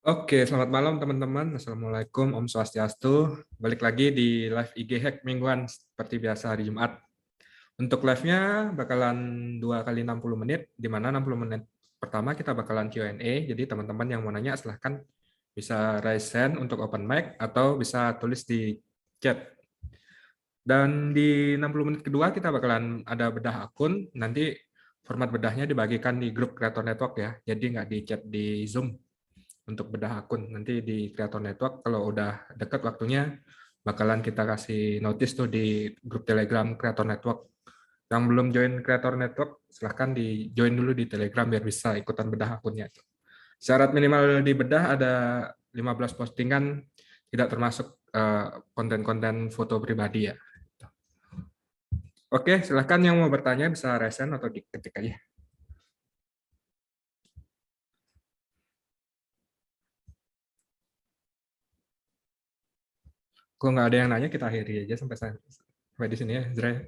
Oke, selamat malam teman-teman. Assalamualaikum, Om Swastiastu. Balik lagi di live IG Hack mingguan seperti biasa hari Jumat. Untuk live-nya bakalan 2 kali 60 menit, di mana 60 menit pertama kita bakalan Q&A. Jadi teman-teman yang mau nanya silahkan bisa raise hand untuk open mic atau bisa tulis di chat. Dan di 60 menit kedua kita bakalan ada bedah akun. Nanti format bedahnya dibagikan di grup Creator Network ya. Jadi nggak di chat di Zoom untuk bedah akun. Nanti di Creator Network kalau udah dekat waktunya bakalan kita kasih notice tuh di grup Telegram Creator Network. Yang belum join Creator Network silahkan di join dulu di Telegram biar bisa ikutan bedah akunnya. Syarat minimal di bedah ada 15 postingan, tidak termasuk konten-konten foto pribadi ya. Oke, silahkan yang mau bertanya bisa resen atau diketik aja. Kalau nggak ada yang nanya, kita akhiri aja sampai di sini ya, Zra.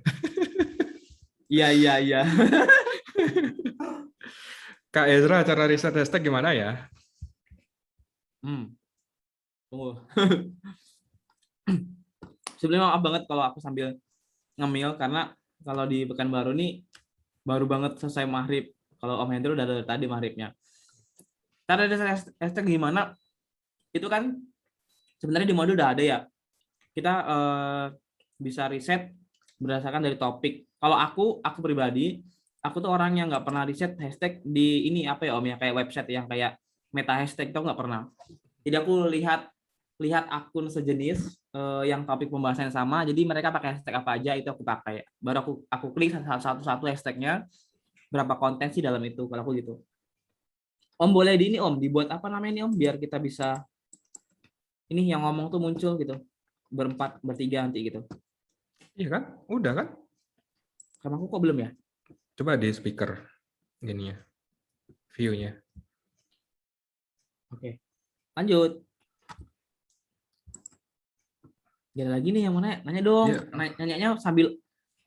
Iya. Kak Ezra, cara riset hashtag gimana ya? Tunggu. Sebenarnya maaf banget kalau aku sambil ngemil karena kalau di Pekanbaru nih baru banget selesai maghrib. Kalau Om Hendro udah dari tadi maghribnya. Cara riset hashtag gimana? Itu kan sebenarnya di modul udah ada ya. Kita bisa riset berdasarkan dari topik. Kalau aku pribadi, aku tuh orang yang nggak pernah riset hashtag di ini apa ya Om ya, kayak website yang kayak meta hashtag tuh nggak pernah. Jadi aku lihat akun sejenis yang topik pembahasannya sama, jadi mereka pakai hashtag apa aja itu aku pakai. Baru aku klik satu hashtagnya, berapa konten sih dalam itu kalau aku gitu. Om boleh di ini Om, dibuat apa namanya ini Om biar kita bisa ini yang ngomong tuh muncul gitu. Berempat, bertiga nanti gitu. Iya kan? Udah kan? Sama aku kok belum ya? Coba di speaker gini ya, view-nya. Oke. Lanjut. Gak ada lagi nih yang mana nanya dong. Iya. Nanyanya sambil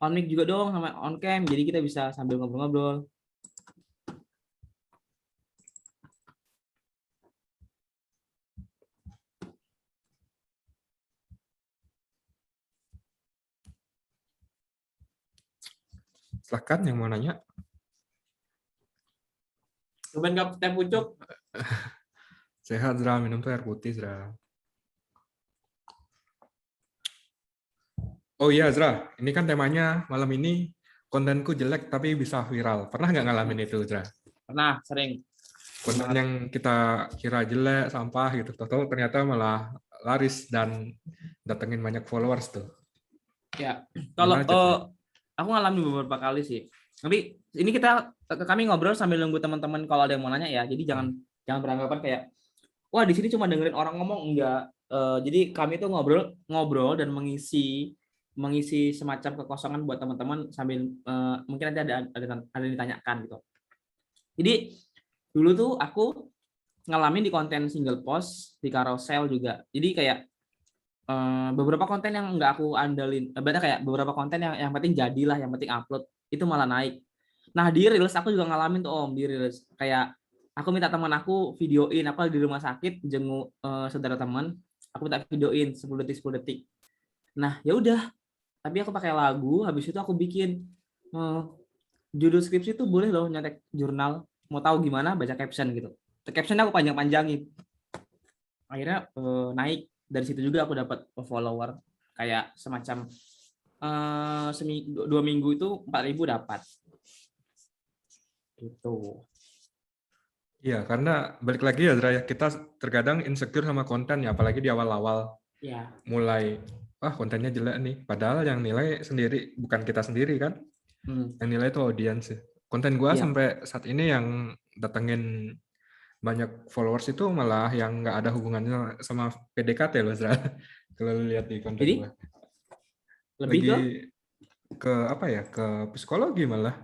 on mic juga dong sama on cam. Jadi kita bisa sambil ngobrol-ngobrol. Silahkan yang mau nanya. Coba nggak teh pucuk. Sehat, Zra. Minum tuh air putih, Zra. Oh iya, Zra. Ini kan temanya malam ini kontenku jelek tapi bisa viral. Pernah nggak ngalamin itu, Zra? Pernah, sering. Konten Banget. yang kita kira jelek, sampah gitu. Tahu ternyata malah laris dan datengin banyak followers tuh. Ya, kalau Gimana ceritanya? aku ngalamin beberapa kali sih. Tapi ini kami ngobrol sambil nunggu teman-teman kalau ada yang mau nanya ya. Jadi jangan beranggapan kayak wah di sini cuma dengerin orang ngomong, enggak. Jadi kami tuh ngobrol dan mengisi semacam kekosongan buat teman-teman sambil mungkin nanti ada yang ditanyakan gitu. Jadi dulu tuh aku ngalamin di konten single post di carousel juga. Jadi kayak beberapa konten yang nggak aku andalin, berarti kayak beberapa konten yang penting jadilah, yang penting upload itu malah naik. Nah di reels aku juga ngalamin tuh Om, di reels kayak aku minta teman aku videoin, aku lagi di rumah sakit jenguk saudara teman, aku minta videoin 10 detik 10 detik. Nah ya udah, tapi aku pakai lagu, habis itu aku bikin judul skripsi itu boleh loh nyetek jurnal, mau tahu gimana baca caption gitu. Captionnya aku panjang-panjangin, akhirnya naik. Dari situ juga aku dapat follower kayak semacam seminggu 2 minggu itu 4.000 dapat gitu. Iya, karena balik lagi ya, Zra, ya, kita terkadang insecure sama konten ya, apalagi di awal-awal Ya. mulai, kontennya jelek nih. Padahal yang nilai sendiri, bukan kita sendiri kan? Yang nilai itu audiens. Konten gua Iya. sampai saat ini yang datengin banyak followers itu malah yang nggak ada hubungannya sama PDKT loh, Zra. Kalau lu lihat di konten Jadi gua. lebih Lagi ke ke apa ya, ke psikologi malah.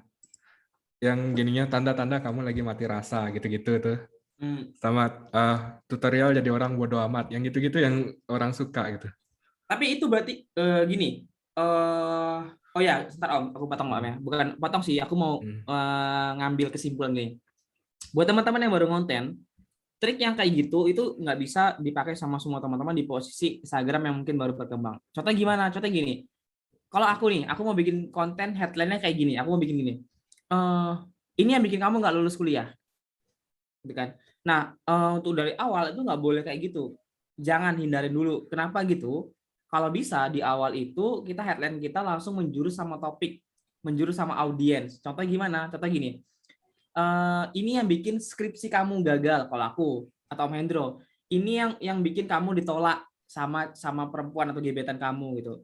Yang gininya tanda-tanda kamu lagi mati rasa gitu-gitu tuh. Sama tutorial jadi orang bodoh amat, yang gitu-gitu yang orang suka gitu. tapi itu berarti gini. Oh ya, sebentar Om, aku potong Om ya. Bukan potong sih, aku mau Hmm. ngambil kesimpulan nih. Buat teman-teman yang baru konten, trik yang kayak gitu itu nggak bisa dipakai sama semua teman-teman di posisi Instagram yang mungkin baru berkembang. Contohnya gimana? Contohnya gini. Kalau aku nih, aku mau bikin konten headline-nya kayak gini. Aku mau bikin gini. Eh, ini yang bikin kamu nggak lulus kuliah, gitu kan? Nah, untuk dari awal itu nggak boleh kayak gitu. Jangan hindarin dulu. Kenapa gitu? Kalau bisa di awal itu kita headline kita langsung menjurus sama topik, menjurus sama audiens. Contohnya gimana? Contoh gini. Ini yang bikin skripsi kamu gagal kalau aku atau Om Hendro. Ini yang bikin kamu ditolak sama perempuan atau gebetan kamu gitu.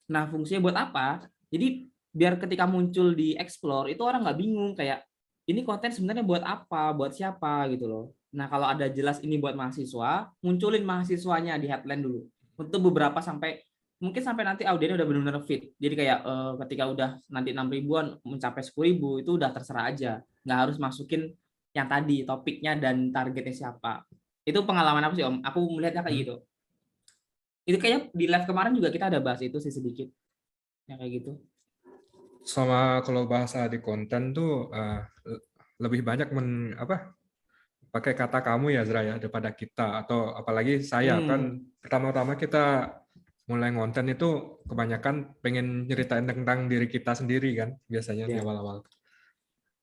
Nah, fungsinya buat apa? Jadi biar ketika muncul di explore itu orang nggak bingung kayak ini konten sebenarnya buat apa, buat siapa gitu loh. Nah, kalau ada jelas ini buat mahasiswa, munculin mahasiswanya di headline dulu. Untuk beberapa mungkin sampai nanti audiensnya udah benar-benar fit. Jadi kayak ketika udah nanti 6 ribuan mencapai 10 ribu itu udah terserah aja. Nggak harus masukin yang tadi topiknya dan targetnya siapa. Itu pengalaman aku sih Om. Aku melihatnya kayak gitu. Itu kayaknya di live kemarin juga kita ada bahas itu sih sedikit. Yang kayak gitu. Sama kalau bahasa di konten tuh lebih banyak pakai kata kamu ya Zra ya daripada kita, atau apalagi saya kan pertama-tama kita mulai ngonten itu kebanyakan pengen nyeritain tentang diri kita sendiri kan biasanya di Ya. awal-awal.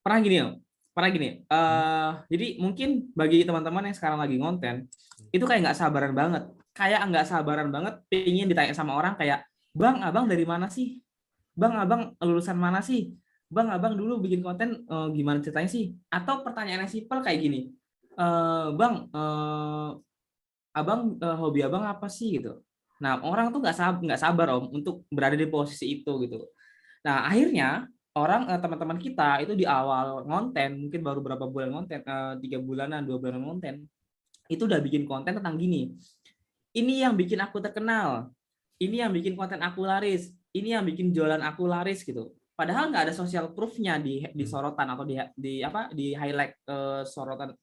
Pernah gini Om. Pernah gini. Jadi mungkin bagi teman-teman yang sekarang lagi ngonten itu kayak nggak sabaran banget. Kayak nggak sabaran banget pengen ditanya sama orang kayak, Bang, abang dari mana sih? Bang, abang lulusan mana sih? Bang, abang dulu bikin konten gimana ceritanya sih? Atau pertanyaan yang simpel kayak gini, Bang, abang hobi abang apa sih gitu? Nah, orang tuh nggak sabar Om untuk berada di posisi itu gitu. Nah, akhirnya teman-teman kita itu di awal ngonten, mungkin baru berapa bulan ngonten, 3 bulanan, 2 bulanan ngonten, itu udah bikin konten tentang gini. Ini yang bikin aku terkenal. Ini yang bikin konten aku laris. Ini yang bikin jualan aku laris gitu. Padahal nggak ada social proof-nya di sorotan atau di highlight sorotan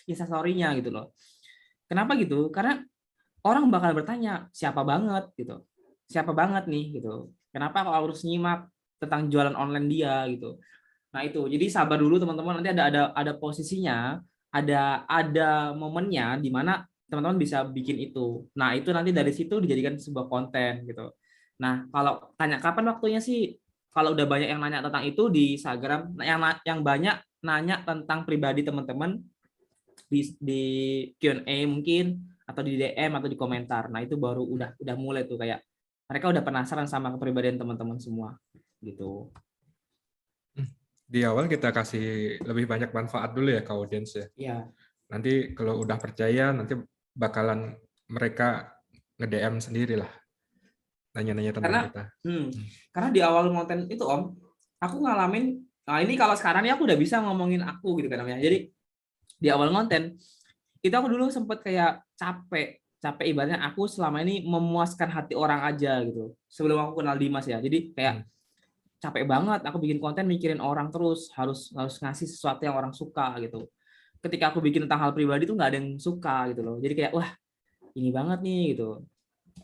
instastory-nya gitu loh. Kenapa gitu? Karena orang bakal bertanya siapa banget gitu. Siapa banget nih gitu. Kenapa kok harus nyimak tentang jualan online dia gitu. Nah, itu. Jadi sabar dulu teman-teman, nanti ada posisinya, ada momennya di mana teman-teman bisa bikin itu. Nah, itu nanti dari situ dijadikan sebuah konten gitu. Nah, kalau tanya kapan waktunya sih? Kalau udah banyak yang nanya tentang itu di Instagram, yang banyak nanya tentang pribadi teman-teman di Q&A mungkin atau di DM atau di komentar. Nah, itu baru udah mulai tuh kayak mereka udah penasaran sama kepribadian teman-teman semua gitu. Di awal kita kasih lebih banyak manfaat dulu ya ke audiens ya. Iya. Nanti kalau udah percaya nanti bakalan mereka nge-DM sendiri lah. Nanya-nanya tentang kita. Karena di awal konten itu Om, aku ngalamin, nah ini kalau sekarang ya aku udah bisa ngomongin aku gitu kan namanya. Jadi di awal konten itu aku dulu sempet kayak capek ibaratnya aku selama ini memuaskan hati orang aja gitu. Sebelum aku kenal Dimas ya. Jadi kayak capek banget aku bikin konten mikirin orang terus, harus ngasih sesuatu yang orang suka gitu. Ketika aku bikin tentang hal pribadi tuh nggak ada yang suka gitu loh. Jadi kayak wah, ini banget nih gitu.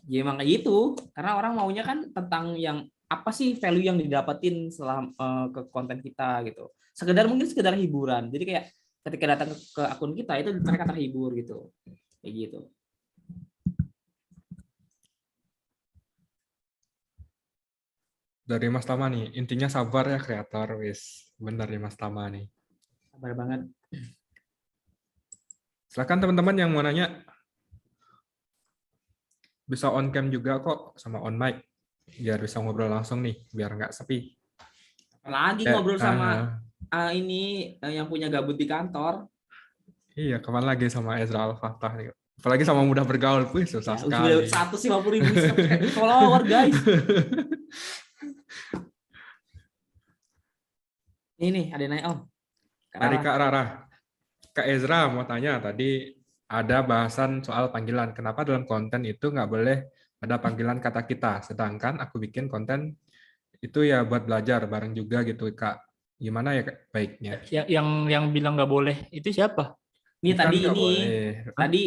Ya emang kayak gitu, karena orang maunya kan tentang yang apa sih value yang didapetin setelah ke konten kita gitu. Sekedar hiburan. Jadi kayak ketika datang ke akun kita itu mereka terhibur gitu. Kayak gitu. Dari Mas Tama nih, intinya sabar ya kreator, wis. Benar nih Mas Tama nih. Sabar banget. Silakan teman-teman yang mau nanya. Bisa on cam juga kok, sama on mic. Biar bisa ngobrol langsung nih, biar nggak sepi. Lagi ngobrol sama ini yang punya gabut di kantor. Iya, kapan lagi sama Ezra Al-Fatah nih. Apalagi sama mudah bergaul, wih susah Ya, sekali. 150.000 follower guys. Ini ada naik Om. Dari Kak Rara. Kak Ezra mau tanya, tadi ada bahasan soal panggilan. Kenapa dalam konten itu nggak boleh ada panggilan kata kita, sedangkan aku bikin konten itu ya buat belajar bareng juga gitu, Kak. Gimana ya baiknya? Yang bilang nggak boleh itu siapa? Ini Bukan tadi nggak ini boleh. tadi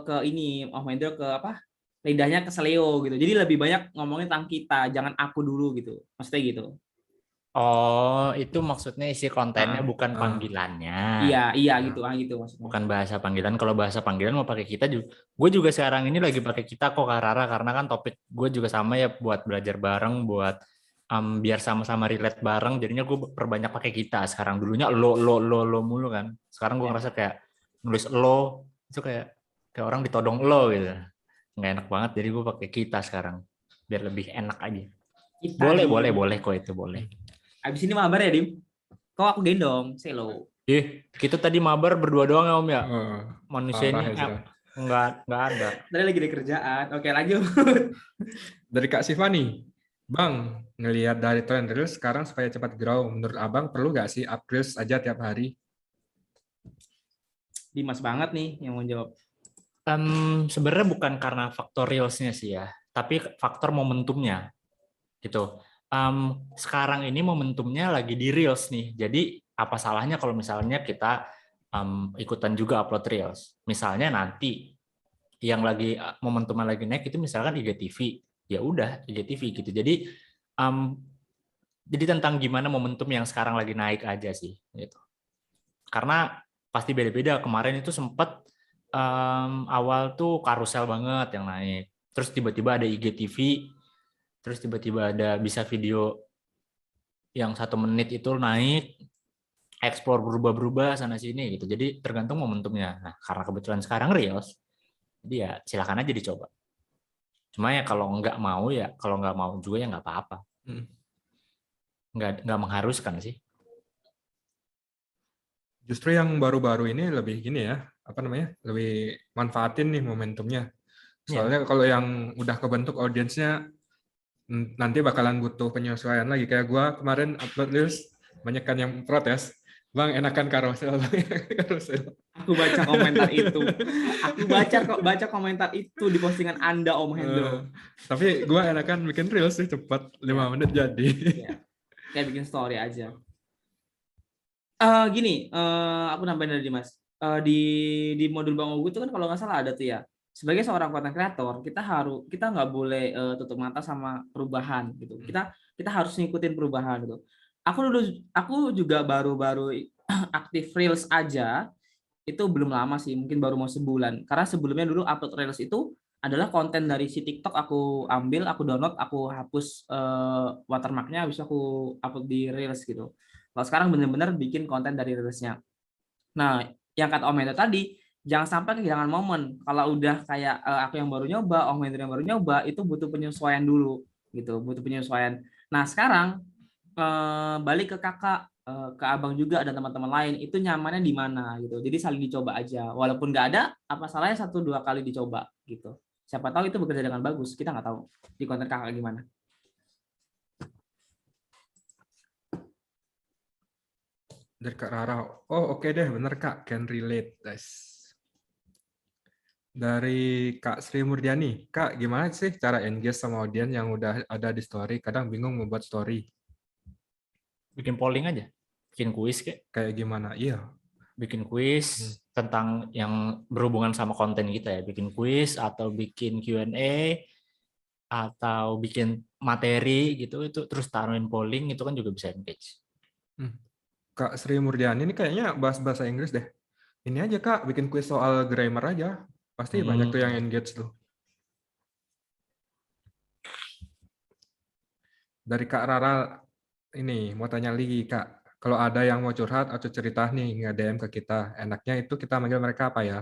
ke ini Om Hendro ke apa? Lidahnya ke Seleo gitu. Jadi lebih banyak ngomongin tentang kita, jangan aku dulu gitu. Maksudnya gitu. Oh, itu maksudnya isi kontennya Heeh. bukan panggilannya. Iya gitu maksudnya. Bukan bahasa panggilan. Kalau bahasa panggilan mau pakai kita juga. Gue juga sekarang ini lagi pakai kita kok Kak Rara, karena kan topik gue juga sama ya, buat belajar bareng, buat biar sama-sama relate bareng. Jadinya gue perbanyak pakai kita sekarang. Dulunya lo mulu kan. Sekarang gue ngerasa kayak nulis lo itu kayak orang ditodong lo gitu. Nggak enak banget. Jadi gue pakai kita sekarang biar lebih enak aja. Kita Boleh, di boleh kok itu boleh. abis ini mabar ya, Dim? Kok aku gendong? Say lo. Kita tadi mabar berdua doang ya Om ya. Oh, Manusia parah ini Ezra. nggak ada. Tadi lagi di kerjaan. Oke, lanjut. Dari Kak Sifani, Bang, ngelihat dari tren Reels sekarang supaya cepat grow, menurut Abang perlu nggak sih up Reels aja tiap hari? Dimas banget nih yang mau jawab. Sebenarnya bukan karena faktor reelsnya sih ya, tapi faktor momentumnya gitu. Sekarang ini momentumnya lagi di reels nih, jadi apa salahnya kalau misalnya kita ikutan juga upload reels? Misalnya nanti yang lagi momentumnya lagi naik itu misalkan IGTV, ya udah IGTV gitu. Jadi tentang gimana momentum yang sekarang lagi naik aja sih gitu. Karena pasti beda-beda. Kemarin itu sempat awal tuh karusel banget yang naik. Terus tiba-tiba ada IGTV, terus tiba-tiba ada bisa video yang 1 menit itu naik, explore berubah-berubah sana sini gitu. Jadi tergantung momentumnya. Nah, karena kebetulan sekarang Reels, jadi ya silakan aja dicoba. Cuma ya kalau nggak mau juga ya nggak apa-apa. Nggak mengharuskan sih. Justru yang baru-baru ini lebih gini ya, lebih manfaatin nih momentumnya. Soalnya kalau yang udah kebentuk audiensnya, nanti bakalan butuh penyesuaian lagi. Kayak gua kemarin upload Reels, banyak kan yang protes, Bang enakan karusel, Bang enakan karusel. Aku baca komentar itu. Aku baca komentar itu di postingan Anda, Om Hendro. Tapi gua enakan bikin Reels sih, cepat 5 menit jadi. Ya. Kayak bikin story aja. Gini, aku nambahin dari Dimas. Di modul Bang Ugu itu kan kalau nggak salah ada tuh ya. Sebagai seorang content creator, kita nggak boleh tutup mata sama perubahan gitu. Kita harus ngikutin perubahan gitu. Aku juga baru-baru aktif Reels aja itu belum lama sih, mungkin baru mau sebulan. Karena sebelumnya dulu upload Reels itu adalah konten dari si TikTok, aku ambil, aku download, aku hapus watermarknya, habis itu aku upload di Reels gitu. Kalau sekarang benar-benar bikin konten dari Reelsnya. Nah, yang kata Om Hendro tadi, jangan sampai kehilangan momen. Kalau udah kayak aku yang baru nyoba, Om Hendro yang baru nyoba, itu butuh penyesuaian dulu, gitu, butuh penyesuaian. Nah, sekarang balik ke kakak, ke abang juga dan teman-teman lain, itu nyamannya di mana gitu. Jadi saling dicoba aja. Walaupun nggak ada, apa salahnya 1-2 kali dicoba gitu. Siapa tahu itu bekerja dengan bagus. Kita nggak tahu di konten kakak gimana. Dari Kak Rara, oh oke deh, bener Kak, can relate, guys. Dari Kak Sri Murdiani, Kak, gimana sih cara engage sama audiens yang udah ada di story? Kadang bingung membuat story. Bikin polling aja, bikin kuis kayak gimana? Iya. Bikin kuis tentang yang berhubungan sama konten kita ya, bikin kuis atau bikin Q&A atau bikin materi gitu, itu terus taruhin polling, itu kan juga bisa engage. Kak Sri Murdiani ini kayaknya bahas bahasa Inggris deh. Ini aja Kak, bikin kuis soal grammar aja. Pasti banyak tuh yang engage tuh. Dari Kak Rara, ini mau tanya lagi Kak. Kalau ada yang mau curhat atau cerita nih, nge-DM ke kita, enaknya itu kita manggil mereka apa ya?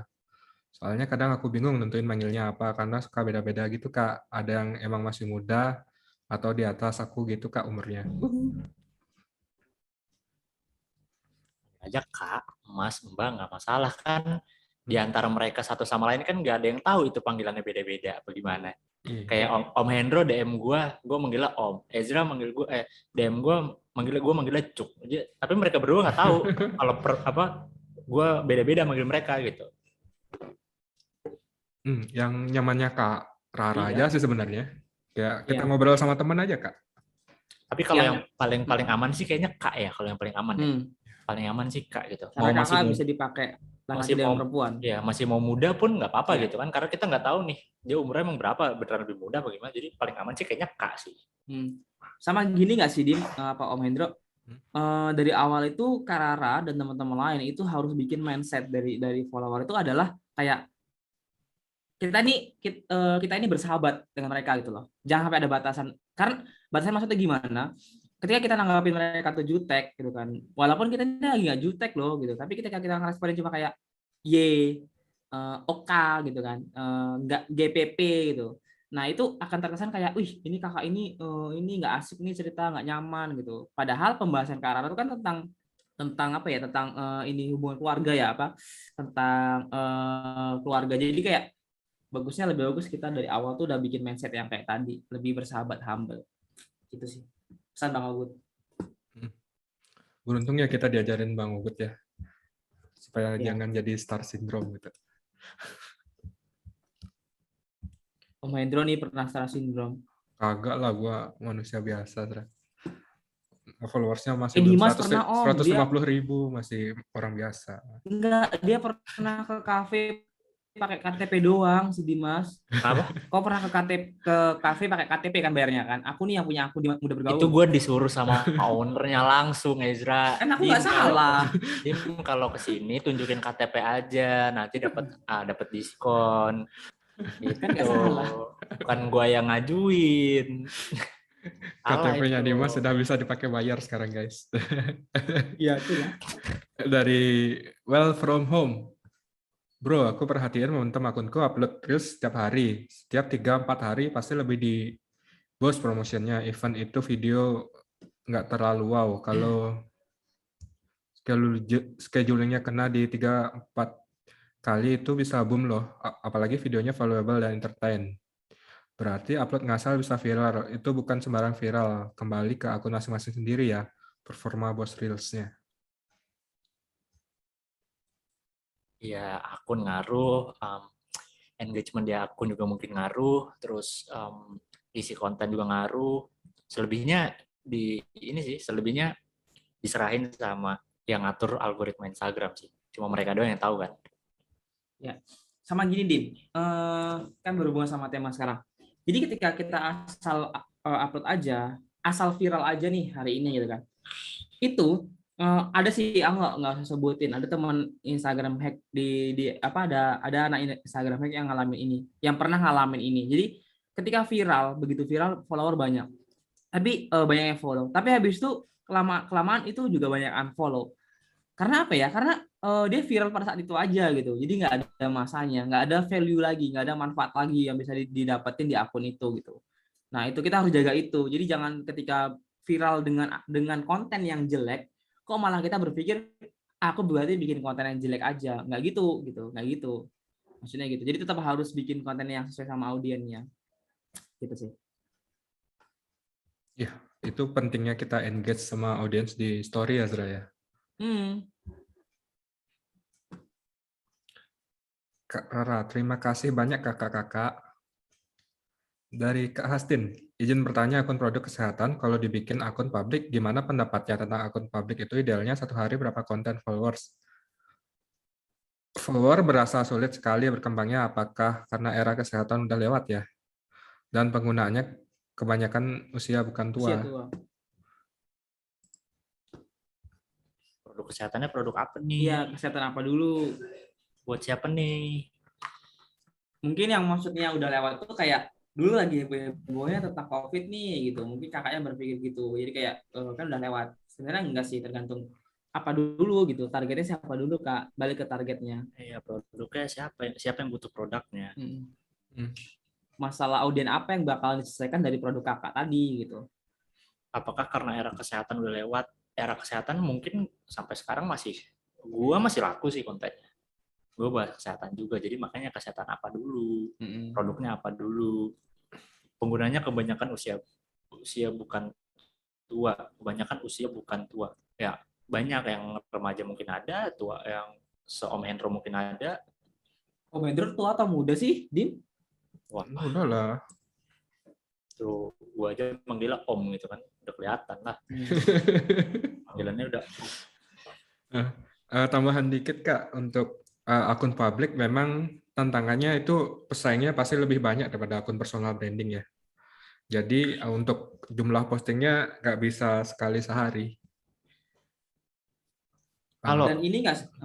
Soalnya kadang aku bingung nentuin manggilnya apa, karena suka beda-beda gitu Kak. Ada yang emang masih muda, atau di atas aku gitu Kak umurnya. Aja Kak, Mas, Mbak, nggak masalah kan. Di antara mereka satu sama lain kan nggak ada yang tahu itu panggilannya beda-beda bagaimana. Kayak Om Hendro DM gue manggilnya Om, Ezra manggil gue DM gue manggilnya Cuk. Tapi mereka berdua nggak tahu kalau gue beda-beda manggil mereka gitu. Yang nyamannya Kak Rara aja sih sebenarnya. Kayak kita Iya. ngobrol sama teman aja Kak. Tapi kalau yang paling aman sih kayaknya Kak ya, kalau yang paling aman ya. Paling aman sih Kak gitu. Karena kakak bisa dipakai laki dan perempuan. Ya, masih mau muda pun nggak apa-apa gitu kan, karena kita nggak tahu nih dia umurnya emang berapa, beneran lebih muda bagaimana. Jadi paling aman sih kayaknya Kak sih. Sama gini nggak sih Dim, Pak Om Hendro? Dari awal itu Kak Rara dan teman-teman lain itu harus bikin mindset dari follower itu adalah kayak kita ini bersahabat dengan mereka gitu loh. Jangan sampai ada batasan. Karena batasan maksudnya gimana? Ketika kita nanggapin mereka tuh jutek gitu kan. Walaupun kita ini lagi nggak jutek loh gitu, tapi ketika kita ngeresponin cuma kayak Y, OK gitu kan, nggak GPP gitu. Nah itu akan terkesan kayak, wih ini kakak ini nggak asik nih cerita, nggak nyaman gitu. Padahal pembahasan Kak Rara itu kan tentang apa ya, tentang ini hubungan keluarga ya, apa tentang keluarga. Jadi kayak bagusnya lebih bagus kita dari awal tuh udah bikin mindset yang kayak tadi, lebih bersahabat, humble gitu sih pesan Bang Ogut. Beruntung ya kita diajarin Bang Ugut ya, supaya Ya. jangan jadi star syndrome gitu. Om Hendro nih pernah star syndrome. Kagak lah, gua manusia biasa. Followersnya masih belum Dimas pernah Om, 150.000, masih orang biasa. dia pernah ke kafe pakai KTP doang si Dimas. Apa? Kau pernah ke kafe pakai KTP kan bayarnya kan? Aku nih yang punya akun Dimas Muda Bergaul. Itu gue disuruh sama ownernya langsung, Ezra. Kan aku nggak salah. Dim, kalau kesini tunjukin KTP aja, nanti dapat diskon. Gitu. Kan nggak salah. Bukan gue yang ngajuin. KTP-nya Dimas sudah bisa dipakai bayar sekarang, guys. Iya, itu lah. Dari Well From Home. Bro, aku perhatian momentum akunku upload reels setiap hari. Setiap 3-4 hari pasti lebih di boost promotionnya. Event itu video nggak terlalu wow. Kalau schedulingnya kena di 3-4 kali itu bisa boom loh. Apalagi videonya valuable dan entertain. Berarti upload ngasal bisa viral. Itu bukan sembarang viral. Kembali ke akun masing-masing sendiri ya. Performa boost reels-nya. Ya, akun ngaruh, engagement di akun juga mungkin ngaruh, terus isi konten juga ngaruh. Selebihnya selebihnya diserahin sama yang ngatur algoritma Instagram sih. Cuma mereka doang yang tahu kan. Ya, sama gini Din, kan berhubungan sama tema sekarang. Jadi ketika kita asal upload aja, asal viral aja nih hari ini gitu kan, itu ada sih, aku nggak usah sebutin, ada teman Instagram hack di apa, ada anak Instagram hack yang ngalamin ini, yang pernah ngalamin ini. Jadi ketika viral, begitu viral follower banyak, tapi banyak yang follow, tapi habis itu kelamaan itu juga banyak unfollow. Karena apa ya? Karena dia viral pada saat itu aja gitu. Jadi nggak ada masanya, nggak ada value lagi, nggak ada manfaat lagi yang bisa didapetin di akun itu gitu. Nah itu kita harus jaga itu. Jadi jangan ketika viral dengan konten yang jelek, kok malah kita berpikir aku berarti bikin konten yang jelek aja. Nggak gitu, nggak gitu. Maksudnya gitu. Jadi tetap harus bikin konten yang sesuai sama audiensnya. Gitu sih. Ya, itu pentingnya kita engage sama audiens di story ya, Zra ya. Kak Rara, terima kasih banyak kakak-kakak. Dari Kak Hastin, izin bertanya akun produk kesehatan, kalau dibikin akun publik, gimana pendapatnya tentang akun publik itu idealnya satu hari berapa konten followers? Follower berasa sulit sekali berkembangnya, apakah karena era kesehatan udah lewat ya? Dan penggunaannya kebanyakan usia bukan tua. Usia tua. Produk kesehatannya produk apa nih? Iya, kesehatan apa dulu? Buat siapa nih? Mungkin yang maksudnya udah lewat tuh kayak dulu lagi hebohnya tentang COVID nih gitu. Mungkin kakaknya berpikir gitu. Jadi kayak kan udah lewat. Sebenarnya enggak sih, tergantung apa dulu gitu. Targetnya siapa dulu Kak? Balik ke targetnya. Iya, produknya siapa yang butuh produknya. Masalah audien apa yang bakal diselesaikan dari produk kakak tadi gitu. Apakah karena era kesehatan udah lewat? Era kesehatan mungkin sampai sekarang masih laku sih kontennya. Gue bahas kesehatan juga, jadi makanya kesehatan apa dulu, produknya apa dulu. Penggunanya kebanyakan usia bukan tua, kebanyakan usia bukan tua. Ya, banyak yang remaja mungkin ada, tua yang se-Om Hendro mungkin ada. Om Hendro tua atau muda sih, Dim? Wah, udah lah. Tuh, gue aja manggilnya Om gitu kan, udah kelihatan lah. Panggilannya udah. Tambahan dikit Kak, untuk akun publik memang tantangannya itu pesaingnya pasti lebih banyak daripada akun personal branding ya. Jadi untuk jumlah postingnya nggak bisa sekali sehari. Kalau Dan ini nggak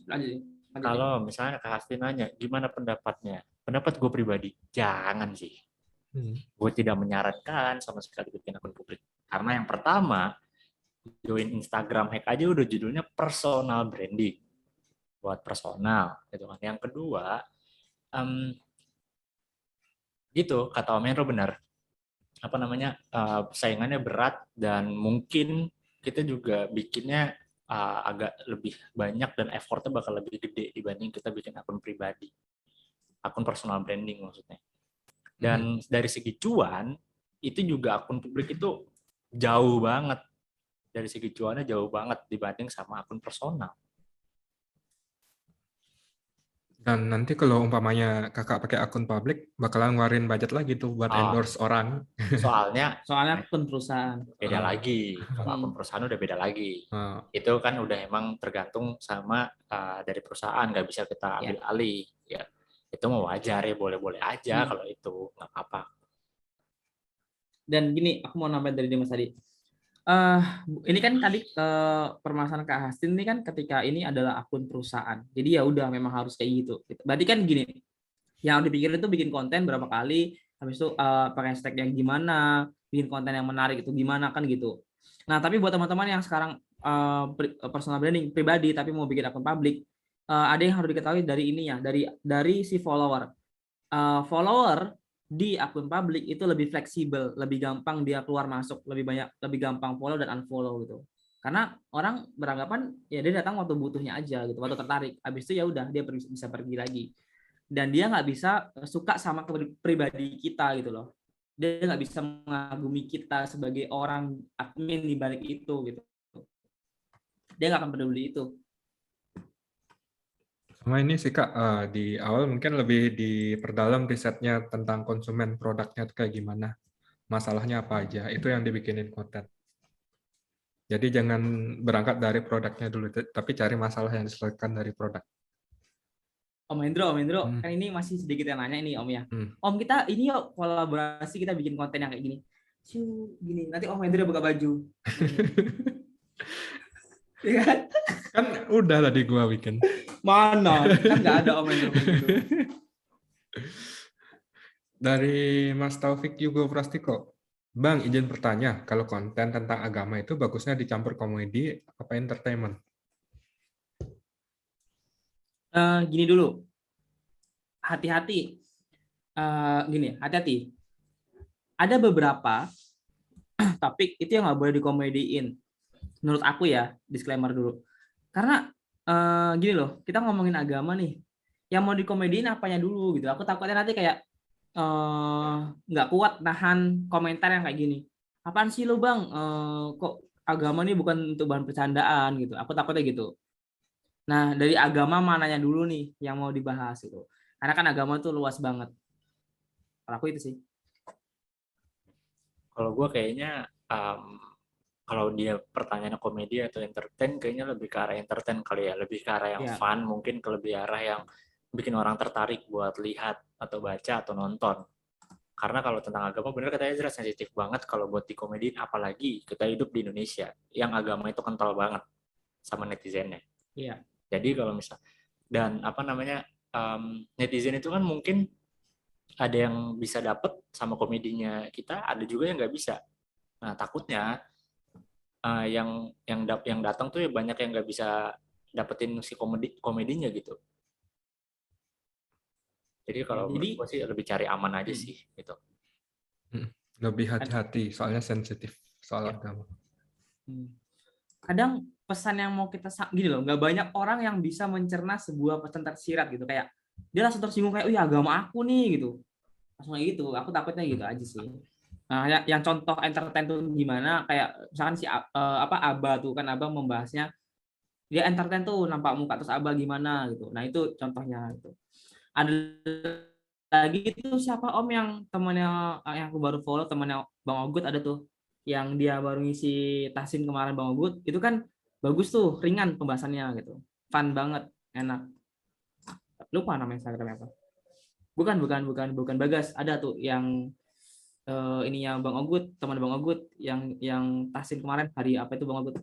lanjut. kalau misalnya Kak Hasti nanya gimana pendapatnya, pendapat gue pribadi, jangan sih. Gue tidak menyarankan sama sekali bikin akun publik. Karena yang pertama, join Instagram hack aja udah judulnya personal branding, buat personal gitu kan. Yang kedua, gitu kata Om Hendro benar, apa namanya, saingannya berat dan mungkin kita juga bikinnya agak lebih banyak dan effortnya bakal lebih gede dibanding kita bikin akun pribadi, akun personal branding maksudnya. Dan dari segi cuan itu juga akun publik itu jauh banget, dari segi cuannya jauh banget dibanding sama akun personal. Dan nanti kalau umpamanya kakak pakai akun publik, bakalan ngeluarin budget lagi tuh buat endorse orang. Soalnya akun perusahaan. beda lagi, kalau akun perusahaan udah beda lagi. Itu kan udah emang tergantung sama dari perusahaan, nggak bisa kita ambil alih. Ya, itu mau wajar ya, boleh-boleh aja kalau itu nggak apa-apa. Dan gini, aku mau nambahin dari Dimas tadi. Ini kan tadi permasalahan Kak Hastin ini kan ketika ini adalah akun perusahaan. Jadi ya udah memang harus kayak gitu. Berarti kan gini, yang harus dipikirin itu bikin konten berapa kali, habis itu pakai hashtag yang gimana, bikin konten yang menarik itu gimana kan gitu. Nah, tapi buat teman-teman yang sekarang personal branding pribadi tapi mau bikin akun publik, ada yang harus diketahui dari ininya, dari si follower. Follower di akun publik itu lebih fleksibel, lebih gampang dia keluar masuk, lebih gampang follow dan unfollow gitu. Karena orang beranggapan ya dia datang waktu butuhnya aja gitu, waktu tertarik. Habis itu ya udah dia bisa pergi lagi. Dan dia nggak bisa suka sama pribadi kita gitu loh. Dia nggak bisa mengagumi kita sebagai orang admin di balik itu gitu. Dia nggak akan peduli itu. Sama ini sih Kak, di awal mungkin lebih diperdalam risetnya tentang konsumen produknya itu kayak gimana, masalahnya apa aja, itu yang dibikinin konten. Jadi jangan berangkat dari produknya dulu, tapi cari masalah yang diselesaikan dari produk. Om Hendro, kan ini masih sedikit yang nanya ini Om ya. Om, kita ini yuk kolaborasi, kita bikin konten yang kayak gini. Gini, nanti Om Hendro buka baju. Ya kan udah tadi gua bikin. Mana? Kan nggak ada Om Hendro begitu. Dari Mas Taufik Yugo Prastiko. Bang, izin bertanya, kalau konten tentang agama itu bagusnya dicampur komedi apa entertainment? Gini dulu, hati-hati. Gini, hati-hati. Ada beberapa topik itu yang nggak boleh dikomediin. Menurut aku ya, disclaimer dulu. Karena gini loh, kita ngomongin agama nih, yang mau dikomediin apanya dulu gitu. Aku takutnya nanti kayak nggak kuat nahan komentar yang kayak gini. Apaan sih lo bang? Kok agama nih bukan untuk bahan bercandaan gitu. Aku takutnya gitu. Nah, dari agama mananya dulu nih yang mau dibahas itu. Karena kan agama tuh luas banget. Kalau aku itu sih. Kalau gue kayaknya kalau dia pertanyaannya komedi atau entertain, kayaknya lebih ke arah entertain kali ya, lebih ke arah yang fun, mungkin ke lebih arah yang bikin orang tertarik buat lihat atau baca atau nonton. Karena kalau tentang agama bener katanya jelas sensitif banget kalau buat dikomediin, apalagi kita hidup di Indonesia yang agama itu kental banget sama netizennya. Iya. Jadi kalau misal dan apa namanya netizen itu kan mungkin ada yang bisa dapet sama komedinya kita, ada juga yang nggak bisa. Nah takutnya yang datang tuh ya banyak yang nggak bisa dapetin si komedinya gitu. Jadi kalau menurut gue sih lebih cari aman aja sih gitu. Lebih hati-hati soalnya sensitif soal agama. Kadang pesan yang mau kita gini loh, nggak banyak orang yang bisa mencerna sebuah pesan tersirat gitu, kayak dia langsung tersinggung kayak, oh ya agama aku nih gitu, langsung kayak gitu. Aku takutnya gitu aja sih. Nah, yang contoh entertain tuh gimana, kayak misalkan si Aba tuh kan, Aba membahasnya dia entertain tuh nampak muka terus Aba gimana gitu. Nah itu contohnya itu. Ada lagi itu siapa Om yang temannya yang aku baru follow, temannya Bang Ogut ada tuh, yang dia baru ngisi Tasin kemarin Bang Ogut, itu kan bagus tuh, ringan pembahasannya gitu, fun banget, enak. Lupa nama Instagramnya apa. Bukan Bagas, ada tuh yang ini yang Bang Ogut, teman Bang Ogut yang Tasin kemarin hari apa itu Bang Ogut?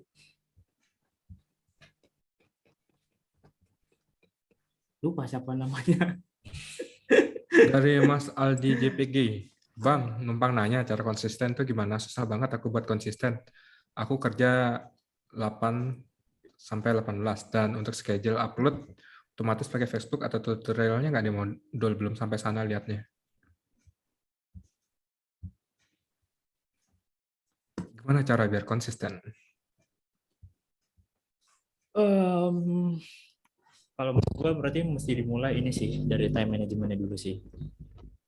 lupa siapa namanya. Dari Mas Aldi JPG. Bang, numpang nanya cara konsisten tuh gimana? Susah banget aku buat konsisten. Aku kerja 8 sampai 18 dan untuk schedule upload otomatis pakai Facebook atau tutorialnya nggak di modul, belum sampai sana lihatnya. Gimana cara biar konsisten? Kalau menurut gue berarti mesti dimulai ini sih dari time managementnya dulu sih.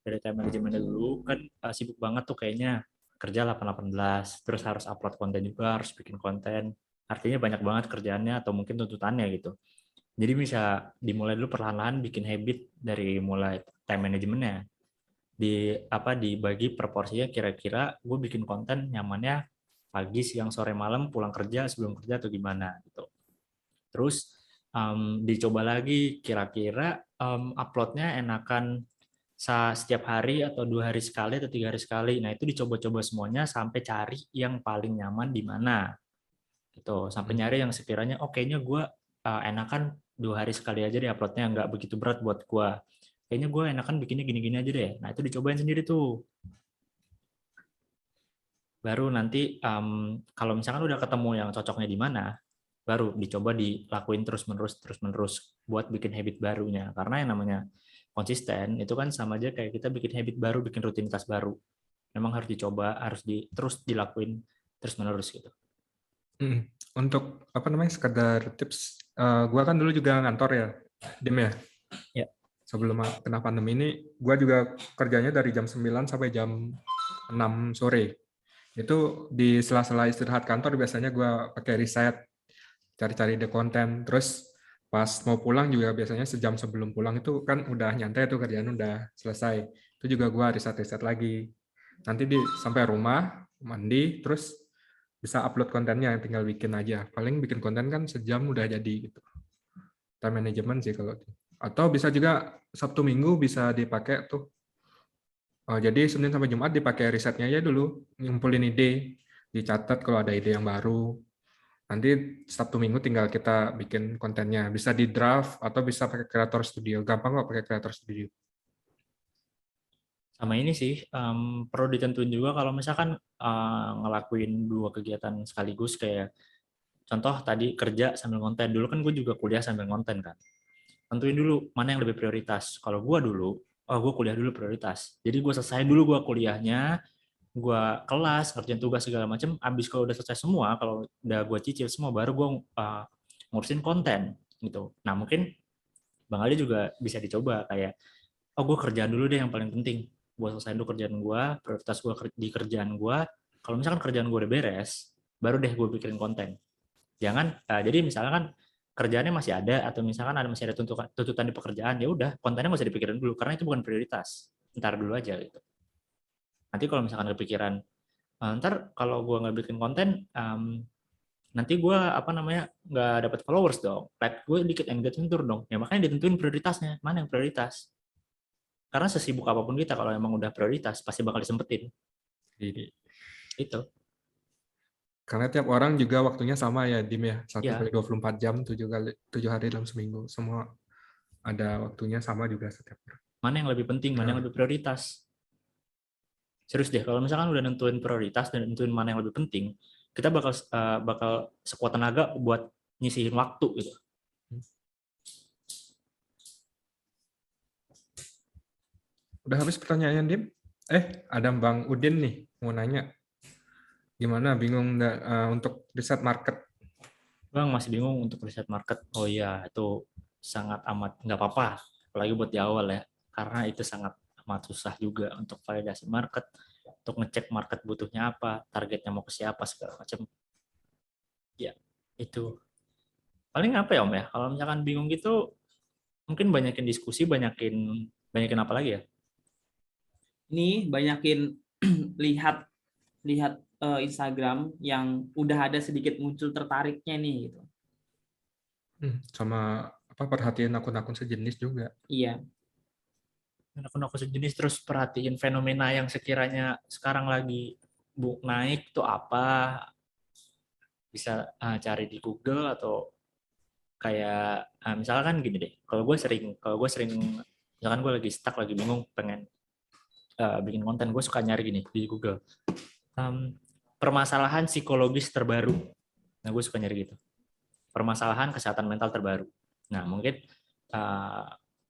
Dari time managementnya dulu kan sibuk banget tuh kayaknya kerja 8-18, terus harus upload konten juga, harus bikin konten. Artinya banyak banget kerjaannya atau mungkin tuntutannya gitu. Jadi bisa dimulai dulu perlahan-lahan bikin habit dari mulai time managementnya. Dibagi proporsinya kira-kira gue bikin konten nyamannya pagi, siang, sore, malam, pulang kerja, sebelum kerja atau gimana gitu. Terus dicoba lagi kira-kira uploadnya enakan setiap hari atau 2 hari sekali atau 3 hari sekali. Nah itu dicoba-coba semuanya sampai cari yang paling nyaman di mana gitu. Sampai nyari yang sekiranya kayaknya gue enakan 2 hari sekali aja deh uploadnya, nggak begitu berat buat gue. Kayaknya gue enakan bikinnya gini-gini aja deh. Nah itu dicobain sendiri tuh. Baru nanti kalau misalkan udah ketemu yang cocoknya di mana, baru dicoba dilakuin terus menerus buat bikin habit barunya. Karena yang namanya konsisten itu kan sama aja kayak kita bikin habit baru, bikin rutinitas baru. Memang harus dicoba, terus dilakuin terus menerus gitu. Untuk apa namanya sekedar tips, gua kan dulu juga ngantor ya, Dim ya. Ya. Sebelum kena pandemi ini, gua juga kerjanya dari jam 9 sampai jam 6 sore. Itu di sela-sela istirahat kantor biasanya gua pakai riset, cari-cari ide konten. Terus pas mau pulang juga biasanya sejam sebelum pulang itu kan udah nyantai tuh kerjaan udah selesai. Itu juga gua riset-riset lagi. Nanti sampai rumah, mandi, terus bisa upload kontennya, tinggal bikin aja. Paling bikin konten kan sejam udah jadi gitu. Time management sih kalau. Atau bisa juga Sabtu Minggu bisa dipakai tuh. Jadi Senin sampai Jumat dipakai risetnya aja dulu, ngumpulin ide, dicatat kalau ada ide yang baru. Nanti Sabtu Minggu tinggal kita bikin kontennya. Bisa di draft atau bisa pakai Creator Studio. Gampang kok pakai Creator Studio. Sama ini sih perlu ditentuin juga kalau misalkan ngelakuin 2 kegiatan sekaligus, kayak contoh tadi kerja sambil konten. Dulu kan gue juga kuliah sambil konten kan. Tentuin dulu mana yang lebih prioritas. Kalau gue dulu, gue kuliah dulu prioritas. Jadi gue selesai dulu gue kuliahnya, gue kelas, ngerjain tugas segala macam. Abis kalau udah selesai semua, kalau udah gue cicil semua, baru gue ngurusin konten gitu. Nah mungkin Bang Ali juga bisa dicoba kayak, gue kerjaan dulu deh yang paling penting. Gue selesai dulu kerjaan gue, prioritas gue di kerjaan gue. Kalau misalkan kerjaan gue udah beres, baru deh gue pikirin konten. Jangan jadi misalnya kan kerjaannya masih ada atau misalkan masih ada tuntutan di pekerjaan, ya udah kontennya nggak usah dipikirin dulu karena itu bukan prioritas. Ntar dulu aja gitu. Nanti kalau misalkan kepikiran ntar kalau gue nggak bikin konten, nanti gue nggak dapat followers dong, like gue dikit, engagement turun dong. Ya makanya ditentuin prioritasnya, mana yang prioritas. Karena sesibuk apapun kita, kalau emang udah prioritas pasti bakal disempetin. Jadi, Itu karena tiap orang juga waktunya sama ya, Dim ya. 1 ya, kali 24 jam, 7 hari dalam seminggu. Semua ada waktunya sama juga setiap orang. mana yang lebih penting, mana yang lebih prioritas. Serius deh, kalau misalkan udah nentuin prioritas dan nentuin mana yang lebih penting, kita bakal sekuat tenaga buat nyisihin waktu gitu. Udah habis pertanyaannya, Dim? Ada Bang Udin nih, mau nanya. Gimana, bingung nggak untuk riset market? Bang, masih bingung untuk riset market. Oh iya, itu sangat amat nggak apa-apa, apalagi buat di awal ya, karena itu sangat amat susah juga untuk validasi market, untuk ngecek market butuhnya apa, targetnya mau ke siapa, segala macam. Ya, itu. Paling apa ya Om ya, kalau misalkan bingung gitu, mungkin banyakin diskusi, banyakin banyakin apa lagi ya? Ini banyakin lihat lihat Instagram yang udah ada sedikit muncul tertariknya nih gitu. Sama apa perhatian akun-akun sejenis juga. Iya. Akun-akun sejenis, terus perhatiin fenomena yang sekiranya sekarang lagi naik tuh apa, bisa cari di Google atau kayak misalkan gini deh, kalau gue sering misalkan gue lagi stuck, lagi bingung pengen bikin konten, gue suka nyari gini di Google, permasalahan psikologis terbaru. Nah, gue suka nyari gitu, permasalahan kesehatan mental terbaru. Nah, mungkin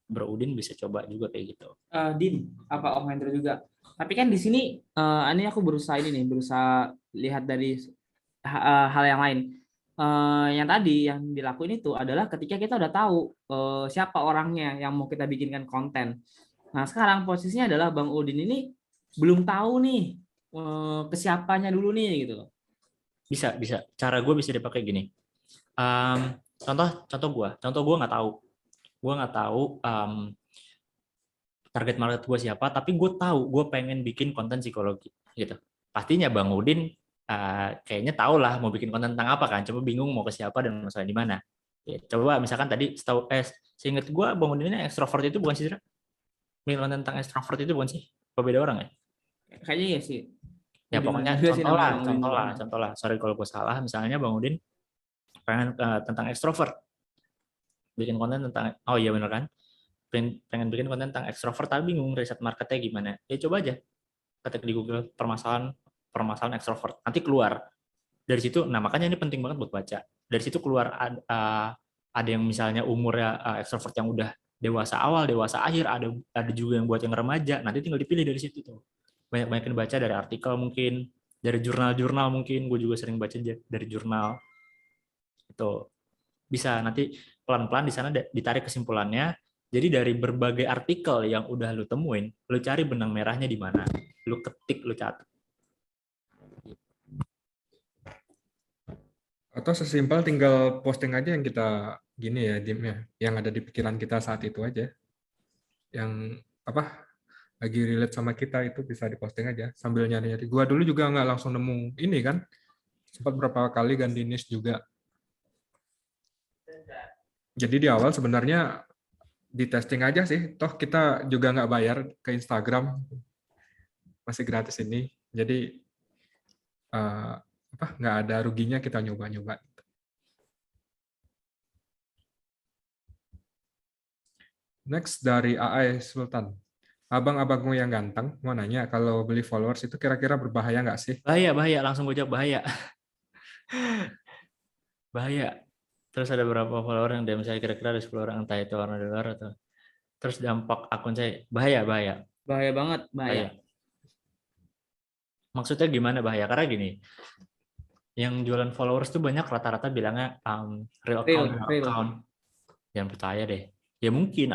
Bro Udin bisa coba juga kayak gitu. Din, apa Om Hendro juga. Tapi kan di sini ini aku berusaha lihat dari hal yang lain. Yang tadi yang dilakuin itu adalah ketika kita udah tahu siapa orangnya yang mau kita bikinkan konten. Nah, sekarang posisinya adalah Bang Udin ini belum tahu nih ke siapanya dulu nih gitu loh. Bisa. Cara gue bisa dipakai gini. Contoh gue nggak tahu target market gue siapa, tapi gue tahu gue pengen bikin konten psikologi gitu. Pastinya Bang Udin kayaknya tahu lah mau bikin konten tentang apa kan, coba bingung mau ke siapa dan masalah di mana. Ya, coba misalkan tadi seingat gue Bang Udin ini ekstrovert itu bukan sih, Zira? Bikin konten tentang ekstrovert itu bukan sih? Apa beda orang ya? Kayaknya ya sih. Ya pokoknya Juga sih nama Bang Udin juga. contoh lah. Sorry kalau gue salah. Misalnya Bang Udin pengen tentang ekstrovert, bikin konten tentang, oh iya bener kan? Pengen bikin konten tentang ekstrovert tapi bingung riset marketnya gimana. Ya coba aja ketik di Google permasalahan ekstrovert. Nanti keluar dari situ. Nah, makanya ini penting banget buat baca. Dari situ keluar ada yang misalnya umurnya ekstrovert yang udah dewasa awal, dewasa akhir, ada juga yang buat yang remaja. Nanti tinggal dipilih dari situ tuh. Banyak baca dari artikel mungkin, dari jurnal-jurnal mungkin. Gue juga sering baca dari jurnal. Itu bisa nanti pelan-pelan di sana ditarik kesimpulannya. Jadi dari berbagai artikel yang udah lu temuin, lu cari benang merahnya di mana, lu ketik, lu catat. Atau sesimpel tinggal posting aja yang kita gini ya, Dim ya, yang ada di pikiran kita saat itu aja. Yang apa lagi relate sama kita itu bisa diposting aja sambil nyari-nyari. Gua dulu juga nggak langsung nemu ini kan, sempat berapa kali ganti niche juga. Jadi di awal sebenarnya di testing aja sih, toh kita juga nggak bayar ke Instagram, masih gratis ini. Jadi nggak ada ruginya kita nyoba-nyoba. Next dari AI Sultan. Abang-abangmu yang ganteng mau nanya kalau beli followers itu kira-kira berbahaya nggak sih? Bahaya, langsung gue jawab bahaya. Bahaya. Terus ada beberapa follower yang saya kira-kira ada 10 orang, entah itu orang di luar atau terus dampak akun saya bahaya. Bahaya banget, bahaya. Maksudnya gimana bahaya? Karena gini, yang jualan followers tuh banyak rata-rata bilangnya real account. Jangan percaya deh. Ya mungkin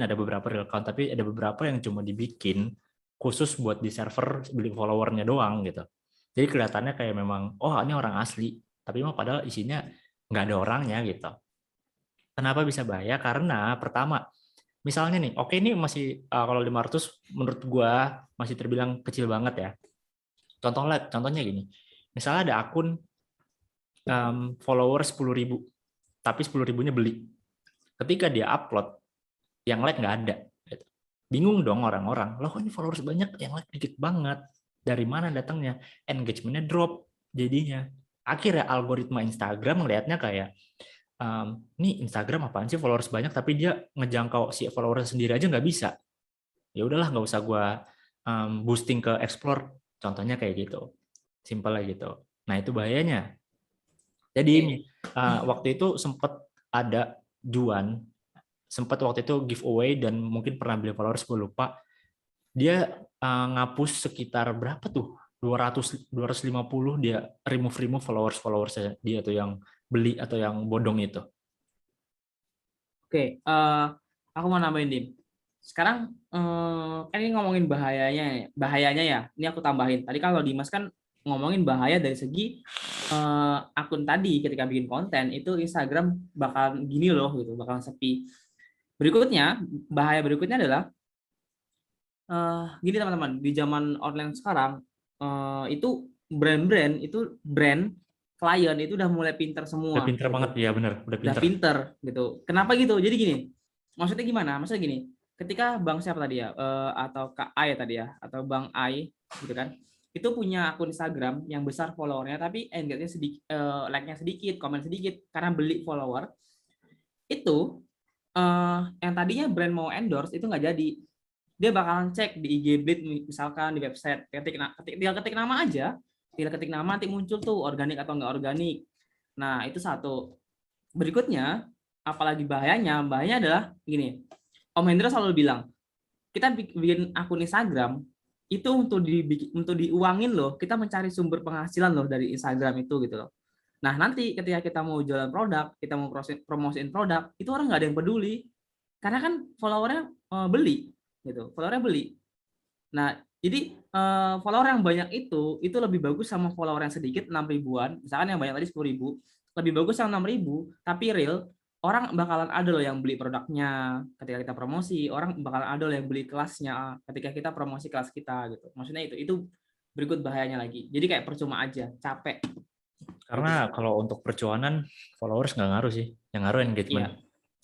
ada beberapa real account, tapi ada beberapa yang cuma dibikin khusus buat di server beli followernya doang gitu. Jadi kelihatannya kayak memang, oh ini orang asli, tapi mah padahal isinya nggak ada orangnya gitu. Kenapa bisa bahaya? Karena pertama, misalnya nih, oke ini masih kalau 500 menurut gua masih terbilang kecil banget ya. Contohnya gini, misalnya ada akun follower 10.000, tapi 10.000-nya beli. Ketika dia upload, yang like nggak ada. Gitu. Bingung dong orang-orang, loh kok ini followers banyak, yang like dikit banget. Dari mana datangnya? Engagement-nya drop jadinya. Akhirnya algoritma Instagram ngelihatnya kayak, nih Instagram apaan sih followers banyak, tapi dia ngejangkau si followers sendiri aja nggak bisa. Ya udahlah, nggak usah gue boosting ke explore. Contohnya kayak gitu. Simpel gitu. Nah itu bahayanya. Jadi waktu itu sempat ada Juan, sempat waktu itu giveaway dan mungkin pernah beli followers, gue lupa. Dia ngapus sekitar berapa tuh? 250 dia remove followers dia tuh yang beli atau yang bodong itu. Oke, aku mau nambahin Dim. Sekarang kan ini ngomongin bahayanya ya. Ini aku tambahin. Tadi kalau Dimas kan ngomongin bahaya dari segi akun tadi ketika bikin konten itu Instagram bakal gini loh gitu, bakal sepi. Berikutnya, bahaya berikutnya adalah gini teman-teman, di zaman online sekarang itu brand klien itu udah mulai pinter semua. Udah pinter gitu. banget ya, bener, udah Udah pinter gitu. Kenapa gitu? Jadi gini, maksudnya gimana? Maksudnya gini, ketika Bang siapa tadi ya, atau Kak Ai tadi ya, atau Bang Ai gitu kan, itu punya akun Instagram yang besar followernya, tapi engagement-nya sedikit, like-nya sedikit, komen sedikit, karena beli follower. itu yang tadinya brand mau endorse itu nggak jadi. Dia bakalan cek di IG Bleed misalkan di website, tinggal ketik nama aja, tinggal ketik nama nanti muncul tuh organik atau nggak organik. Nah itu satu. Berikutnya, apalagi bahayanya adalah gini, Om Hendra selalu bilang kita bikin akun Instagram itu untuk diuangin loh, kita mencari sumber penghasilan loh dari Instagram itu gitu loh. Nah nanti ketika kita mau jualan produk, kita mau promosiin produk, itu orang nggak ada yang peduli karena kan followernya beli gitu, followernya beli. Nah jadi follower yang banyak itu lebih bagus sama follower yang sedikit 6 ribuan, misalkan yang banyak tadi 10 ribu, lebih bagus yang 6 ribu tapi real. Orang bakalan ada loh yang beli produknya ketika kita promosi, orang bakalan ada loh yang beli kelasnya ketika kita promosi kelas kita gitu. Maksudnya itu berikut bahayanya lagi. Jadi kayak percuma aja, capek. Karena kalau untuk percuanan followers nggak ngaruh sih, yang ngaruh Iya, engagement.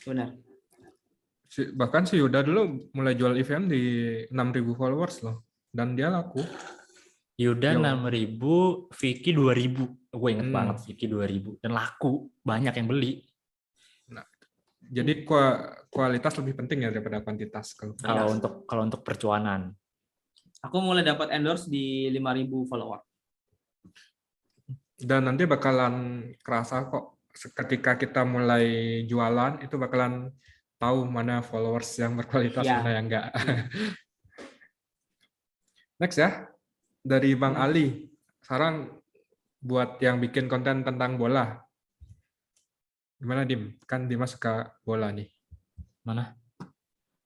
benar. Bahkan si Yuda dulu mulai jual event di 6.000 followers loh. Dan dia laku. Yuda Yo. 6.000, Vicky 2.000. Gue inget banget Vicky 2.000 dan laku, banyak yang beli. Nah, jadi kualitas lebih penting ya daripada kuantitas Kalau untuk percuanan. Aku mulai dapat endorse di 5.000 follower. Dan nanti bakalan kerasa kok ketika kita mulai jualan itu bakalan tahu mana followers yang berkualitas, Ya. mana yang enggak. Next ya, dari Bang Ali. Sekarang buat yang bikin konten tentang bola. Gimana Dim? Kan Dimas suka bola nih. Mana?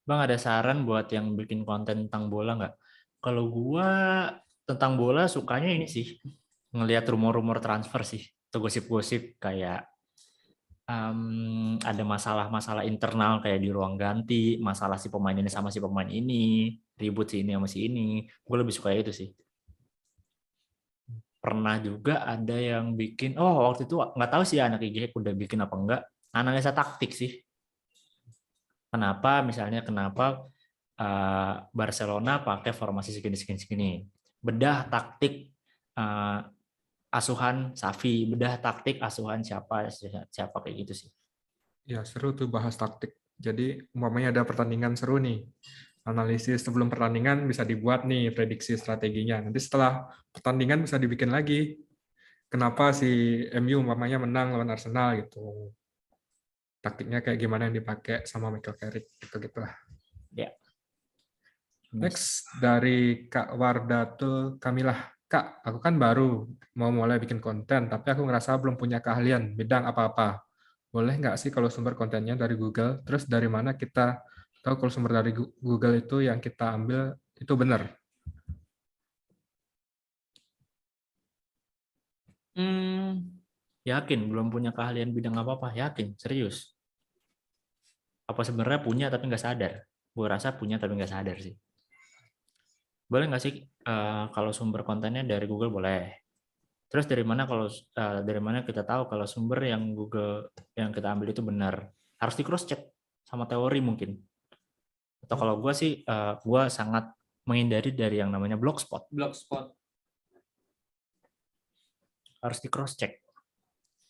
Bang, ada saran buat yang bikin konten tentang bola nggak? Kalau gua tentang bola sukanya ini sih, ngelihat rumor-rumor transfer sih, atau gosip-gosip kayak ada masalah-masalah internal kayak di ruang ganti, masalah si pemain ini sama si pemain ini, ribut si ini sama si ini. Gue lebih suka itu sih. Pernah juga ada yang bikin, waktu itu nggak tahu sih anak IG udah bikin apa enggak, analisa taktik sih. Kenapa Barcelona pakai formasi segini. Bedah taktik asuhan Xavi, bedah taktik asuhan siapa kayak gitu sih. Ya, seru tuh bahas taktik. Jadi, umpamanya ada pertandingan seru nih. Analisis sebelum pertandingan bisa dibuat nih prediksi strateginya. Nanti setelah pertandingan bisa dibikin lagi. Kenapa si MU umpamanya menang lawan Arsenal gitu. Taktiknya kayak gimana yang dipakai sama Michael Carrick gitu-gitu lah. Ya. Next dari Kak Wardatul Kamilah. Kak, aku kan baru mau mulai bikin konten, tapi aku ngerasa belum punya keahlian bidang apa-apa. Boleh nggak sih kalau sumber kontennya dari Google? Terus dari mana kita tahu kalau sumber dari Google itu yang kita ambil itu benar? Yakin belum punya keahlian bidang apa-apa? Yakin, serius. Apa sebenarnya punya tapi nggak sadar? Gue rasa punya tapi nggak sadar sih. Boleh nggak sih kalau sumber kontennya dari Google boleh. Terus dari mana kita tahu kalau sumber yang Google yang kita ambil itu benar? Harus di cross check sama teori mungkin. Atau kalau gue sih, gue sangat menghindari dari yang namanya blogspot. Harus di cross check.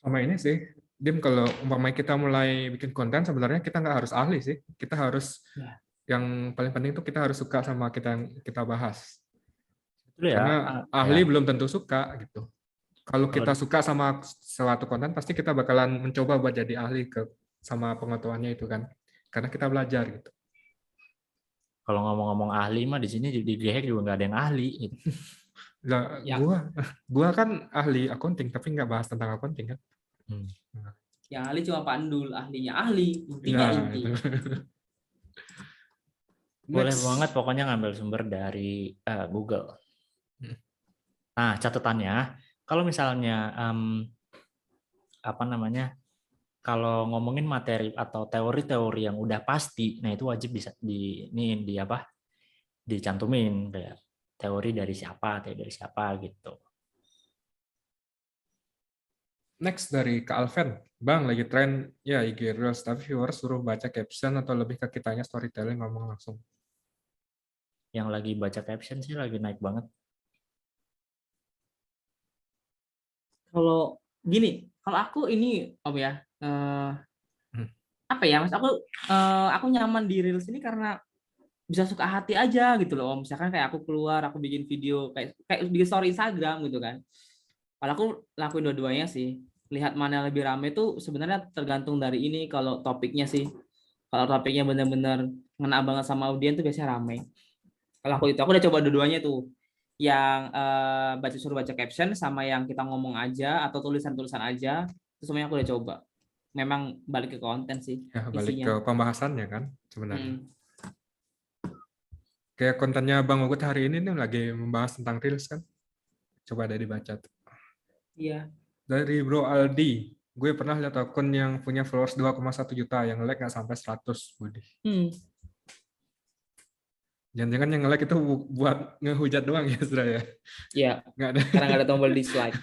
Sama ini sih, Dim, kalau umpamanya kita mulai bikin konten, sebenarnya kita nggak harus ahli sih. Kita harus, yang paling penting itu kita harus suka sama yang kita bahas. Betul ya? Karena ahli belum tentu suka gitu. Kalau kita suka sama suatu konten, pasti kita bakalan mencoba buat jadi ahli sama pengetahuannya itu kan. Karena kita belajar gitu. Kalau ngomong-ngomong ahli mah di sini di GHEC juga nggak ada yang ahli. Gitu. Lah, gua kan ahli accounting, tapi nggak bahas tentang accounting kan. Yang ahli cuma Pandul, ahlinya ahli, intinya inti. Boleh banget pokoknya ngambil sumber dari Google. Nah, catatannya, kalau misalnya kalau ngomongin materi atau teori-teori yang udah pasti, nah itu wajib bisa dicantumin kayak teori dari siapa gitu. Next dari Kak Alven. Bang, lagi tren ya IG Reels, tapi viewers suruh baca caption atau lebih ke kitanya storytelling ngomong langsung. Yang lagi baca caption sih lagi naik banget. Kalau gini, kalau aku ini apa apa ya Mas, aku nyaman di Reels ini karena bisa suka hati aja gitu loh. Misalkan kayak aku keluar, aku bikin video kayak bikin story Instagram gitu kan. Kalau aku lakuin dua-duanya sih. Lihat mana yang lebih rame tuh sebenarnya tergantung dari ini, kalau topiknya sih. Kalau topiknya benar-benar ngena banget sama audiens tuh biasanya rame. Kalau aku udah coba dua-duanya tuh. Yang suruh baca caption sama yang kita ngomong aja atau tulisan-tulisan aja, itu semuanya aku udah coba. Memang balik ke konten sih Ya, balik isinya. ke pembahasannya kan sebenarnya. Mm. Kayak kontennya Bang Ugut hari ini nih lagi membahas tentang Reels kan. Coba ada dibaca tuh. Iya. Dari Bro Aldi, gue pernah lihat akun yang punya followers 2,1 juta, yang like nggak sampai 100. Budi. Hmm. Jangan-jangan yang like itu buat ngehujat doang ya, Zra ya? Iya. Nggak ada. Karena nggak ada tombol dislike.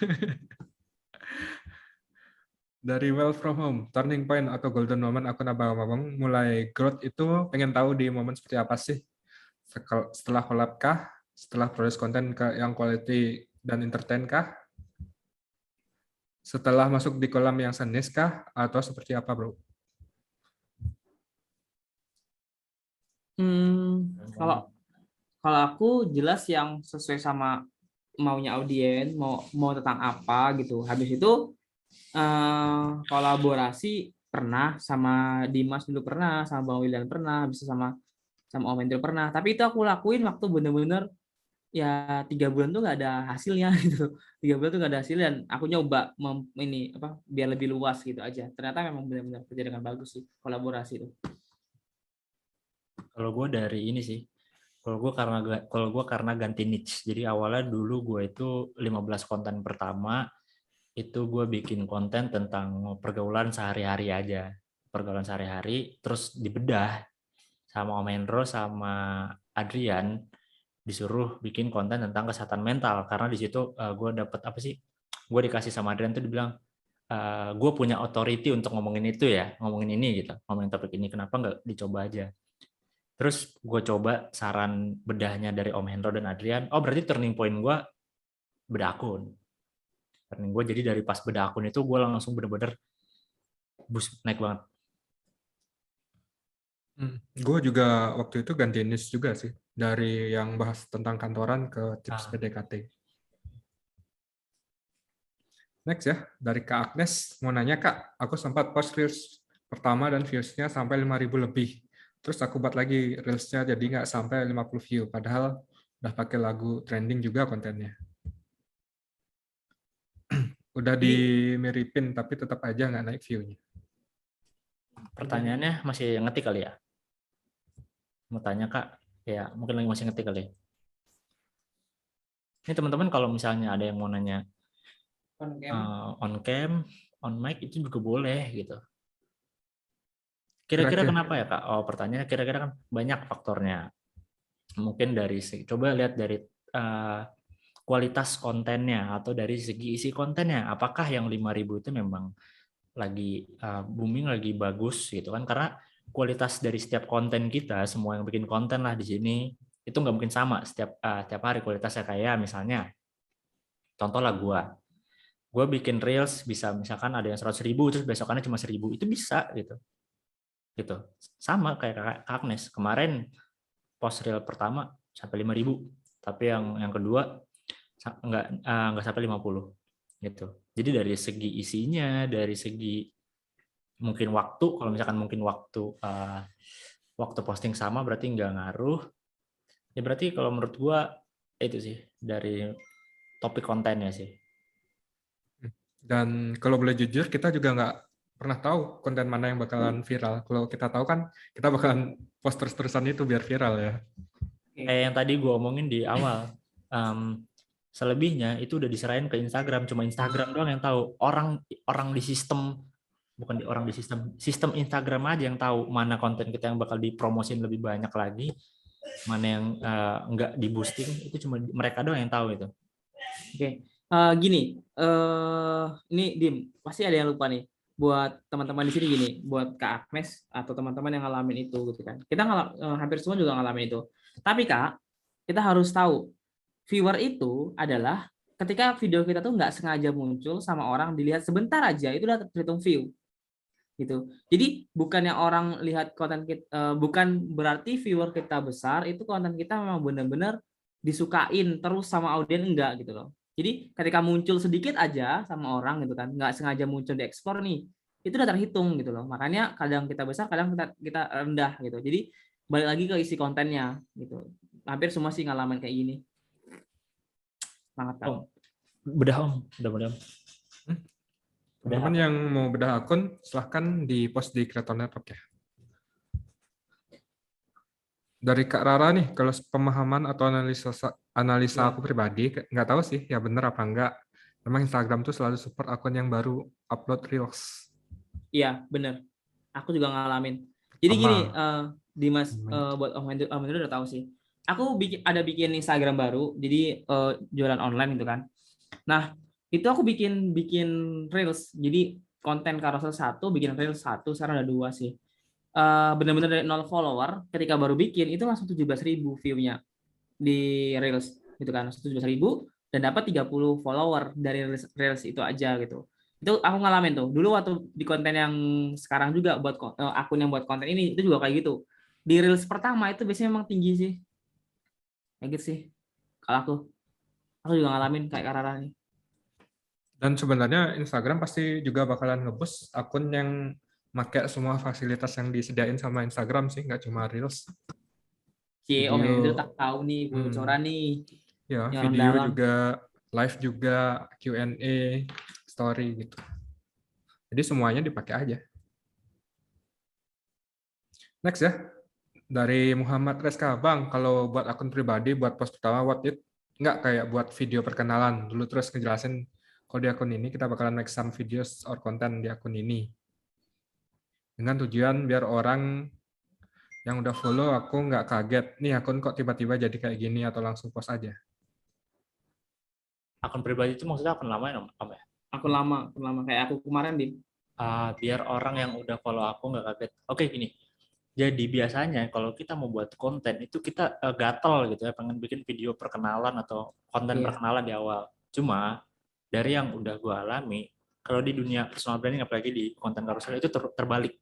Dari Well From Home, turning point atau golden moment akun abang-abang mulai growth itu pengen tahu di momen seperti apa sih? Setelah collab kah? Setelah produce konten yang quality dan entertain kah? Setelah masuk di kolam yang senis kah? Atau seperti apa, Bro? Kalau kalau aku jelas yang sesuai sama maunya audiens, mau tentang apa gitu. Habis itu kolaborasi pernah sama Dimas dulu, pernah sama Bang William, pernah bisa sama Om Hendro pernah. Tapi itu aku lakuin waktu bener-bener ya 3 bulan tuh nggak ada hasilnya gitu. 3 bulan tuh nggak ada hasil, dan aku nyoba ini apa biar lebih luas gitu aja. Ternyata memang benar-benar kerja dengan bagus sih kolaborasi itu. Kalau gue dari ini sih, kalau gue karena ganti niche. Jadi awalnya dulu gue itu 15 konten pertama itu gue bikin konten tentang pergaulan sehari-hari aja, pergaulan sehari-hari, terus dibedah sama Om Hendro sama Adrian, disuruh bikin konten tentang kesehatan mental, karena di situ gue dapet apa sih, gue dikasih sama Adrian tuh dibilang gue punya authority untuk ngomongin itu ya, ngomongin ini gitu, ngomongin topik ini, kenapa nggak dicoba aja. Terus gue coba saran bedahnya dari Om Hendro dan Adrian, oh berarti turning point gue beda akun. Turning gue jadi dari pas beda akun itu gue langsung bener-bener naik banget. Gue juga waktu itu ganti niche juga sih. Dari yang bahas tentang kantoran ke tips PDKT. Next ya, dari Kak Agnes. Mau nanya Kak, aku sempat post Reels pertama dan views-nya sampai 5.000 lebih. Terus aku buat lagi Reels-nya jadi nggak sampai 50 view. Padahal udah pakai lagu trending juga kontennya. Udah dimiripin, tapi tetap aja nggak naik view-nya. Pertanyaannya masih ngetik kali ya? Mau tanya Kak, ya mungkin lagi masih ngetik kali ya. Ini teman-teman kalau misalnya ada yang mau nanya on cam, on mic itu juga boleh gitu. Kira-kira kenapa ya Kak? Oh pertanyaannya kira-kira kan banyak faktornya. Mungkin dari coba lihat dari kualitas kontennya atau dari segi isi kontennya. Apakah yang 5.000 itu memang lagi booming, lagi bagus gitu kan? Karena kualitas dari setiap konten kita, semua yang bikin konten lah di sini itu nggak mungkin sama setiap hari kualitasnya. Kayak misalnya contohlah gue bikin reels bisa misalkan ada yang 100.000 terus besokannya cuma 1.000, itu bisa gitu sama kayak Kak Agnes kemarin post reel pertama sampai 5.000, tapi yang kedua nggak sampai 50 gitu. Jadi dari segi isinya, dari segi mungkin waktu, kalau misalkan mungkin waktu posting sama berarti nggak ngaruh ya. Berarti kalau menurut gue itu sih dari topik kontennya sih. Dan kalau boleh jujur, kita juga nggak pernah tahu konten mana yang bakalan viral. Kalau kita tahu kan, kita bakalan post terus-terusan itu biar viral ya. Kayak yang tadi gue omongin di awal, selebihnya itu udah diserahin ke Instagram. Cuma Instagram doang yang tahu. Orang di sistem, bukan di sistem Instagram aja yang tahu mana konten kita yang bakal dipromosin lebih banyak lagi, mana yang nggak di boosting, itu cuma mereka doang yang tahu itu. Oke. Gini, ini Dim, pasti ada yang lupa nih. Buat teman-teman di sini gini, buat Kak Agnes atau teman-teman yang ngalamin itu gitu kan. Kita hampir semua juga ngalamin itu. Tapi Kak, kita harus tahu viewer itu adalah ketika video kita tuh nggak sengaja muncul sama orang, dilihat sebentar aja itu udah terhitung view. gitu. Jadi bukannya orang lihat konten kita, bukan berarti viewer kita besar itu konten kita memang benar-benar disukain terus sama audiens, enggak gitu loh. Jadi ketika muncul sedikit aja sama orang gitu kan, nggak sengaja muncul di explore nih, itu udah terhitung gitu loh. Makanya kadang kita besar, kadang kita rendah gitu. Jadi balik lagi ke isi kontennya gitu. Hampir semua sih ngalamin kayak gini. Semangat Kak. Om, bedah Om, udah. Teman-teman yang mau bedah akun, silahkan di post di Creator Network ya. Dari Kak Rara nih, kalau pemahaman atau analisa Ya. aku pribadi, nggak tahu sih ya bener apa enggak. Memang Instagram tuh selalu support akun yang baru upload Reels. Iya, bener. Aku juga ngalamin. Jadi gini, Sama. Dimas, buat Om Hendro udah tahu sih. Aku bikin Instagram baru, jadi jualan online gitu kan. Nah, itu aku bikin bikin reels. Jadi konten carousel satu, bikin reels satu, sekarang ada dua sih. Bener-bener dari 0 follower, ketika baru bikin itu langsung 17.000 view-nya di reels gitu kan, 17.000 dan dapat 30 follower dari reels itu aja gitu. Itu aku ngalamin tuh. Dulu waktu di konten yang sekarang juga buat akun yang buat konten ini itu juga kayak gitu. Di reels pertama itu biasanya memang tinggi sih. Kayak gitu sih. Kalau aku juga ngalamin kayak Karara nih. Dan sebenarnya Instagram pasti juga bakalan nge-boost akun yang pakai semua fasilitas yang disediain sama Instagram sih, nggak cuma Reels. Si Om Hendro Video, tahu nih bocoran nih ya yang orang video dalam. juga, live juga, Q&A, story gitu. Jadi semuanya dipakai aja. Next ya, dari Muhammad Reska, Bang, kalau buat akun pribadi, buat post pertama, what it, nggak kayak buat video perkenalan dulu terus ngejelasin kalau di akun ini kita bakalan make some videos or content di akun ini. Dengan tujuan biar orang yang udah follow aku nggak kaget, nih akun kok tiba-tiba jadi kayak gini atau langsung post aja. Akun pribadi itu maksudnya akun lama ya, Om ya? Aku lama kayak aku kemarin di. Biar orang yang udah follow aku nggak kaget. Oke, gini. Jadi biasanya kalau kita mau buat konten itu kita gatel gitu ya, pengen bikin video perkenalan atau konten Iya. perkenalan di awal. Cuma dari yang udah gue alami, kalau di dunia personal branding apalagi di konten carousel itu terbalik.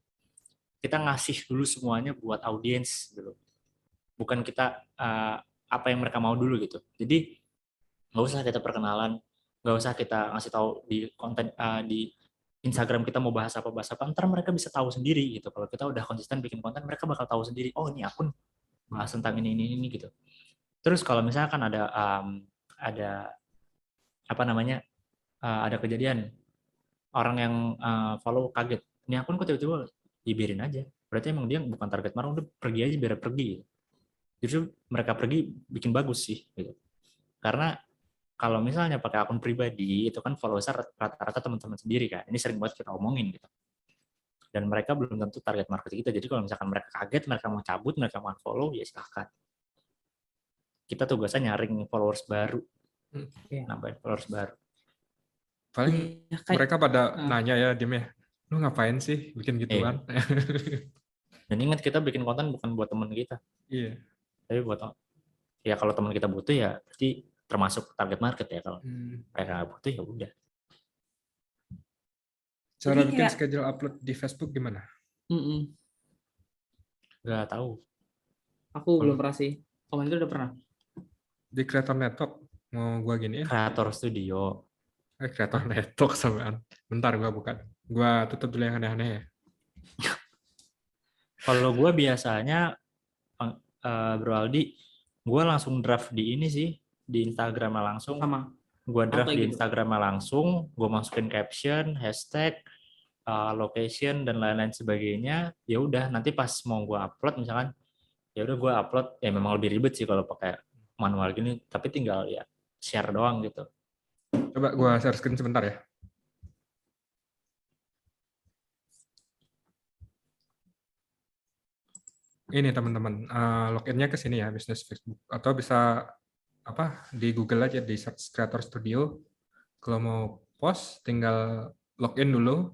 Kita ngasih dulu semuanya buat audiens gitu. Bukan kita apa yang mereka mau dulu gitu. Jadi nggak usah kita perkenalan, nggak usah kita ngasih tahu di konten di Instagram kita mau bahas apa, ntar mereka bisa tahu sendiri gitu. Kalau kita udah konsisten bikin konten, mereka bakal tahu sendiri, oh ini akun bahas tentang ini gitu. Terus kalau misalkan ada apa namanya, ada kejadian orang yang follow kaget, ini akun kok tiba-tiba, dibiarin aja. Berarti emang dia bukan target marketing, udah pergi aja biar pergi. Justru mereka pergi bikin bagus sih gitu. Karena kalau misalnya pakai akun pribadi itu kan followersnya rata-rata teman-teman sendiri kan. Ini sering banget kita omongin gitu. Dan mereka belum tentu target market kita. Jadi kalau misalkan mereka kaget, mereka mau cabut, mereka mau follow, ya silahkan. Kita tugasnya nyaring followers baru, nambahin followers baru. Paling Ya, kayak, mereka pada nanya ya, Dim ya, lu ngapain sih bikin gituan? Dan ingat kita bikin konten bukan buat teman kita. Iya. Tapi buat, ya kalau teman kita butuh ya berarti termasuk target market ya. Kalau mereka nggak butuh ya udah. Cara jadi bikin kayak, schedule upload di Facebook gimana? Nggak tahu. aku belum pernah sih. Om Hendro udah pernah. Di Creator Network mau gua gini ya? Kreator Studio. Creator Network sampean. Bentar gua bukan. Gua tutup dulu yang aneh-aneh ya. Kalau gue biasanya Bro Aldi, gue langsung draft di ini sih, di Instagram langsung. Sama. Gue draft di gitu. Instagram langsung, gue masukin caption, hashtag, location dan lain-lain sebagainya. Ya udah, nanti pas mau gue upload misalkan, ya udah gue upload. Ya memang lebih ribet sih kalau pakai manual gini, tapi tinggal ya share doang gitu. Coba gua share screen sebentar ya. Ini teman-teman, loginnya ke sini ya, bisnis Facebook. Atau bisa apa di Google aja, di search Creator Studio. Kalau mau post, tinggal login dulu,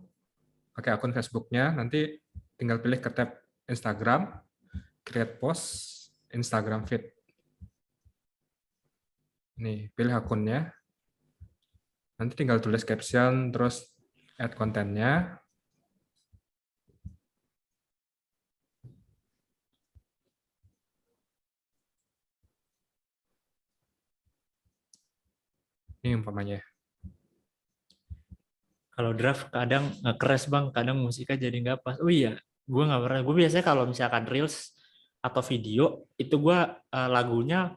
pakai akun Facebooknya, nanti tinggal pilih ke tab Instagram, create post, Instagram feed. Nih, pilih akunnya, nanti tinggal tulis caption, terus add kontennya. Ini umpamanya. Kalau draft kadang nge-crash bang, kadang musiknya jadi nggak pas. Oh iya, gue nggak pernah. Gue biasanya kalau misalkan reels atau video itu gue lagunya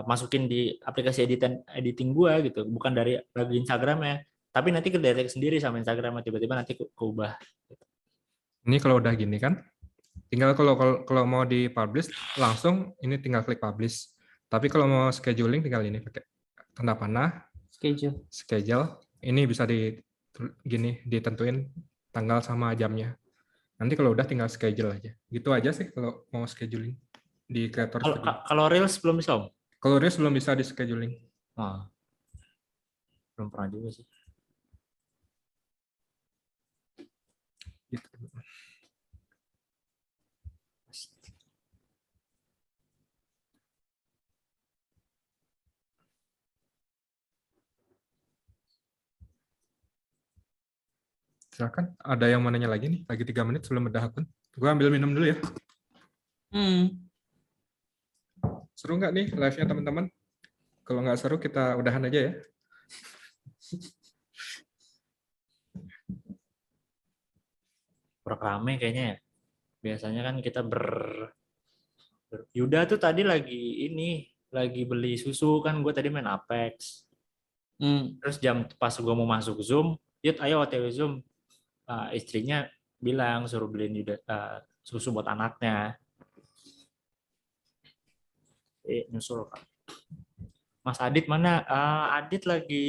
masukin di aplikasi editing gue gitu, bukan dari lagu Instagramnya. Tapi nanti ke detect sendiri sama Instagram, tiba-tiba nanti keubah. Ini kalau udah gini kan, tinggal kalau mau di-publish langsung ini tinggal klik publish. Tapi kalau mau scheduling tinggal ini pakai tanda panah, Schedule. schedule. Ini bisa gini ditentuin tanggal sama jamnya. Nanti kalau udah tinggal schedule aja. Gitu aja sih kalau mau scheduling di Creator Kalau Studio. kalau reels belum bisa om? Kalau Reels belum bisa di scheduling. Oh, belum pernah juga sih. Gitu. Silakan, ada yang mau nanya lagi nih? Lagi 3 menit sebelum bedah akun. Gue ambil minum dulu ya. Seru nggak nih live-nya teman-teman? Kalau nggak seru kita udahan aja ya. Kurang rame kayaknya ya. Biasanya kan kita Yuda tuh tadi lagi beli susu kan, gue tadi main Apex. Terus pas gue mau masuk Zoom, Yud ayo OTW Zoom. Istrinya bilang suruh beliin Yuda susu buat anaknya. Nyusul kan. Mas Adit mana? Adit lagi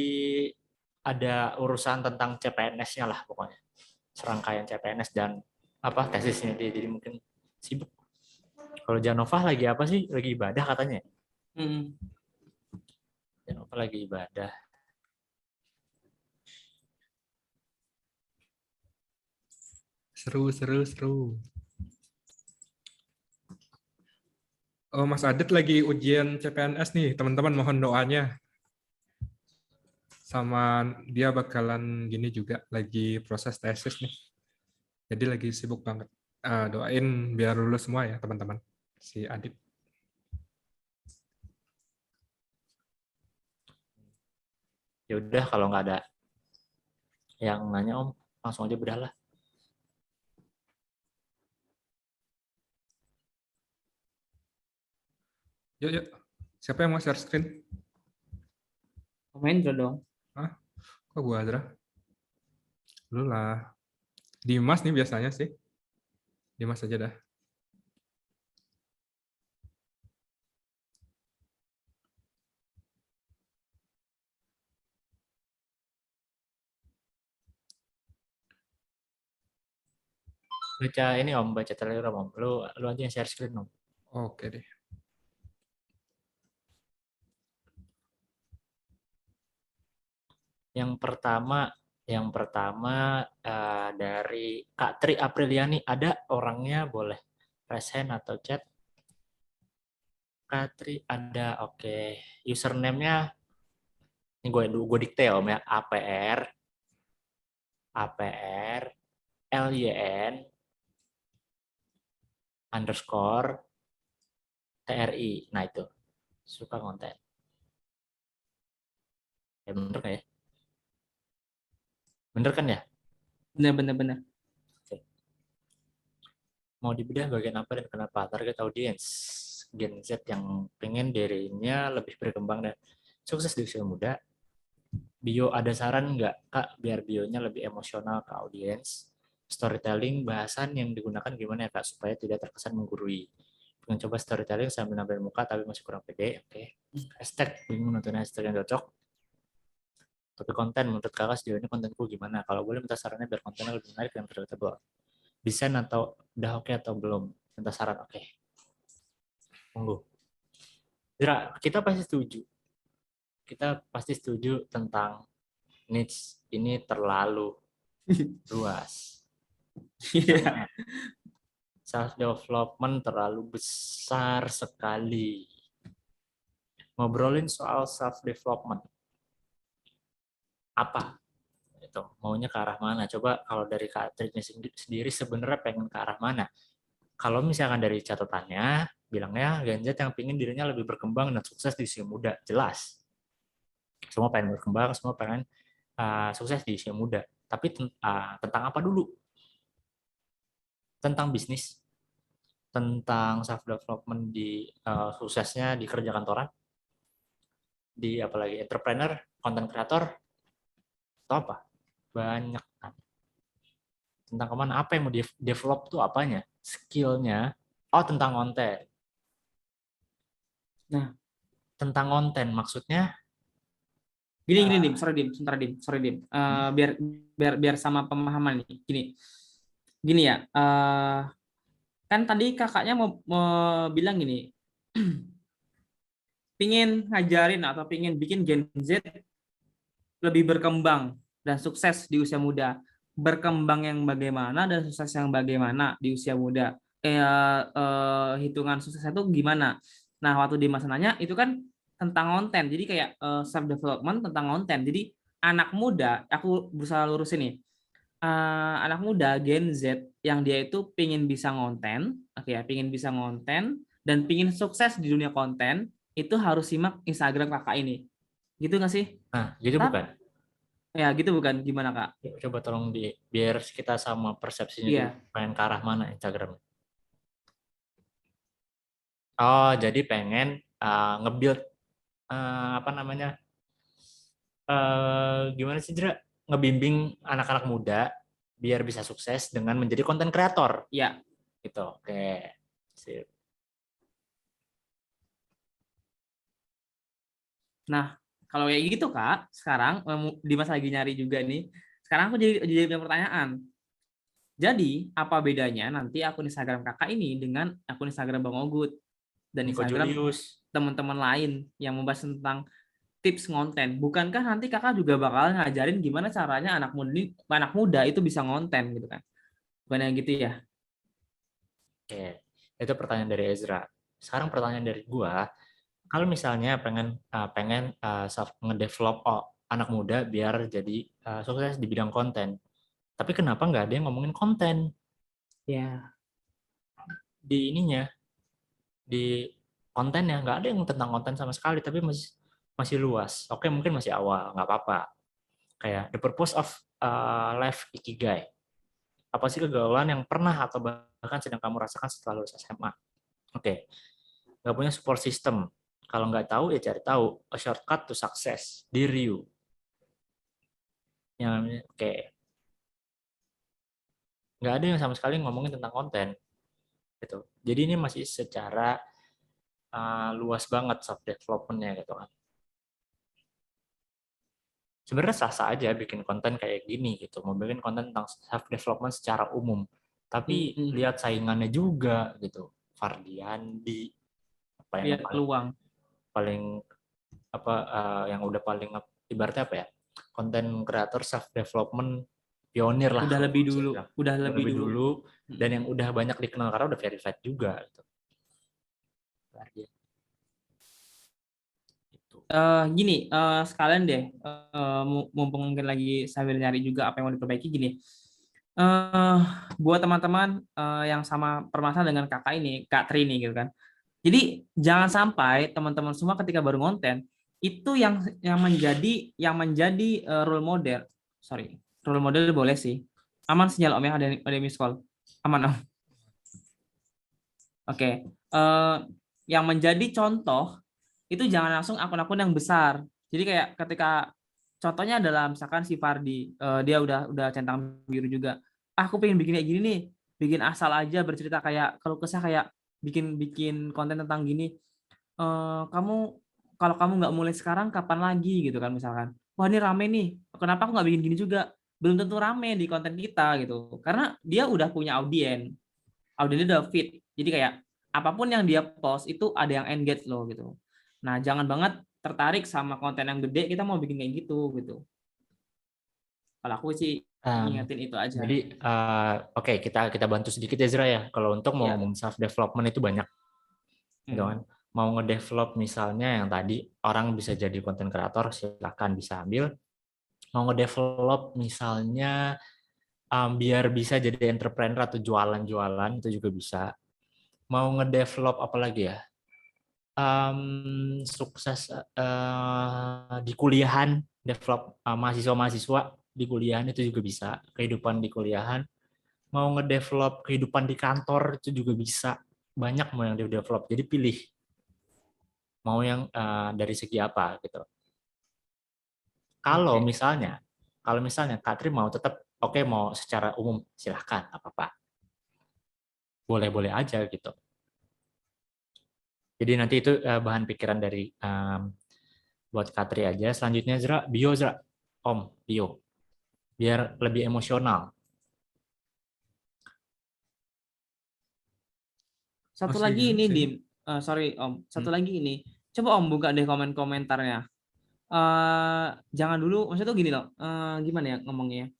ada urusan tentang CPNS-nya lah pokoknya. Serangkaian CPNS dan tesisnya dia, jadi mungkin sibuk. Kalau Janova lagi apa sih? Lagi ibadah katanya. Janova lagi ibadah. Seru. Oh, Mas Adit lagi ujian CPNS nih, teman-teman mohon doanya. Sama dia bakalan gini juga, lagi proses tesis nih. Jadi lagi sibuk banget. Doain biar lulus semua ya teman-teman. Si Adit. Ya udah kalau nggak ada yang nanya Om, langsung aja bedah lah. Yuk. Siapa yang mau share screen? Main dong. Hah? Kok gua Azra? Lu lah. Dimas nih biasanya sih. Dimas aja dah. Baca ini Om, baca Telegram Om. Lu aja yang share screen Om. Oke deh. Yang pertama dari Kak Tri Apriliani, ada orangnya boleh raise hand atau chat. Kak Tri ada, oke. Username-nya ini gue dikte ya Om ya, APR LYN underscore TRI. Nah itu, suka konten. Ya bener kan ya? Bener kan ya? Bener. Oke. Mau dibedah bagian apa dan kenapa? Target audience Gen Z yang pengen dirinya lebih berkembang dan sukses di usia muda. Bio ada saran nggak Kak biar bionya lebih emosional ke audiens? Storytelling bahasan yang digunakan gimana ya Kak supaya tidak terkesan menggurui? Pengen coba storytelling sambil nampilin muka tapi masih kurang pede. Oke. Hashtag bingung nonton hashtag yang cocok. Tapi konten menurut Kakak sejauh ini kontenku gimana? Kalau boleh minta sarannya biar kontennya lebih menarik dan predictable. Desain atau udah oke atau belum? Minta saran oke. Tunggu. Kita pasti setuju. Kita pasti setuju tentang niche ini terlalu luas. Iya. Self development terlalu besar sekali. Ngobrolin soal self development. Apa? Itu maunya ke arah mana? Coba kalau dari Kak Triknya sendiri sebenarnya pengen ke arah mana? Kalau misalkan dari catatannya bilangnya Gen Z yang pingin dirinya lebih berkembang dan sukses di usia muda, jelas. Semua pengen berkembang, semua pengen sukses di usia muda. Tapi tentang apa dulu? Tentang bisnis, tentang self development di suksesnya di kerja kantoran, di apalagi entrepreneur, content creator, atau apa? Banyak kan. Tentang kemana, apa yang mau develop tuh apanya? Skillnya, oh tentang konten. Nah, Tentang konten maksudnya, gini Dim, sorry Dim. Biar sama pemahaman nih. Gini ya. Kan tadi kakaknya mau bilang gini, pingin ngajarin atau pingin bikin Gen Z lebih berkembang dan sukses di usia muda. Berkembang yang bagaimana dan sukses yang bagaimana di usia muda. Hitungan suksesnya itu gimana? Nah, waktu di masa nanya itu kan tentang konten. Jadi kayak self development tentang konten. Jadi anak muda, aku berusaha lurus ini. Anak muda Gen Z yang dia itu pingin bisa ngonten, oke ya, pingin bisa ngonten dan pingin sukses di dunia konten, itu harus simak Instagram kakak ini. Gitu nggak sih? nah gitu Tapi bukan? ya gitu bukan, gimana kak? Coba tolong biar kita sama persepsinya dulu, Iya. pengen ke arah mana Instagram. Oh, jadi pengen nge-build apa namanya? Gimana sih, Jera? Ngebimbing anak-anak muda biar bisa sukses dengan menjadi konten kreator Iya. gitu. Oke. Sip. Nah, kalau kayak gitu kak, sekarang Dimas lagi nyari juga nih. Sekarang aku jadi punya pertanyaan. Jadi apa bedanya nanti akun Instagram kakak ini dengan akun Instagram Bang Ogut dan Nico Instagram Julius. teman-teman lain yang membahas tentang tips ngonten? Bukankah nanti kakak juga bakal ngajarin gimana caranya anak muda itu bisa ngonten gitu kan? Bukan yang gitu ya? Oke. Itu pertanyaan dari Ezra. Sekarang pertanyaan dari gua, kalau misalnya pengen self ngedevelop anak muda biar jadi sukses di bidang konten. Tapi kenapa nggak ada yang ngomongin konten Ya. di ininya, di kontennya? Nggak ada yang tentang konten sama sekali, tapi masih masih luas. Oke, mungkin masih awal, nggak apa-apa. Kayak the purpose of life ikigai. Apa sih kegagalan yang pernah atau bahkan sedang kamu rasakan setelah lulus SMA? Oke, nggak punya support system. Kalau nggak tahu ya cari tahu. A shortcut to success. Diri you. Yang oke, nggak ada yang sama sekali ngomongin tentang konten gitu. Jadi ini masih secara luas banget self development-nya gitu kan. Sebenarnya sah-sah aja bikin konten kayak gini gitu, mau bikin konten tentang self development secara umum. Tapi Hmm. lihat saingannya juga gitu. Fardiandi apa yang Lihat peluang. paling apa yang udah paling ibaratnya apa ya? Konten kreator self development pionir lah Udah kalau lebih bisa dulu. bilang. Udah Udah lebih lebih dulu. dulu dan yang udah banyak dikenal karena udah verified juga gitu. Gini, sekalian deh, mumpung mungkin lagi sambil nyari juga apa yang mau diperbaiki gini. eh Buat teman-teman yang sama permasalahan dengan kakak ini, Kak Tri ini gitu kan. Jadi jangan sampai teman-teman semua ketika baru konten itu yang menjadi role model. Sorry, role model boleh sih. Aman sinyal Om ya, ada miss call. Aman Om. Oke. Yang menjadi contoh itu jangan langsung akun-akun yang besar. Jadi kayak ketika contohnya adalah misalkan si Fardi, dia udah centang biru juga. Aku pengen bikin kayak gini nih, bikin asal aja bercerita kayak kalau kesah kayak bikin bikin konten tentang gini. Kamu kalau kamu nggak mulai sekarang kapan lagi gitu kan misalkan. Wah ini rame nih, kenapa aku nggak bikin gini juga? Belum tentu rame di konten kita gitu, karena dia udah punya audiensnya udah fit. Jadi kayak apapun yang dia post itu ada yang engage loh gitu. Nah, jangan banget tertarik sama konten yang gede kita mau bikin kayak gitu gitu. Kalau aku sih ngingetin itu aja. Jadi oke, kita bantu sedikit ya Zra ya. Kalau untuk mau Iya. ngomong self development itu banyak gitu kan. Mau ngedevelop misalnya yang tadi orang bisa jadi konten kreator silakan bisa ambil. Mau ngedevelop misalnya biar bisa jadi entrepreneur atau jualan-jualan itu juga bisa. Mau ngedevelop apa lagi ya? sukses di kuliahan, develop mahasiswa-mahasiswa di kuliahan itu juga bisa, kehidupan di kuliahan, mau ngedevelop kehidupan di kantor itu juga bisa, banyak mau yang di-develop. Jadi pilih mau yang dari segi apa gitu. Kalau Oke. misalnya Kak Tri mau tetap oke, mau secara umum silahkan apa-apa, boleh-boleh aja gitu. Jadi nanti itu bahan pikiran dari buat Kak Tri aja. Selanjutnya Zra, Om bio, biar lebih emosional. Satu Masih lagi ini, sih. Dim. Sorry, Om. Satu Hmm. lagi ini. Coba Om buka deh komentarnya. Jangan dulu, maksudnya tuh gini loh. Gimana ya ngomongnya?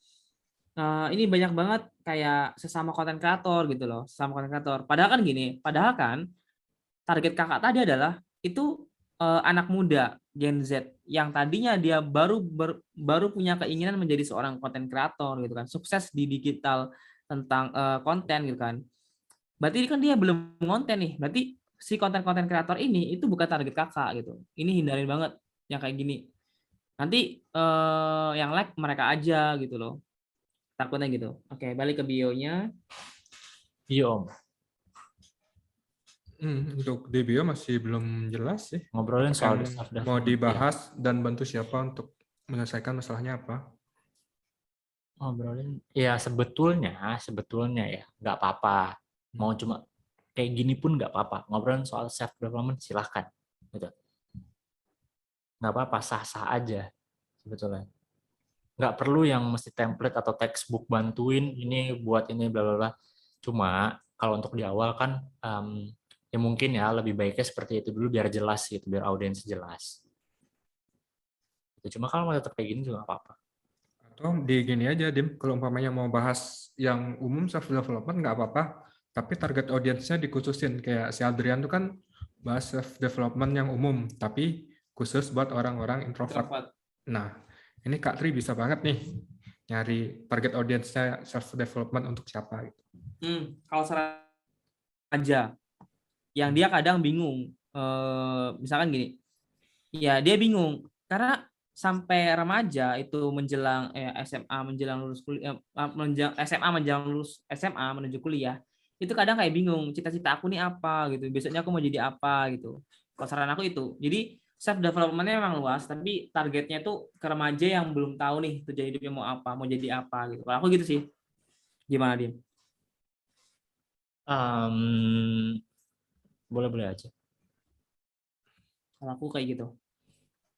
Ini banyak banget kayak sesama konten kreator gitu loh, sesama konten kreator. Padahal kan gini, padahal kan target kakak tadi adalah itu anak muda Gen Z yang tadinya dia baru punya keinginan menjadi seorang konten kreator gitu kan, sukses di digital tentang konten gitu kan. Berarti kan dia belum konten nih. Berarti si konten-konten kreator ini itu bukan target kakak gitu. Ini hindarin banget yang kayak gini. Nanti yang like mereka aja gitu loh. Takutnya gitu. Oke, balik ke bionya. Iya Om, Untuk di bio masih belum jelas sih. ngobrolin Apakah soal yang self mau development. Ya. dibahas dan bantu siapa untuk menyelesaikan masalahnya apa? Ngobrolin, ya sebetulnya ya nggak apa-apa. Mau cuma kayak gini pun nggak apa-apa. Ngobrolin soal self development silahkan. Gitu. Nggak apa-apa, sah-sah aja sebetulnya. Nggak perlu yang mesti template atau textbook bantuin ini buat ini bla bla bla. Cuma kalau untuk di awal kan ya mungkin ya lebih baiknya seperti itu dulu biar jelas gitu, biar audiens jelas. Cuma kalau mau tetap kayak gini juga nggak apa-apa. Atau di gini aja, Dim, kalau umpamanya mau bahas yang umum self development nggak apa-apa, tapi target audiensnya dikhususin. Kayak si Adrian tuh kan bahas self development yang umum, tapi khusus buat orang-orang introvert. Introvert. Nah, ini Kak Tri bisa banget nih nyari target audiensnya self development untuk siapa gitu. Kalau saran aja, yang dia kadang bingung. Misalkan gini, ya dia bingung karena sampai remaja itu menjelang SMA menjelang lulus kuliah, SMA menjelang lulus SMA menuju kuliah, itu kadang kayak bingung cita-cita aku nih apa gitu, besoknya aku mau jadi apa gitu. Kalau saran aku itu, jadi self developmentnya memang luas, tapi targetnya tuh ke remaja yang belum tahu nih tujuan hidupnya mau apa, mau jadi apa gitu. Kalau aku gitu sih, gimana Dim? Boleh-boleh aja. Kalau aku kayak gitu,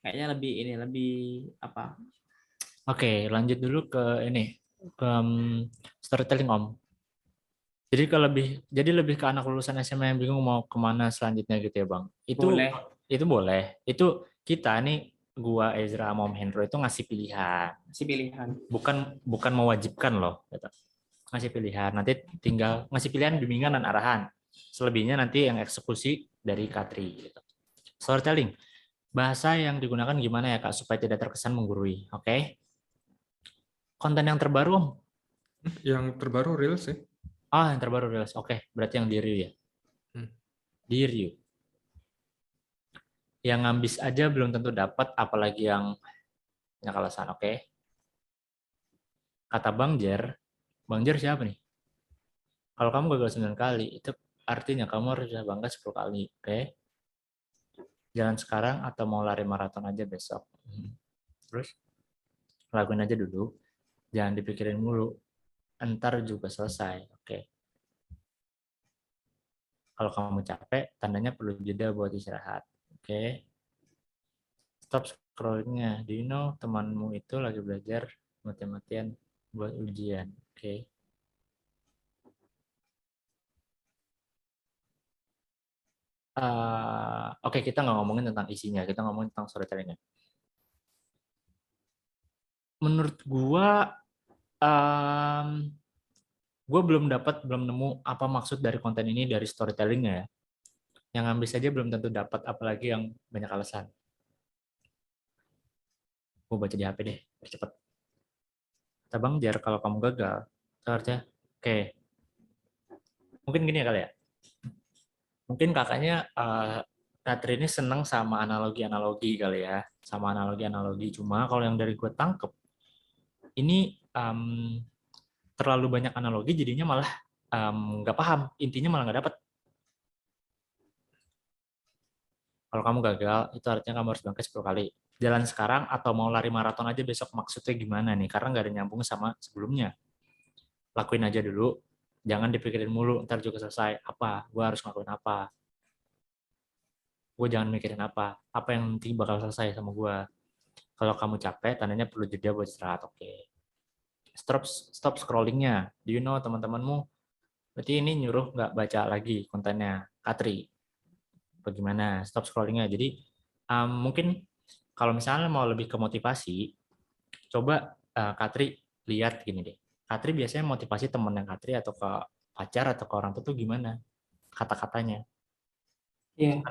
kayaknya lebih ini lebih apa? Oke, lanjut dulu ke ini, ke storytelling Om. Jadi lebih ke anak lulusan SMA yang bingung mau kemana selanjutnya gitu ya Bang. Boleh Itu boleh. Itu kita nih, gua Ezra sama Om Hendro itu ngasih pilihan. si pilihan. Bukan mewajibkan loh. Gitu. Ngasih pilihan. Nanti tinggal ngasih pilihan, bimbingan dan arahan. Selebihnya nanti yang eksekusi dari Katri. Gitu. Storytelling. Bahasa yang digunakan gimana ya Kak supaya tidak terkesan menggurui. Oke. Konten yang terbaru Om. Yang terbaru real sih. Yang terbaru Reels. Oke, berarti yang di review ya. Hmm. Di review. Yang ngambis aja belum tentu dapat, apalagi yang punya alasan. Oke. Kata Bang Jer siapa nih? Kalau kamu gagal 9 kali, itu artinya kamu harus bisa bangga 10 kali. Oke. Jalan sekarang atau mau lari maraton aja besok. Terus lakuin aja dulu. Jangan dipikirin mulu. Entar juga selesai. Oke. Kalau kamu capek, tandanya perlu jeda buat istirahat. Oke. Stop scrollingnya. Do you know temanmu itu lagi belajar mati-matian buat ujian. Oke. Oke, kita nggak ngomongin tentang isinya, kita ngomongin tentang storytellingnya. Menurut gua, gua belum nemu apa maksud dari konten ini dari storytellingnya ya. Yang ambil saja belum tentu dapat, apalagi yang banyak alasan. Gua baca di HP deh, biar cepet. Kata Bang Jar, kalau kamu gagal, artinya, oke, mungkin gini ya kali ya. Mungkin kakaknya Katri ini seneng sama analogi-analogi kali ya, sama analogi-analogi. Cuma kalau yang dari gue tangkep, ini terlalu banyak analogi, jadinya malah nggak paham, intinya malah nggak dapet. Kalau kamu gagal, itu artinya kamu harus bangkit 10 kali. Jalan sekarang atau mau lari maraton aja besok, maksudnya gimana nih? Karena nggak ada nyambung sama sebelumnya. Lakuin aja dulu, jangan dipikirin mulu, ntar juga selesai. Apa? Gue harus ngelakuin apa? Gue jangan mikirin apa yang nanti bakal selesai sama gue. Kalau kamu capek, tandanya perlu jeda buat istirahat. Oke. Stop scrollingnya. Do you know teman-temanmu? Berarti ini nyuruh nggak baca lagi kontennya. Katri, bagaimana? Stop scrollingnya. Jadi mungkin kalau misalnya mau lebih ke motivasi, coba Katri lihat gini deh. Katri biasanya motivasi temen yang Katri atau ke pacar atau ke orang tua tuh gimana kata-katanya. Iya.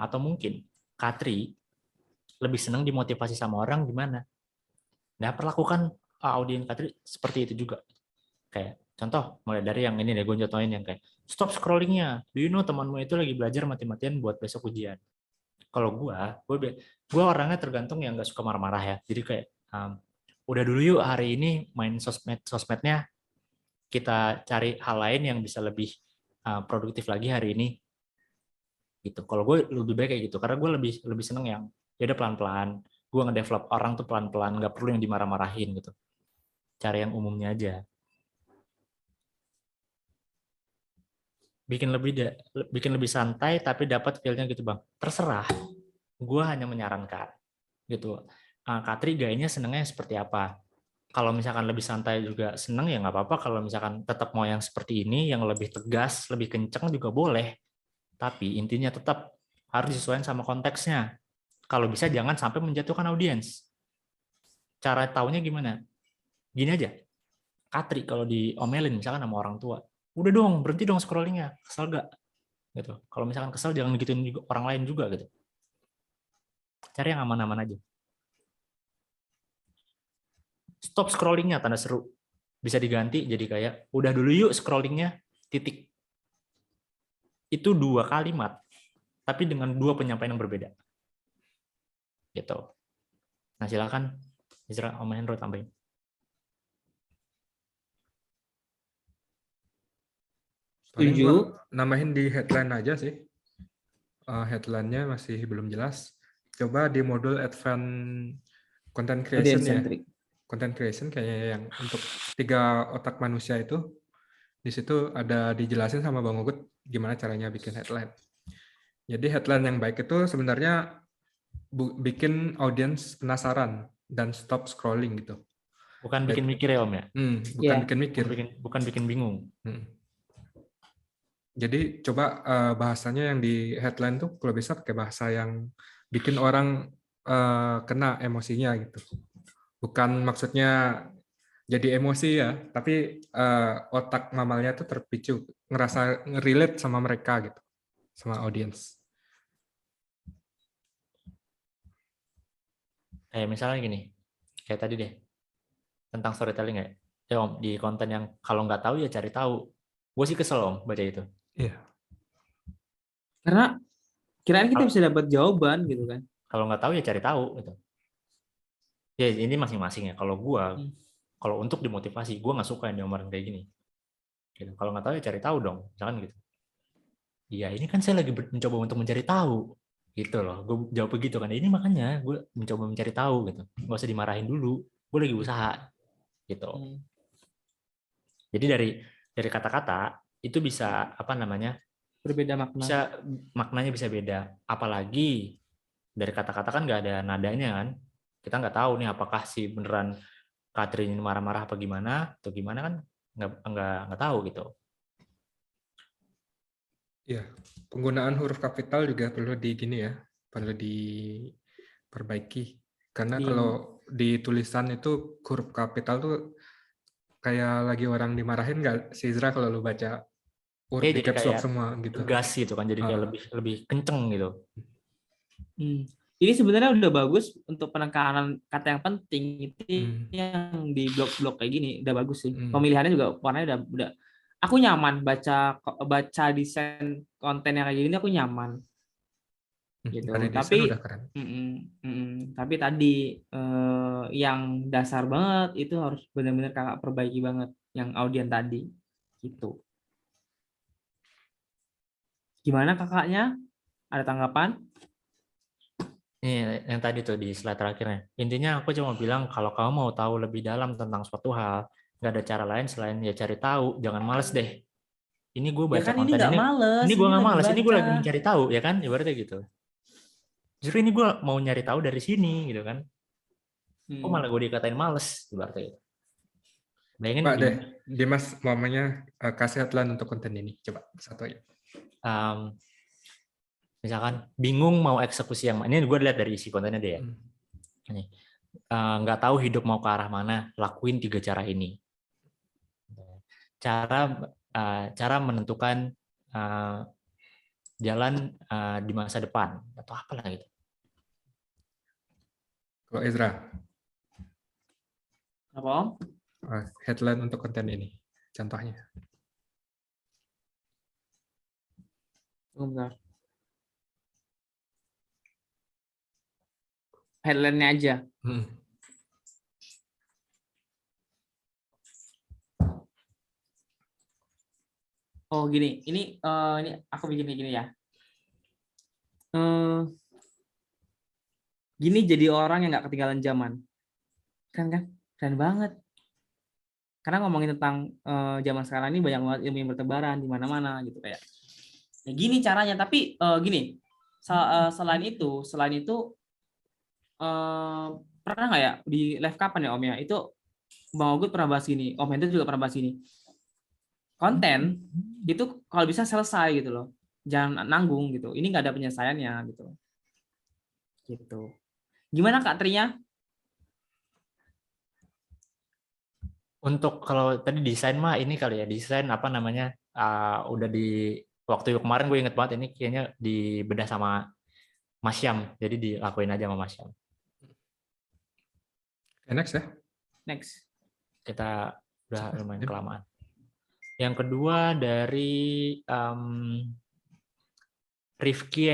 Atau mungkin Katri lebih senang dimotivasi sama orang gimana. Nah, perlakukan audiens Katri seperti itu juga. Kayak contoh, mulai dari yang ini deh, gue contohin yang kayak, stop scrollingnya. Do you know temanmu itu lagi belajar mati-matian buat besok ujian. Kalau gue orangnya tergantung yang gak suka marah-marah ya. Jadi kayak, udah dulu yuk hari ini main sosmednya, kita cari hal lain yang bisa lebih produktif lagi hari ini. Gitu. Kalau gue lebih baik kayak gitu, karena gue lebih seneng yang ya udah pelan-pelan. Gue ngedevelop orang tuh pelan-pelan, nggak perlu yang dimarah-marahin gitu. Cari yang umumnya aja. Bikin lebih santai tapi dapat feel-nya gitu bang. Terserah. Gue hanya menyarankan gitu. Katri gayanya senengnya seperti apa? Kalau misalkan lebih santai juga seneng ya nggak apa-apa. Kalau misalkan tetap mau yang seperti ini, yang lebih tegas, lebih kenceng juga boleh. Tapi intinya tetap harus disesuaikan sama konteksnya. Kalau bisa jangan sampai menjatuhkan audiens. Cara taunya gimana? Gini aja. Katri kalau diomelin misalkan sama orang tua, udah dong berhenti dong scrollingnya, kesel gak? Gitu. Kalau misalkan kesel jangan gituin juga orang lain juga gitu. Cari yang aman-aman aja. Stop scrollingnya tanda seru. Bisa diganti jadi kayak udah dulu yuk scrollingnya titik. Itu 2 kalimat tapi dengan 2 penyampaian yang berbeda. Gitu. Nah, silakan Izra Om Hendro tambahin. Paling Setuju. gua nambahin di headline aja sih. Headline-nya masih belum jelas. Coba di modul advance content creation Audience ya. centric. Content creation kayaknya yang untuk 3 otak manusia itu, di situ ada dijelasin sama Bang Ugut gimana caranya bikin headline. Jadi headline yang baik itu sebenarnya bikin audiens penasaran dan stop scrolling gitu. Bukan bikin mikir ya Om ya? Bukan Yeah. bikin mikir. Bukan bikin bingung. Jadi coba bahasanya yang di headline tuh kalau bisa pakai bahasa yang bikin orang kena emosinya gitu. Bukan maksudnya jadi emosi ya, tapi otak mamalnya tuh terpicu, ngerasa relate sama mereka gitu, sama audiens. Kayak misalnya gini, kayak tadi deh, tentang storytelling ya. Ya Om, di konten yang kalau nggak tahu ya cari tahu. Gue sih kesel Om baca itu. Iya. Karena kirain kita bisa dapat jawaban gitu kan. Kalau nggak tahu ya cari tahu gitu. Ya ini masing-masing ya. Kalau untuk dimotivasi, gue nggak suka yang diomelin kayak gini. Gitu. Kalau nggak tahu ya cari tahu dong, misalkan gitu. Iya ini kan saya lagi mencoba untuk mencari tahu, gitu loh. Gue jawab begitu kan. Ini makanya gue mencoba mencari tahu gitu. Nggak usah dimarahin dulu. Gue lagi usaha, gitu. Jadi dari kata-kata itu bisa apa namanya? Berbeda makna. Maknanya bisa beda. Apalagi dari kata-kata kan nggak ada nadanya kan. Kita nggak tahu nih apakah si beneran Katrin ini marah-marah apa gimana atau gimana kan nggak tahu gitu. Iya, penggunaan huruf kapital juga perlu perlu diperbaiki. Karena kalau di tulisan itu huruf kapital tuh kayak lagi orang dimarahin nggak sih Izra kalau lu baca huruf di caps lock semua gitu. Tegas gitu kan, jadi kayak lebih kenceng gitu. Ini sebenarnya udah bagus untuk penekanan kata yang penting itu yang di blog-blog kayak gini udah bagus sih. Pemilihannya juga warnanya udah aku nyaman baca desain konten yang kayak gini, aku nyaman. gitu. Dari desain Tapi udah keren. tapi tadi yang dasar banget itu harus benar-benar kakak perbaiki banget yang audien tadi gitu. Gimana kakaknya? Ada tanggapan? Ini yang tadi tuh di slide terakhirnya. Intinya aku cuma bilang kalau kamu mau tahu lebih dalam tentang suatu hal, nggak ada cara lain selain ya cari tahu. Jangan males deh. Ini gue Ya baca kan ini konten nggak ini. males, Ini gue ini nggak lagi males. Ini gue baca. lagi mencari tahu, ya kan? Ibaratnya gitu. Justru ini gue mau nyari tahu dari sini, gitu kan? Kok malah gue dikatain males, ibaratnya gitu. Bayangin Pak deh, gimana? Dimas mamanya kasih headline untuk konten ini. Coba satu aja. Misalkan bingung mau eksekusi yang mana. Ini gue lihat dari isi kontennya deh ya. Ini. Nggak tahu hidup mau ke arah mana, lakuin 3 cara ini. Cara menentukan jalan di masa depan atau apa lah gitu. Kalau Ezra, Apa Om? headline untuk konten ini, contohnya. Bentar. Headline-nya aja. Oh gini, ini aku bikin kayak gini ya. Gini jadi orang yang nggak ketinggalan zaman, kan? Keren banget. Karena ngomongin tentang zaman sekarang ini banyak banget ilmu yang bertebaran di mana-mana gitu kayak. Ya gini caranya, tapi gini. Selain itu pernah nggak ya di live kapan ya Om ya? Itu Bang Ogut pernah bahas gini, Om Hendro juga pernah bahas gini. Konten itu kalau bisa selesai gitu loh, jangan nanggung gitu. Ini nggak ada penyelesaiannya gitu. Gitu. Gimana Kak Trinya? Untuk kalau tadi desain mah ini kali ya, desain apa namanya, udah di waktu kemarin gue inget banget ini kayaknya dibedah sama Mas Syam, jadi dilakuin aja sama Mas Syam. Next ya. Next. Kita udah lumayan kelamaan. Yang kedua dari Rifki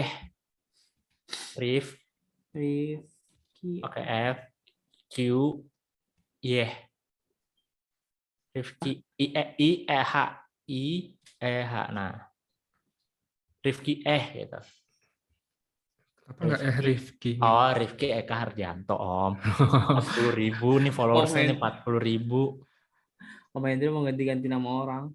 pakai F Q Y Rifki I E H. Nah, Rifki gitu. Apa nggak Rifki? Oh, Rifki Eka Harjanto, Om. 40.000 nih followersnya nih, 40.000. Om Hendro mau ganti-ganti nama orang.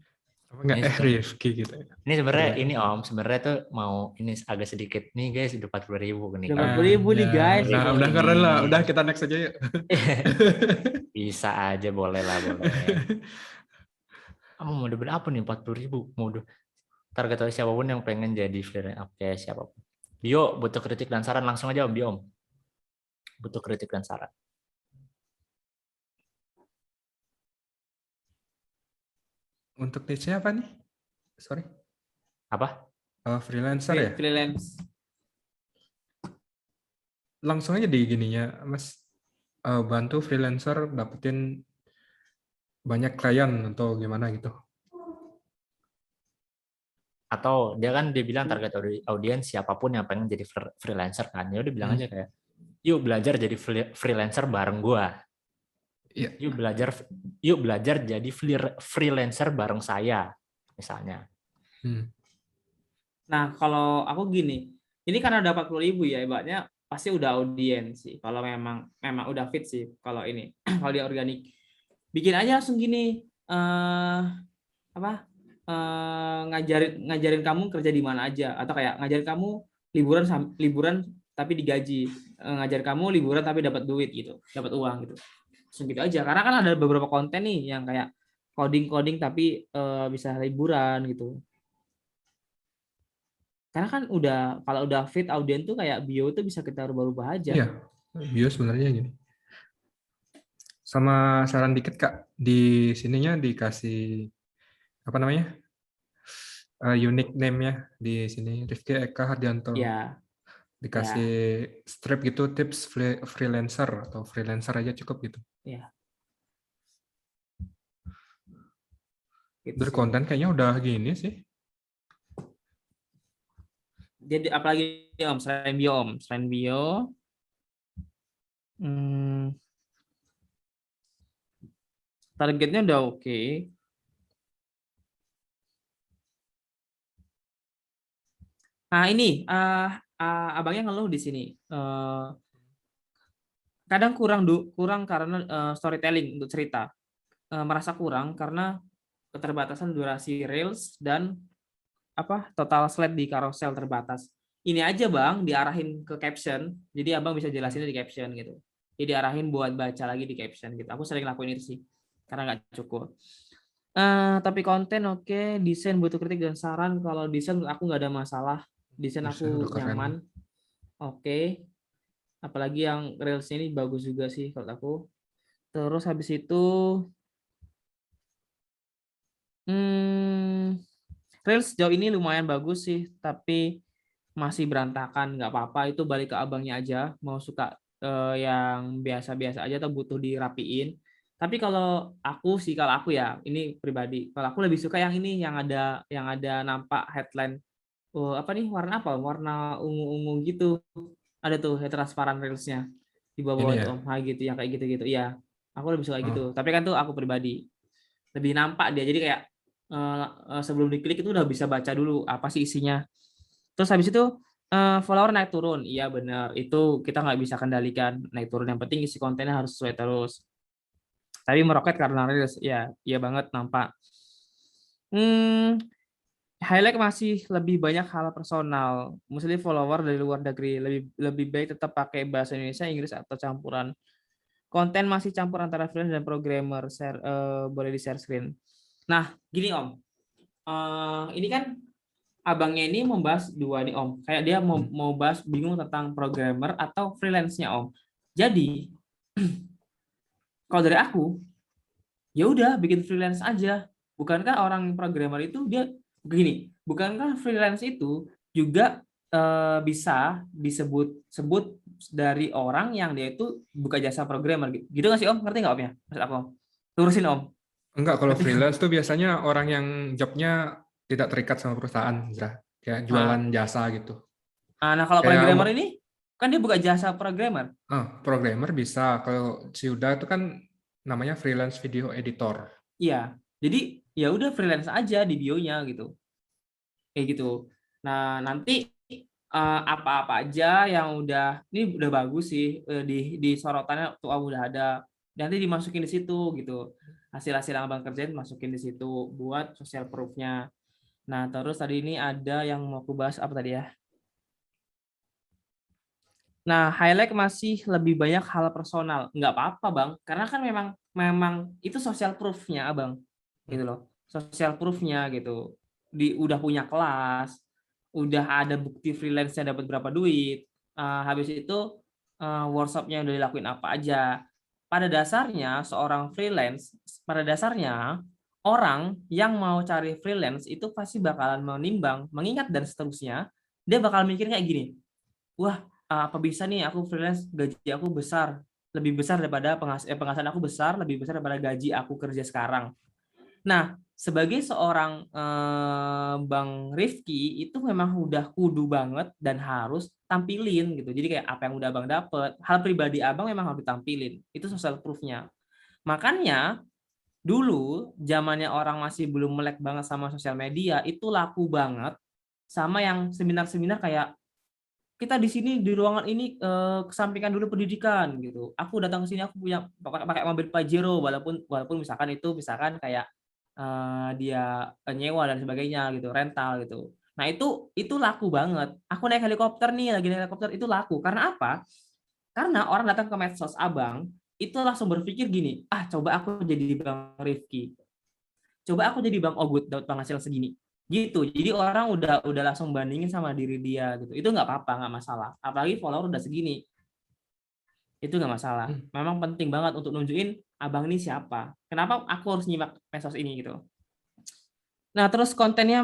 Apa nggak Rifki gitu? Ini sebenarnya ini Om, sebenarnya tuh mau ini agak sedikit nih guys, udah 40.000 nih. 40.000 nih guys. Udah keren lah, udah kita next aja yuk. Bisa aja, boleh lah, boleh. Kamu mau udah apa nih 40.000? Mau udah target siapapun yang pengen jadi freelance, oke siapapun. Bio butuh kritik dan saran, langsung aja Om Bio. Butuh kritik dan saran. Untuk niche apa nih? Sorry. Apa? Freelancer ya? Freelance. Langsung aja di gininya, Mas. Bantu freelancer dapetin banyak klien atau gimana gitu. Atau dia kan dia bilang target audiens siapapun yang pengen jadi freelancer kan. Ya udah bilang aja kayak, yuk belajar jadi freelancer bareng gua. Iya. Yuk belajar jadi freelancer bareng saya misalnya. Nah, kalau aku gini, ini karena udah 40.000 ya, ibaratnya pasti udah audiens sih. Kalau memang udah fit sih kalau ini. Kalau dia organik. Bikin aja langsung gini, ngajarin kamu kerja di mana aja, atau kayak ngajarin kamu liburan tapi digaji, ngajarin kamu liburan tapi dapat duit gitu, dapat uang gitu. Langsung gitu aja. Karena kan ada beberapa konten nih yang kayak coding tapi bisa liburan gitu. Karena kan kalau udah fit audien tuh kayak bio tuh bisa kita rubah-rubah aja. Iya, bio sebenarnya gini. Sama saran dikit Kak, di sininya dikasih apa namanya? Unique name-nya di sini Rifki Eka Hardianto. Ya. Dikasih strip gitu, tips freelancer atau freelancer aja cukup gitu. Ya. Berkonten kayaknya udah gini sih. Jadi apalagi Om selain bio Om, selain bio, hmm, targetnya udah oke. Nah ini abangnya ngeluh di sini. Kadang kurang karena storytelling untuk cerita. Merasa kurang karena keterbatasan durasi reels dan total slide di carousel terbatas. Ini aja Bang diarahin ke caption. Jadi Abang bisa jelasin di caption gitu. Jadi diarahin buat baca lagi di caption gitu. Aku sering lakuin itu sih karena nggak cukup. Tapi konten oke, desain butuh kritik dan saran. Kalau desain aku nggak ada masalah. Desain Desain aku udah keren. nyaman. Oke. Apalagi yang reelsnya ini bagus juga sih kalau aku. Terus habis itu reels sejauh ini lumayan bagus sih, tapi masih berantakan. Nggak apa-apa, itu balik ke abangnya aja. Mau suka yang biasa-biasa aja atau butuh dirapiin. Tapi kalau aku ya, ini pribadi. Kalau aku lebih suka yang ini, yang ada nampak headline. Oh, apa nih warna apa? Warna ungu-ungu gitu. Ada tuh transparan reelsnya di Ini bawah itu ya. Om. Nah, gitu yang kayak gitu-gitu. Iya, aku lebih suka gitu. Oh, Tapi kan tuh aku pribadi lebih nampak dia. Jadi kayak sebelum diklik itu udah bisa baca dulu apa sih isinya. Terus habis itu follower naik turun. Iya benar. Itu kita nggak bisa kendalikan naik turun. Yang penting isi kontennya harus sesuai terus. Tapi meroket karena reels. Ya, iya banget nampak. Hmm, Highlight masih lebih banyak hal personal. Mostly follower dari luar negeri. Lebih lebih baik tetap pakai bahasa Indonesia, Inggris atau campuran. Konten masih campur antara freelance dan programmer. Boleh di share screen. Nah, gini Om. Ini kan abangnya ini membahas dua nih Om. Kayak dia mau bahas bingung tentang programmer atau freelance-nya Om. Jadi, kalau dari aku, ya udah bikin freelance aja. Bukankah orang programmer itu dia begini, bukankah freelance itu juga bisa disebut dari orang yang dia itu buka jasa programmer gitu nggak sih Om? Ngerti nggak Om ya? Maksud aku Om? Lurusin Om. enggak, kalau Ngerti nggak? freelance tuh biasanya orang yang jobnya tidak terikat sama perusahaan, Zra. Kayak jualan Nah, jasa gitu. nah kalau Kayak programmer ini kan dia buka jasa programmer. programmer bisa. Kalau si Uda itu kan namanya freelance video editor. Iya. Jadi ya udah freelance aja di bionya gitu. Kayak gitu. Nah, nanti apa-apa aja yang ini udah bagus sih di sorotannya tuh udah ada. Nanti dimasukin di situ gitu. Hasil-hasil yang Abang kerjain masukin di situ buat social proof-nya. Nah, terus tadi ini ada yang mau aku bahas apa tadi ya? Nah, highlight masih lebih banyak hal personal. Nggak apa-apa, Bang. Karena kan memang itu social proof-nya, Abang. Gitu loh. Social proof-nya gitu. Udah punya kelas, udah ada bukti freelance-nya dapat berapa duit. Habis itu workshop-nya udah dilakuin apa aja. Pada dasarnya seorang freelance, pada dasarnya orang yang mau cari freelance itu pasti bakalan menimbang, mengingat dan seterusnya. Dia bakal mikir kayak gini. Wah, apa bisa nih aku freelance gaji aku besar, lebih besar daripada penghasilan aku besar, lebih besar daripada gaji aku kerja sekarang. Nah, sebagai seorang Bang Rifki itu memang udah kudu banget dan harus tampilin gitu. Jadi kayak apa yang udah Abang dapet, hal pribadi Abang memang harus ditampilin. Itu social proof-nya. Makanya dulu zamannya orang masih belum melek banget sama sosial media, itu laku banget sama yang seminar-seminar kayak kita di sini di ruangan ini kesampingkan dulu pendidikan gitu. Aku datang ke sini aku punya pakai mobil Pajero walaupun misalkan kayak dia nyewa dan sebagainya gitu, rental gitu. Nah, itu laku banget. Aku naik helikopter nih, lagi naik helikopter itu laku. Karena apa? Karena orang datang ke medsos Abang itu langsung berpikir gini, coba aku jadi Bang Rifki. Coba aku jadi Bang Ogut dapat penghasilan segini gitu. Jadi orang udah langsung bandingin sama diri dia gitu. Itu nggak apa-apa, nggak masalah. Apalagi follower udah segini, itu nggak masalah. Memang penting banget untuk nunjukin abang ini siapa. Kenapa aku harus nyimak medsos ini gitu. Nah, terus kontennya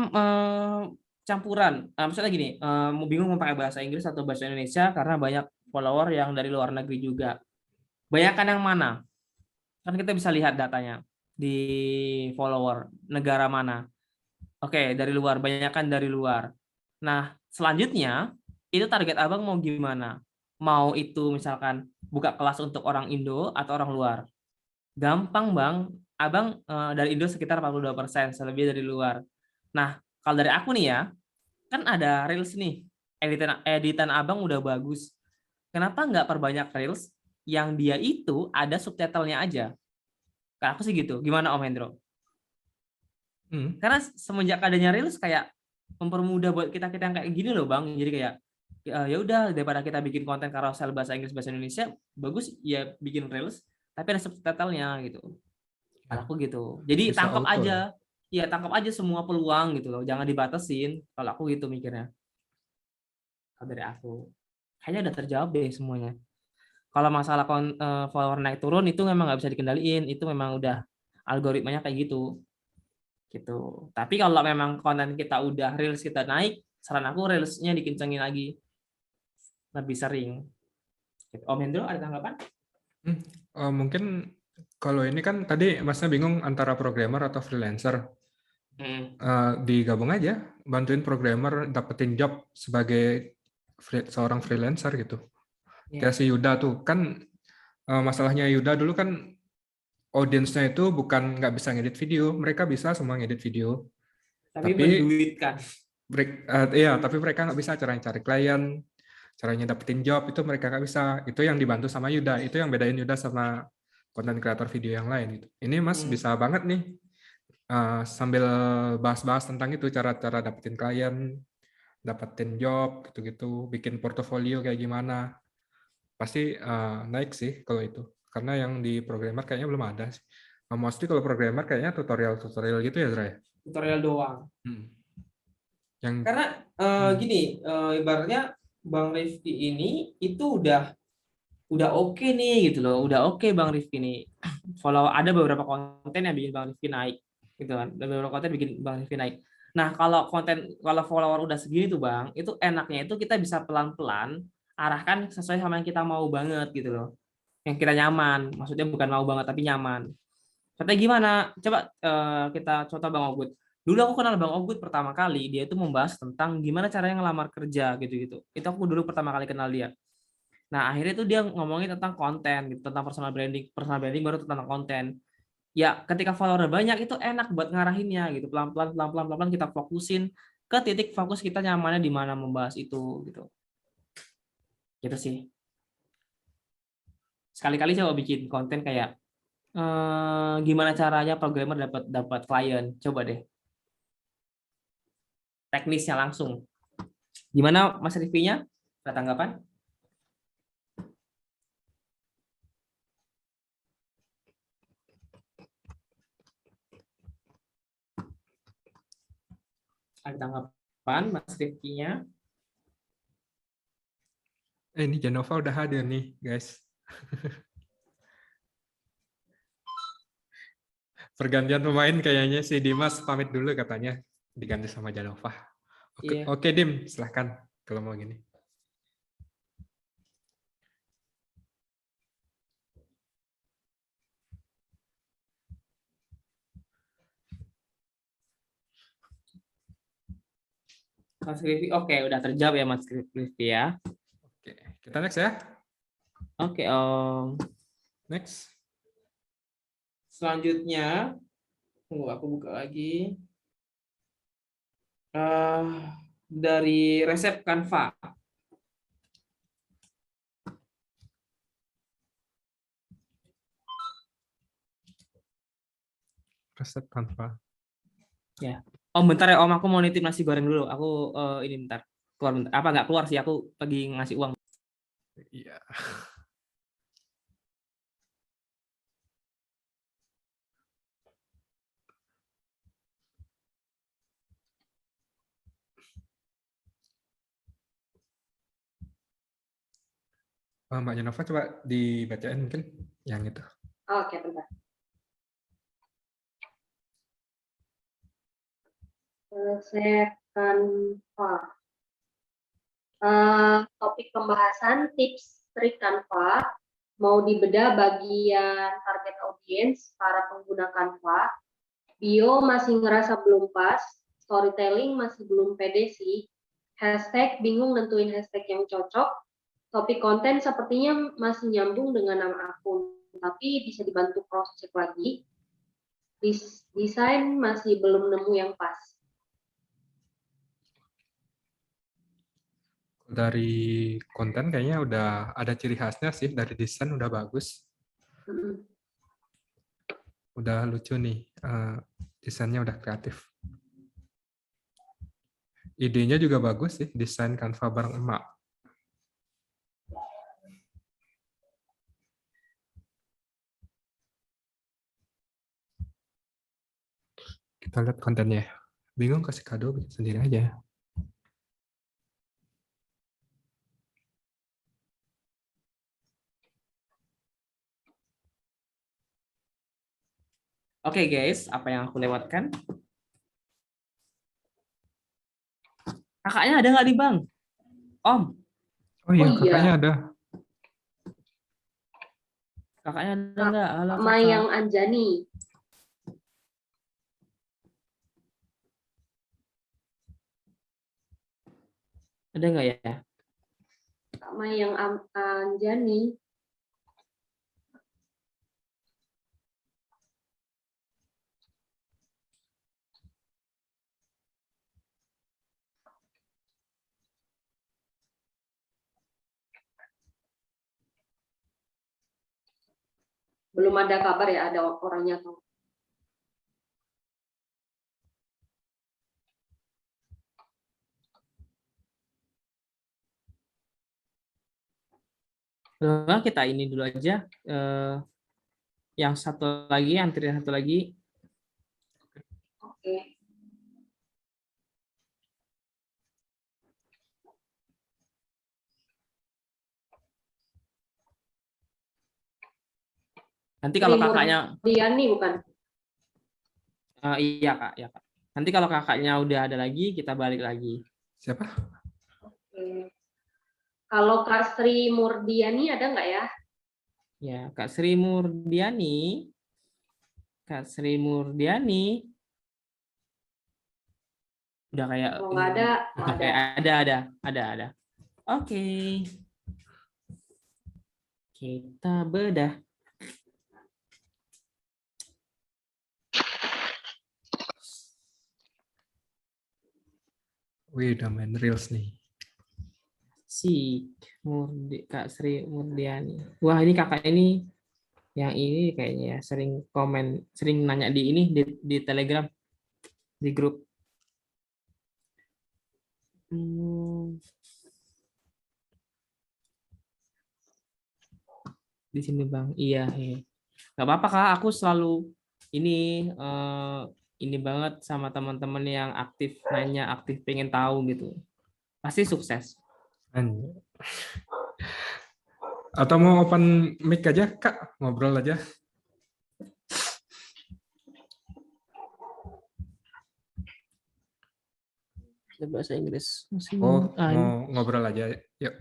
campuran. Maksudnya gini, mau bingung mau pakai bahasa Inggris atau bahasa Indonesia karena banyak follower yang dari luar negeri juga. Bayangkan yang mana? Kan kita bisa lihat datanya di follower negara mana. Oke, dari luar, banyakkan dari luar. Nah, selanjutnya itu target abang mau gimana? Mau itu misalkan buka kelas untuk orang Indo atau orang luar? Gampang bang, abang dari Indo sekitar 42%, selebih dari luar. Nah, kalau dari aku nih ya, kan ada reels nih, editan abang udah bagus. Kenapa nggak perbanyak reels yang dia itu ada subtitlenya aja? Karena aku sih gitu. Gimana Om Hendro? Hmm. Karena semenjak adanya reels kayak mempermudah buat kita kita yang kayak gini loh bang. Jadi kayak ya udah daripada kita bikin konten carousel bahasa Inggris bahasa Indonesia, bagus ya bikin reels tapi ada subtitlenya gitu. Kalau aku gitu. Jadi Bisa tangkap auto ya. aja. Ya tangkap aja semua peluang gitu loh. Jangan dibatasin. Kalau aku gitu mikirnya. Kalau dari aku. Kayaknya udah terjawab deh semuanya. Kalau masalah follower naik turun itu memang nggak bisa dikendaliin. Itu memang udah algoritmanya kayak gitu. Gitu. Tapi kalau memang konten kita udah reels kita naik, saran aku reelsnya dikencengin lagi lebih sering. Gitu. Om Hendro ada tanggapan? Mungkin kalau ini kan tadi Masnya bingung antara programmer atau freelancer. Digabung aja, bantuin programmer dapetin job sebagai seorang freelancer gitu. Kayak Ya. si Yuda tuh kan masalahnya Yuda dulu kan audiensnya itu bukan nggak bisa ngedit video, mereka bisa semua ngedit video, Tapi tapi menduitkan. iya, tapi mereka nggak bisa caranya cari klien, caranya dapetin job itu mereka nggak bisa. Itu yang dibantu sama Yuda, itu yang bedain Yuda sama konten kreator video yang lain gitu. Ini Mas bisa banget nih sambil bahas-bahas tentang itu cara-cara dapetin klien, dapetin job gitu-gitu, bikin portofolio kayak gimana. Pasti naik sih kalau itu. Karena yang di programmer kayaknya belum ada sih. Mostly kalau programmer kayaknya tutorial-tutorial gitu ya, Zra ya? Tutorial doang. Yang Karena gini, ibaratnya Bang Rifki ini itu udah oke nih gitu loh, udah oke Bang Rifki nih. Follow ada beberapa konten yang bikin Bang Rifki naik, gitu kan. Ada beberapa konten bikin Bang Rifki naik. Nah kalau follower udah segini tuh Bang, itu enaknya itu kita bisa pelan-pelan arahkan sesuai sama yang kita mau banget gitu loh, yang kita nyaman. Maksudnya bukan mau banget tapi nyaman. Katanya gimana? Coba kita contoh Bang Ogut. Dulu aku kenal Bang Ogut pertama kali, dia itu membahas tentang gimana caranya ngelamar kerja gitu-gitu. Itu aku dulu pertama kali kenal dia. Nah, akhirnya itu dia ngomongin tentang konten gitu, tentang personal branding. Personal branding baru tentang konten. Ya, ketika follower banyak itu enak buat ngarahinnya gitu. Pelan-pelan pelan-pelan pelan-pelan kita fokusin ke titik fokus kita nyamannya di mana membahas itu gitu. Gitu sih. Sekali-kali coba bikin konten kayak gimana caranya programmer dapat dapat klien. Coba deh. Teknisnya langsung. Gimana Mas Rifki-nya? Ada tanggapan? Ada tanggapan Mas Rifki-nya? ini Jenova udah hadir nih, guys. Pergantian pemain kayaknya si Dimas pamit dulu katanya, diganti sama Jenova. Oke, Iya. oke Dim, silahkan kalau mau gini. Mas Rifki, oke, udah terjawab ya Mas Rifki ya. Oke, kita next ya. Oke, Om. Next. Selanjutnya, tunggu aku buka lagi. Dari resep Canva. Resep Canva. Ya. Om bentar ya Om, aku mau nitip nasi goreng dulu. Aku ini bentar. Keluar bentar. Apa nggak keluar sih, aku lagi ngasih uang. Iya. Mbak Jenova coba dibacain mungkin yang itu. Oke, bentar. Resep Canva. Topik pembahasan tips trik Canva, mau dibedah bagian target audience para pengguna Canva, bio masih ngerasa belum pas, storytelling masih belum pede sih, Hashtag bingung nentuin hashtag yang cocok. Topik konten sepertinya masih nyambung dengan nama akun, tapi bisa dibantu cross check lagi. Desain masih belum nemu yang pas. Dari konten kayaknya udah ada ciri khasnya sih, dari desain udah bagus. Udah lucu nih, desainnya udah kreatif. Idenya juga bagus sih, desain Canva bareng emak. Kita lihat kontennya. Bingung kasih kado bikin sendiri aja. Oke guys, apa yang aku lewatkan? Kakaknya ada nggak nih Bang? Om, Oh iya, Oh iya. kakaknya ada. kakaknya ada nggak? Halo Kak kakak. Mayang Anjani. Ada nggak ya? Kak Mayang Anjani. Belum ada kabar ya ada orangnya atau Nah, kita ini dulu aja. Yang satu lagi, antrian satu lagi. Oke. Nanti kalau Sri kakaknya, Murdiani bukan? iya kak, ya kak. Nanti kalau kakaknya udah ada lagi, kita balik lagi. Siapa? Oke. Kalau Kak Sri Murdiani ada nggak ya? Ya, Kak Sri Murdiani. Kak Sri Murdiani. Udah kayak Kalau nggak ada, nggak ada. Kayak ada. Oke. Kita bedah. Wih, udah main Reels nih. Kak Sri Murdiani. Wah, ini kakak ini yang ini kayaknya ya sering komen, sering nanya di ini di Telegram, di grup. Di sini Bang. Iya, iya. Nggak apa-apa Kak, aku selalu ini banget sama teman-teman yang aktif nanya, aktif pengen tahu gitu. Pasti sukses. Atau mau open mic aja, Kak? Ngobrol aja. Bahasa Inggris. Oh, mau ngobrol aja. Yuk.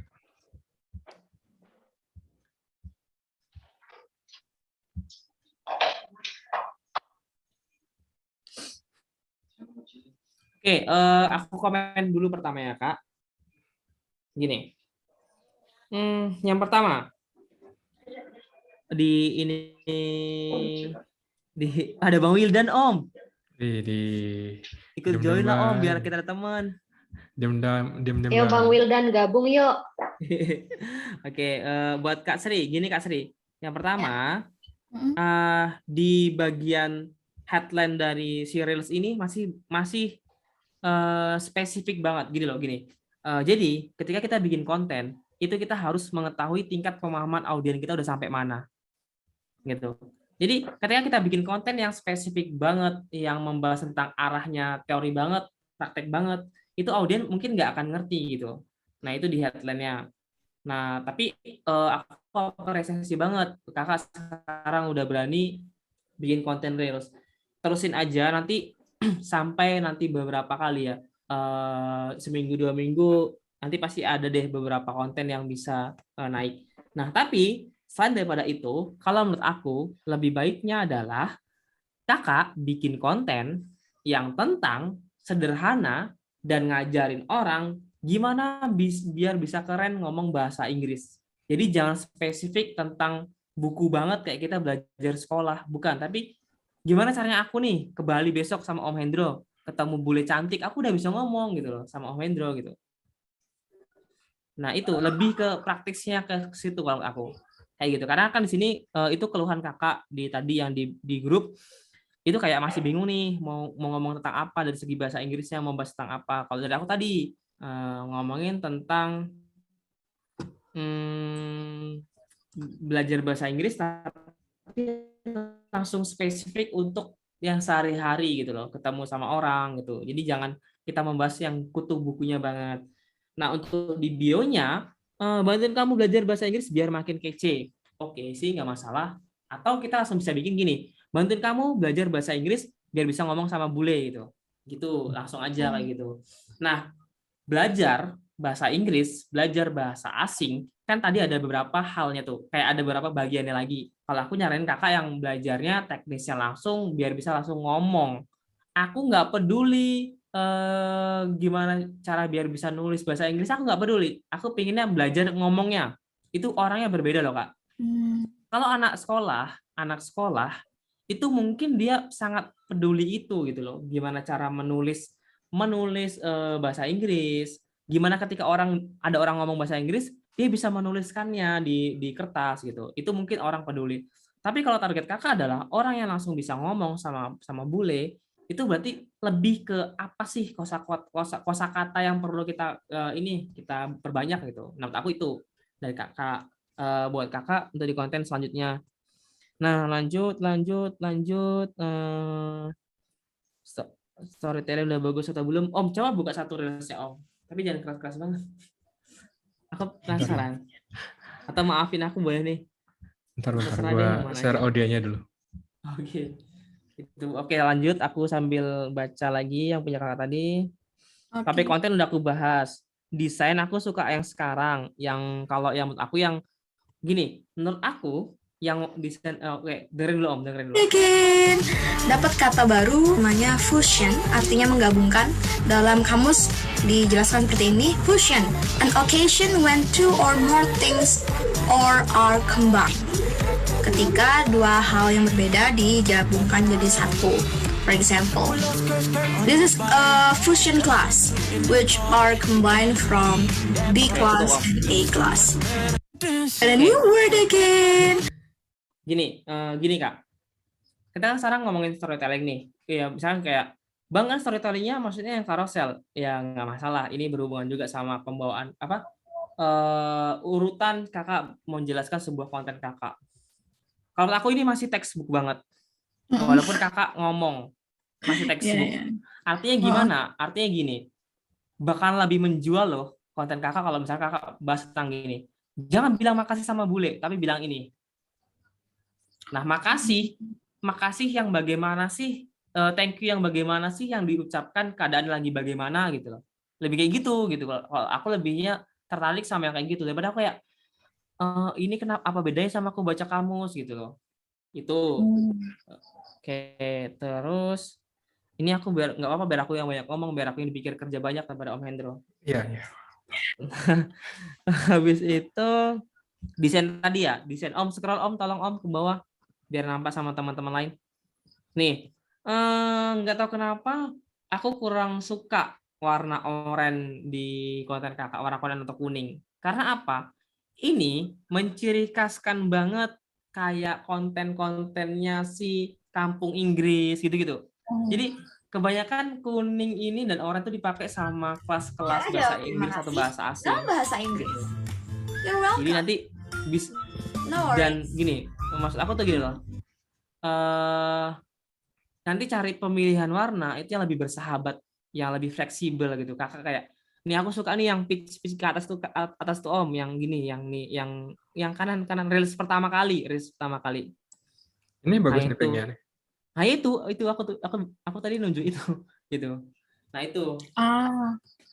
Oke, aku komen dulu pertama ya, Kak. Gini. Yang pertama, ada Bang Wildan, Om. Ikut join lah, Om, biar kita ada teman. Diam. Ayo Bang Wildan gabung yuk. Oke, buat Kak Sri, gini Kak Sri. Yang pertama, di bagian headline dari si Reels ini masih spesifik banget gini loh, gini. Jadi ketika kita bikin konten itu kita harus mengetahui tingkat pemahaman audiens kita udah sampai mana, gitu. Jadi ketika kita bikin konten yang spesifik banget, yang membahas tentang arahnya teori banget, praktek banget, itu audiens mungkin nggak akan ngerti gitu. Nah itu di headline-nya. Nah tapi aku apresiasi banget kakak sekarang udah berani bikin konten Reels. Terusin aja nanti sampai nanti beberapa kali ya, seminggu 2 minggu nanti pasti ada deh beberapa konten yang bisa naik. Nah tapi selain daripada itu, kalau menurut aku lebih baiknya adalah kakak bikin konten yang tentang sederhana dan ngajarin orang gimana biar bisa keren ngomong bahasa Inggris. Jadi jangan spesifik tentang buku banget kayak kita belajar sekolah, bukan. Tapi gimana caranya aku nih ke Bali besok sama Om Hendro, ketemu bule cantik, aku udah bisa ngomong gitu loh sama Om Hendro gitu. Nah, itu lebih ke praktisnya ke situ kalau aku. Kayak gitu. Karena kan di sini itu keluhan kakak di tadi yang di grup itu kayak masih bingung nih mau ngomong tentang apa dari segi bahasa Inggrisnya, mau bahas tentang apa. Kalau dari aku tadi ngomongin tentang belajar bahasa Inggris tapi langsung spesifik untuk yang sehari-hari gitu loh, ketemu sama orang gitu. Jadi jangan kita membahas yang kutu bukunya banget. Nah, untuk di bionya, bantuin kamu belajar bahasa Inggris biar makin kece. Oke sih, nggak masalah. Atau kita langsung bisa bikin gini, bantuin kamu belajar bahasa Inggris biar bisa ngomong sama bule gitu. Gitu, langsung aja kayak gitu. Nah, belajar bahasa Inggris, belajar bahasa asing, kan tadi ada beberapa halnya tuh, kayak ada beberapa bagiannya lagi. Kalau aku nyaranin kakak yang belajarnya teknisnya langsung, biar bisa langsung ngomong. Aku nggak peduli gimana cara biar bisa nulis bahasa Inggris, aku nggak peduli. Aku pinginnya belajar ngomongnya. Itu orangnya berbeda loh, Kak. Kalau anak sekolah itu mungkin dia sangat peduli itu gitu loh. Gimana cara menulis bahasa Inggris, gimana ketika ada orang ngomong bahasa Inggris, dia bisa menuliskannya di kertas gitu. Itu mungkin orang peduli. Tapi kalau target kakak adalah orang yang langsung bisa ngomong sama bule, itu berarti lebih ke apa sih kosakata yang perlu kita kita perbanyak gitu. Menurut aku itu dari kakak buat kakak untuk di konten selanjutnya. Nah, lanjut. Storytelling udah bagus atau belum? Om, coba buka satu reelsnya Om. Tapi jangan keras-keras banget. Aku penasaran. Atau maafin aku boleh nih. Bentar, Terserah gue deh yang mana share aja. audionya dulu. Oke. Oke, lanjut. Aku sambil baca lagi yang punya kakak tadi. Tapi Oke. konten udah aku bahas. Desain aku suka yang sekarang. Yang kalau yang menurut aku yang gini. Menurut aku yang desain oke, dengerin dulu. Again. Dapat kata baru namanya fusion, artinya menggabungkan. Dalam kamus dijelaskan seperti ini, fusion, an occasion when two or more things or are combined. Ketika dua hal yang berbeda digabungkan jadi satu. For example, this is a fusion class, which are combined from B class and A class. And a new word again. Gini Kak. Kita kan sekarang ngomongin storytelling nih. Ya, misalnya kayak Bang kan storytellingnya maksudnya yang carousel. Ya nggak masalah. Ini berhubungan juga sama pembawaan urutan kakak mau menjelaskan sebuah konten kakak. Kalau aku ini masih textbook banget. Walaupun kakak ngomong masih textbook. Artinya gimana? Artinya gini. Bakal lebih menjual loh konten kakak kalau misalnya kakak bahas tentang gini. Jangan bilang makasih sama bule, tapi bilang ini. Nah, makasih yang bagaimana sih? Thank you yang bagaimana sih yang diucapkan keadaan lagi bagaimana gitu loh. Lebih kayak gitu. Kalau aku lebihnya tertarik sama yang kayak gitu daripada aku kayak ini kenapa apa bedanya sama aku baca kamus gitu loh. Itu. Oke, terus ini aku biar nggak apa-apa biar aku yang banyak ngomong, biar aku yang dipikir kerja banyak daripada Om Hendro. Iya. Habis itu desain tadi ya, desain Om scroll Om, tolong Om ke bawah biar nampak sama teman-teman lain. Nih, nggak tahu kenapa aku kurang suka warna oranye di konten kakak, warna oranye atau kuning. Karena apa? Ini menciri khaskan banget kayak konten-kontennya si kampung Inggris gitu-gitu. Jadi kebanyakan kuning ini dan oranye itu dipakai sama kelas-kelas bahasa Inggris atau bahasa asing. Bahasa Inggris. Jadi nanti dan gini, maksud aku tuh gini loh. Nanti cari pemilihan warna itu yang lebih bersahabat, yang lebih fleksibel gitu. Kakak kayak, nih aku suka nih yang pitch ke atas tuh Om, yang gini, yang kanan reels pertama kali. Ini bagus nah, nih pinknya nih. Nah itu aku tadi nunjuk itu gitu. Nah itu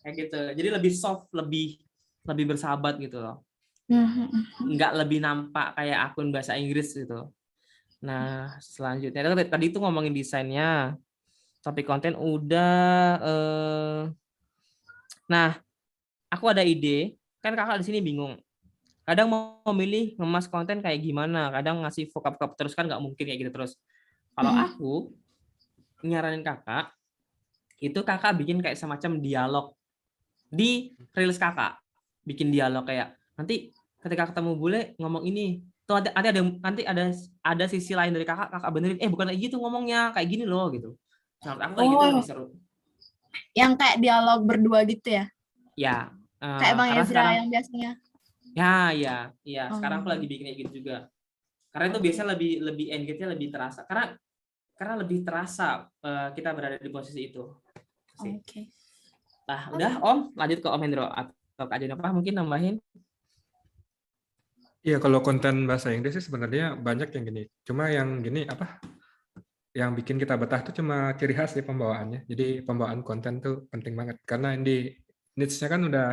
kayak gitu. Jadi lebih soft, lebih bersahabat gitu loh. Nggak lebih nampak kayak akun bahasa Inggris gitu. Nah, selanjutnya tadi itu ngomongin desainnya. Topik konten udah. Nah, aku ada ide, kan kakak di sini bingung. Kadang mau memilih ngemas konten kayak gimana, kadang ngasih vocab terus kan nggak mungkin kayak gitu terus. Kalau aku nyaranin kakak, itu kakak bikin kayak semacam dialog di reels kakak, bikin dialog kayak nanti ketika ketemu bule ngomong ini, tuh nanti ada sisi lain dari kakak benerin, bukan kayak gitu ngomongnya, kayak gini loh gitu. Menurut aku kayak gitu lebih seru. Yang kayak dialog berdua gitu ya? Ya. Kayak Bang Karena Ezra sekarang, yang biasanya. ya. Sekarang aku lagi bikin kayak gitu juga. Karena itu biasanya lebih engage-nya lebih terasa. Karena lebih terasa kita berada di posisi itu. Oke. Nah, udah Om, lanjut ke Om Hendro atau Kak Jennifer mungkin nambahin. Iya, kalau konten bahasa Inggris sih sebenarnya banyak yang gini. Cuma yang gini apa? Yang bikin kita betah tuh cuma ciri khas di pembawaannya. Jadi pembawaan konten tuh penting banget karena di niche-nya kan udah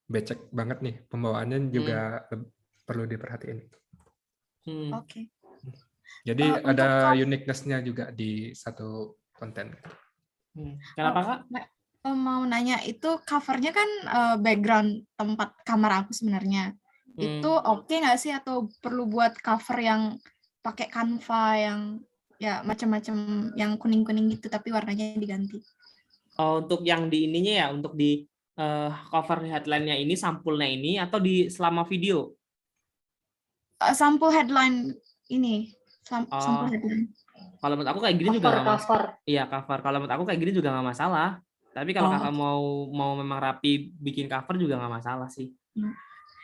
becek banget nih. Pembawaannya juga perlu diperhatiin. Oke. Jadi Untuk ada uniqueness-nya juga di satu konten. Kenapa Kak? Mau nanya, itu covernya kan background tempat kamar aku sebenarnya. Itu oke nggak sih, atau perlu buat cover yang pakai Canva yang ya macam-macam yang kuning-kuning gitu tapi warnanya diganti? Untuk yang di ininya ya, untuk di cover headline-nya ini, sampulnya ini, atau di selama video? Sampul headline ini. Sampul headline. Kalau menurut aku kayak gini juga nggak masalah. Iya, cover. Kalau menurut aku kayak gini juga nggak masalah. Tapi kalau kakak mau memang rapi bikin cover juga nggak masalah sih.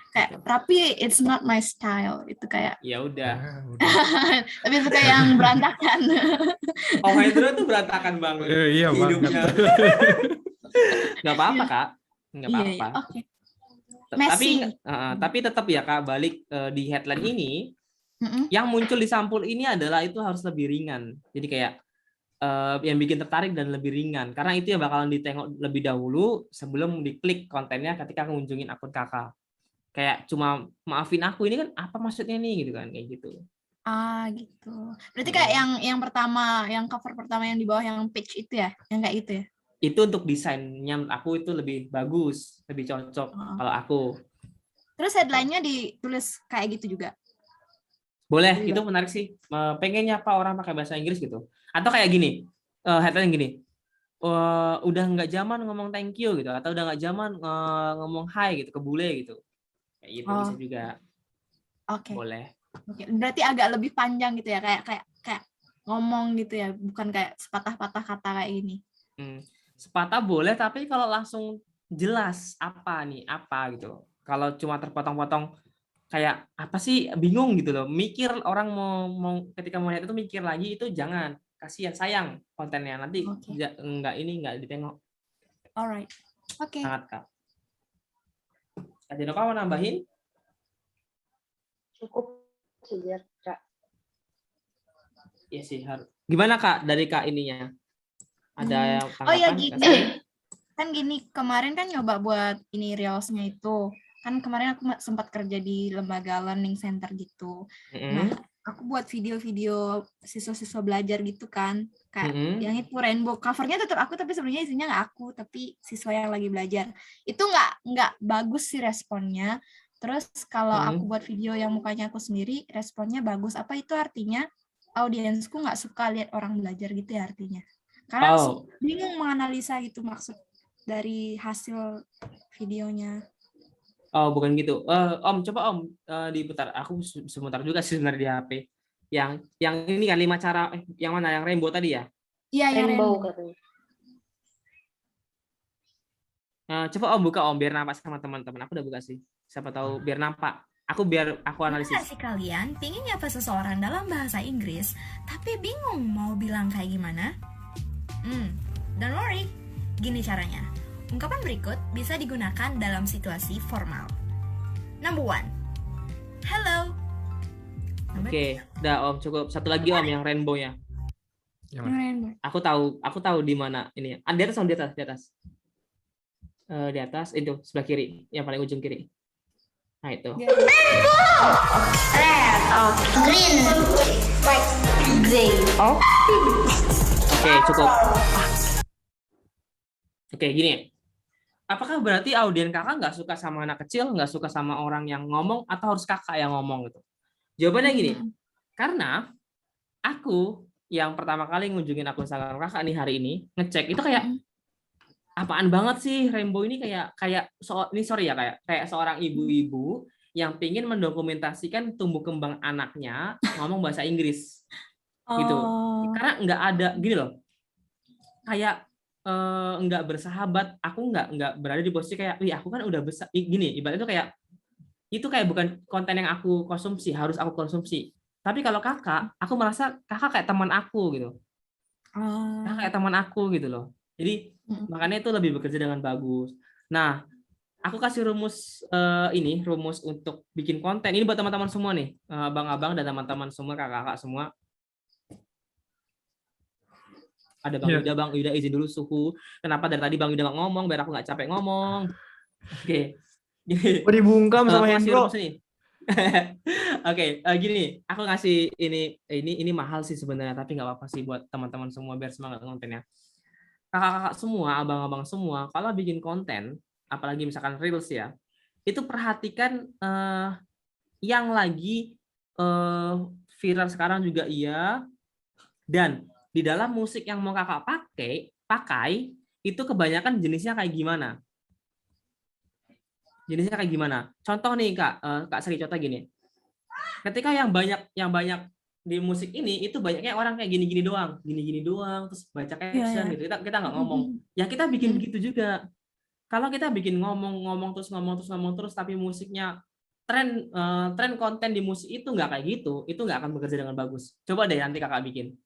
Kayak rapi, it's not my style. Itu kayak. Ya udah. Tapi suka yang berantakan. Oh, Hendro tuh berantakan banget. Iya hidupnya. Nggak apa-apa Kak. Nggak apa-apa. Oke. Tapi tetap ya Kak, balik di headline ini, yang muncul di sampul ini adalah itu harus lebih ringan. Jadi kayak yang bikin tertarik dan lebih ringan. Karena itu yang bakalan ditengok lebih dahulu sebelum diklik kontennya ketika mengunjungin akun kakak. Kayak cuma maafin aku, ini kan apa maksudnya nih gitu kan, kayak gitu. Gitu. Berarti kayak yang pertama, yang cover pertama yang di bawah yang page itu ya, yang kayak gitu ya? Itu untuk desainnya menurut aku itu lebih bagus, lebih cocok kalau aku. Terus headline-nya ditulis kayak gitu juga? Boleh, itu menarik sih. Pengennya apa orang pakai bahasa Inggris gitu. Atau kayak gini, headline gini, udah nggak zaman ngomong thank you gitu, atau udah nggak zaman ngomong hi gitu ke bule gitu. Kayak gitu bisa juga. Oke. Boleh. Oke. Berarti agak lebih panjang gitu ya, kayak ngomong gitu ya, bukan kayak sepatah-patah kata kayak gini. Sepatah boleh, tapi kalau langsung jelas apa gitu. Kalau cuma terpotong-potong kayak apa sih, bingung gitu loh. Mikir orang mau ketika mau lihat itu mikir lagi, itu jangan. Kasihan, sayang kontennya nanti nggak ditengok. Alright. Oke. Sangat Kak. Kak Jeno, kamu nambahin? Cukup saja, Kak. Iya sih, harus. Gimana Kak dari Kak ininya? Ada yang tanggapan? Oh ya gini. Kan gini, kemarin kan nyoba buat ini reelsnya itu. Kan kemarin aku sempat kerja di lembaga learning center gitu. Nah, aku buat video-video siswa-siswa belajar gitu kan. Kayak yang itu rainbow, covernya tetap aku tapi sebenarnya isinya nggak aku, tapi siswa yang lagi belajar. Itu nggak bagus sih responnya. Terus kalau aku buat video yang mukanya aku sendiri, responnya bagus. Apa itu artinya? Audiensku nggak suka lihat orang belajar gitu ya artinya. Karena bingung menganalisa gitu maksud dari hasil videonya. Oh, bukan gitu. Om, coba Om diputar. Aku sebentar juga sih sebenarnya di HP. Yang ini kan 5 cara, yang mana? Yang rainbow tadi ya? Iya, rainbow katanya. Coba Om buka Om, biar nampak sama teman-teman. Aku udah buka sih. Siapa tahu biar nampak. Biar aku analisis. Gimana sih kalian pingin nyapa seseorang dalam bahasa Inggris, tapi bingung mau bilang kayak gimana? Don't worry. Gini caranya. Ungkapan berikut bisa digunakan dalam situasi formal. Number 1. Hello. Oke, udah Om, cukup. Satu lagi Om, yang rainbow-nya. Aku tahu di mana ini. Di atas Om, di atas. Di atas itu sebelah kiri, yang paling ujung kiri. Nah, itu. Red, green, white, gray. Oke, cukup. Oke, gini. apakah berarti audien kakak nggak suka sama anak kecil, nggak suka sama orang yang ngomong, atau harus kakak yang ngomong gitu? Jawabannya gini, karena aku yang pertama kali ngunjungin akun Instagram kakak nih hari ini, ngecek itu kayak apaan banget sih Rainbow ini, ini sorry ya, kayak seorang ibu-ibu yang pingin mendokumentasikan tumbuh kembang anaknya ngomong bahasa Inggris gitu. Karena nggak ada gini loh, kayak nggak bersahabat. Aku nggak berada di posisi kayak, wih aku kan udah besar gini. Ibaratnya itu kayak bukan konten yang aku konsumsi, harus aku konsumsi. Tapi kalau kakak, aku merasa kakak kayak teman aku gitu. Kakak kayak teman aku gitu loh. Jadi makanya itu lebih bekerja dengan bagus. Nah, aku kasih rumus rumus untuk bikin konten. Ini buat teman-teman semua nih, abang-abang dan teman-teman semua, kakak-kakak semua. Ada Bang Yuda izin dulu suhu. Kenapa dari tadi Bang Yuda nggak ngomong, biar aku nggak capek ngomong. Oke. Gini. Dibungkam sama Aku kasih Hendro. rumus nih. Oke, gini, aku ngasih ini mahal sih sebenarnya, tapi nggak apa-apa sih buat teman-teman semua biar semangat kontennya. Kakak-kakak semua, abang-abang semua, kalau bikin konten, apalagi misalkan reels ya, itu perhatikan yang lagi viral sekarang juga iya, dan di dalam musik yang mau kakak pakai itu kebanyakan jenisnya kayak gimana? Jenisnya kayak gimana? Contoh nih Kak Sri, contoh gini. Ketika yang banyak di musik ini itu banyaknya orang kayak gini-gini doang, terus baca caption gitu. Kita nggak ngomong. Ya kita bikin begitu juga. Kalau kita bikin ngomong terus tapi musiknya tren konten di musik itu nggak kayak gitu, itu nggak akan bekerja dengan bagus. Coba deh nanti kakak bikin.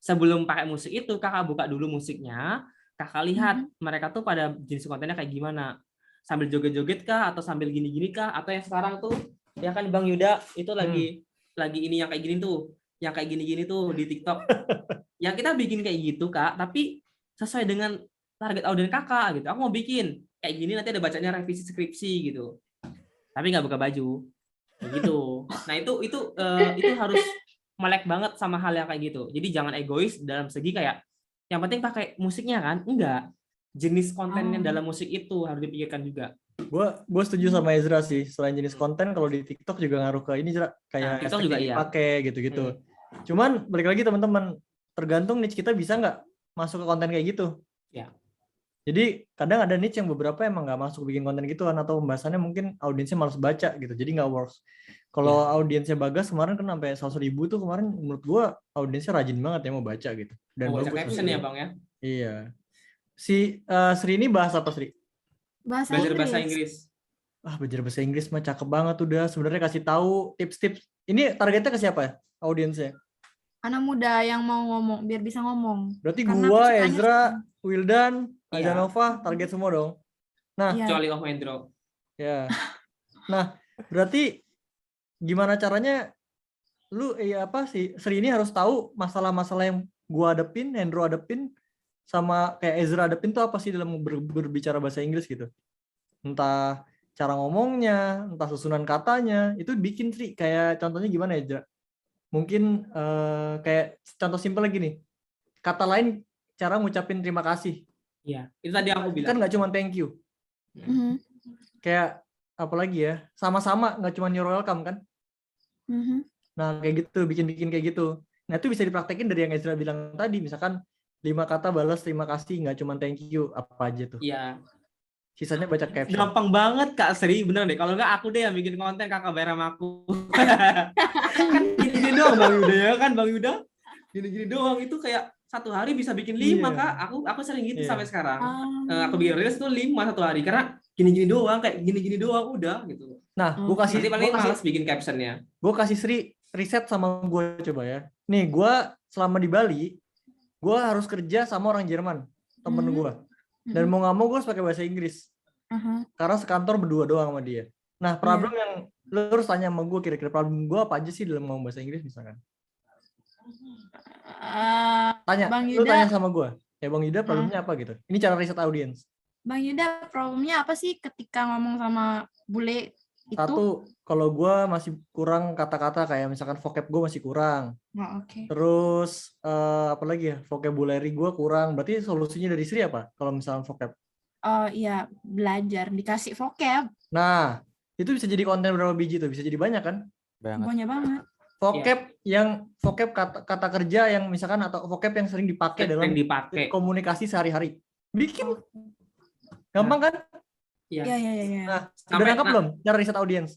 Sebelum pakai musik itu, kakak buka dulu musiknya, kakak lihat mereka tuh pada jenis kontennya kayak gimana. Sambil joget-joget kah, atau sambil gini-gini kah, atau yang sekarang tuh, ya kan Bang Yuda, itu lagi ini yang kayak gini tuh, yang kayak gini-gini tuh di TikTok. Yang kita bikin kayak gitu, Kak, tapi sesuai dengan target audiens kakak gitu. Aku mau bikin kayak gini, nanti ada bacanya revisi skripsi gitu. Tapi nggak buka baju. Begitu. Nah, itu harus melek banget sama hal yang kayak gitu. Jadi jangan egois dalam segi kayak yang penting pakai musiknya kan? Enggak. Jenis konten yang dalam musik itu harus dipikirkan juga. Gue setuju sama Ezra sih. Selain jenis konten, kalau di TikTok juga ngaruh ke ini, kayak TikTok juga iya. Pakai gitu-gitu. Cuman balik lagi teman-teman, tergantung niche kita bisa nggak masuk ke konten kayak gitu. Ya. Jadi kadang ada niche yang beberapa emang nggak masuk bikin konten gitu kan, atau pembahasannya mungkin audiensnya malas baca gitu, jadi nggak works. Kalau audiensnya Bagas kemarin kan sampai 100.000 tuh kemarin, menurut gua audiensnya rajin banget ya mau baca gitu. Dan mau baca bagus caption ya Bang ya. Iya. Si Sri ini bahas apa Sri? Belajar bahasa Inggris. Belajar bahasa Inggris mah cakep banget udah. Sebenarnya kasih tahu tips-tips. Ini targetnya ke siapa ya? Audiensnya? Anak muda yang mau ngomong biar bisa ngomong. Berarti Karena gua, kesukaannya Ezra, Wildan, Azanova target semua dong. Nah, kecuali Om Hendro. Ya. Nah, berarti gimana caranya lu Sri ini harus tahu masalah-masalah yang gua adepin, Hendro adepin, sama kayak Ezra adepin tuh apa sih dalam berbicara bahasa Inggris gitu. Entah cara ngomongnya, entah susunan katanya, itu bikin Sri. Kayak contohnya gimana Ezra? Mungkin kayak contoh simpel lagi nih. Kata lain cara ngucapin terima kasih. Iya, itu tadi aku bilang. Kan nggak cuma thank you. Kayak apalagi ya, sama-sama, nggak cuma you're welcome kan. Nah kayak gitu, bikin kayak gitu. Nah itu bisa dipraktekin dari yang Ezra bilang tadi, misalkan 5 kata balas terima kasih, nggak cuma thank you, apa aja tuh. Iya. Sisanya baca caption. Gampang banget Kak Sri, bener deh. Kalau nggak aku deh yang bikin konten, kakak bayar sama aku. Kan gini-gini doang Bang Yuda ya kan Bang Yuda? Gini-gini doang, itu kayak satu hari bisa bikin 5 Kak. Aku sering gitu sampai sekarang. Aku bikin reels tuh 5 satu hari, karena gini-gini doang, kayak gini-gini doang udah gitu. Nah, gue kasih malas bikin captionnya. Gue kasih Sri riset sama gue coba ya. Nih, gue selama di Bali, gue harus kerja sama orang Jerman, temen gue. Dan mau nggak mau gue harus pakai bahasa Inggris. Karena sekantor berdua doang sama dia. Nah, problem yang lu harus tanya sama gue, kira-kira problem gue apa aja sih dalam ngomong bahasa Inggris misalkan? Tanya, Bang lu Yuda, tanya sama gue. Ya Bang Yuda problemnya apa gitu? Ini cara riset audiens. Bang Yuda, problemnya apa sih ketika ngomong sama bule itu? Satu, kalau gue masih kurang kata-kata, kayak misalkan vocab gue masih kurang. Oke. Terus apa lagi ya? Vocabulary gue kurang. Berarti solusinya dari Sri apa? Kalau misalkan vocab? Iya, belajar, dikasih vocab, Nah, itu bisa jadi konten berapa biji tuh? Bisa jadi banyak kan? Banget. banyak banget. Vocab kata kerja yang misalkan atau vocab yang sering dipakai dalam Sering dipakai. komunikasi sehari-hari. Bikin gampang kan? Iya. Iya, iya, iya. Iya. Nah, udah Sampai- nangkap belum cara riset audiens?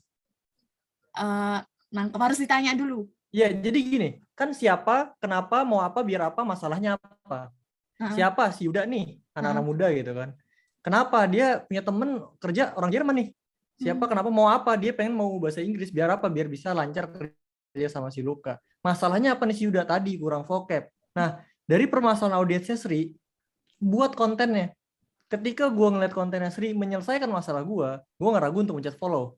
Nangkep harus ditanya dulu. Ya, jadi gini, kan siapa, kenapa, mau apa, biar apa, masalahnya apa. Heeh. Siapa si Yuda nih, anak-anak muda gitu kan. Kenapa dia punya temen kerja orang Jerman nih. Siapa, kenapa, mau apa, dia pengen mau bahasa Inggris, biar apa, biar bisa lancar kerja sama si Luka. Masalahnya apa nih si Yuda tadi, kurang vocab. Nah, dari permasalahan audiensnya Sri, buat kontennya. Ketika gue ngeliat kontennya Sri menyelesaikan masalah gue nggak ragu untuk mencet follow.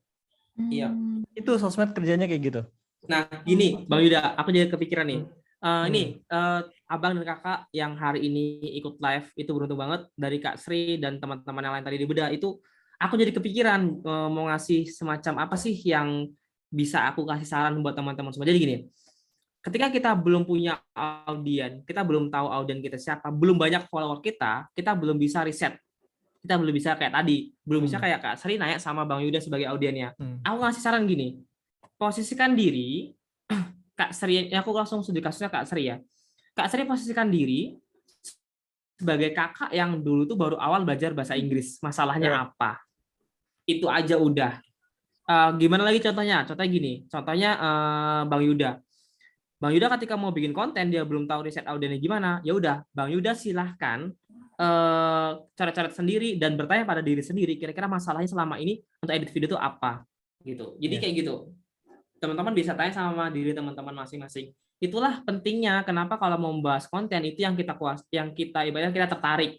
Iya. Itu sosmed kerjanya kayak gitu. Nah, gini, Bang Yuda, aku jadi kepikiran nih. Ini abang dan kakak yang hari ini ikut live itu beruntung banget, dari Kak Sri dan teman-teman yang lain tadi di Beda itu aku jadi kepikiran mau ngasih semacam apa sih yang bisa aku kasih saran buat teman-teman semua. Jadi gini, ketika kita belum punya audien, kita belum tahu audien kita siapa, belum banyak follower kita belum bisa riset. Kita belum bisa kayak tadi, belum bisa kayak Kak Sri nanya sama Bang Yuda sebagai audiennya. Aku ngasih saran gini, posisikan diri, Kak Sri, ya aku langsung studi kasusnya Kak Sri ya. Kak Sri posisikan diri sebagai kakak yang dulu tuh baru awal belajar bahasa Inggris. Masalahnya apa? Itu aja udah. Gimana lagi contohnya? Contohnya gini, contohnya Bang Yuda. Bang Yuda ketika mau bikin konten dia belum tahu riset audiennya gimana, ya udah Bang Yuda silahkan coret-coret sendiri dan bertanya pada diri sendiri kira-kira masalahnya selama ini untuk edit video itu apa gitu. Jadi kayak gitu. Teman-teman bisa tanya sama diri teman-teman masing-masing. Itulah pentingnya kenapa kalau mau membahas konten itu yang kita ibaratnya kita tertarik.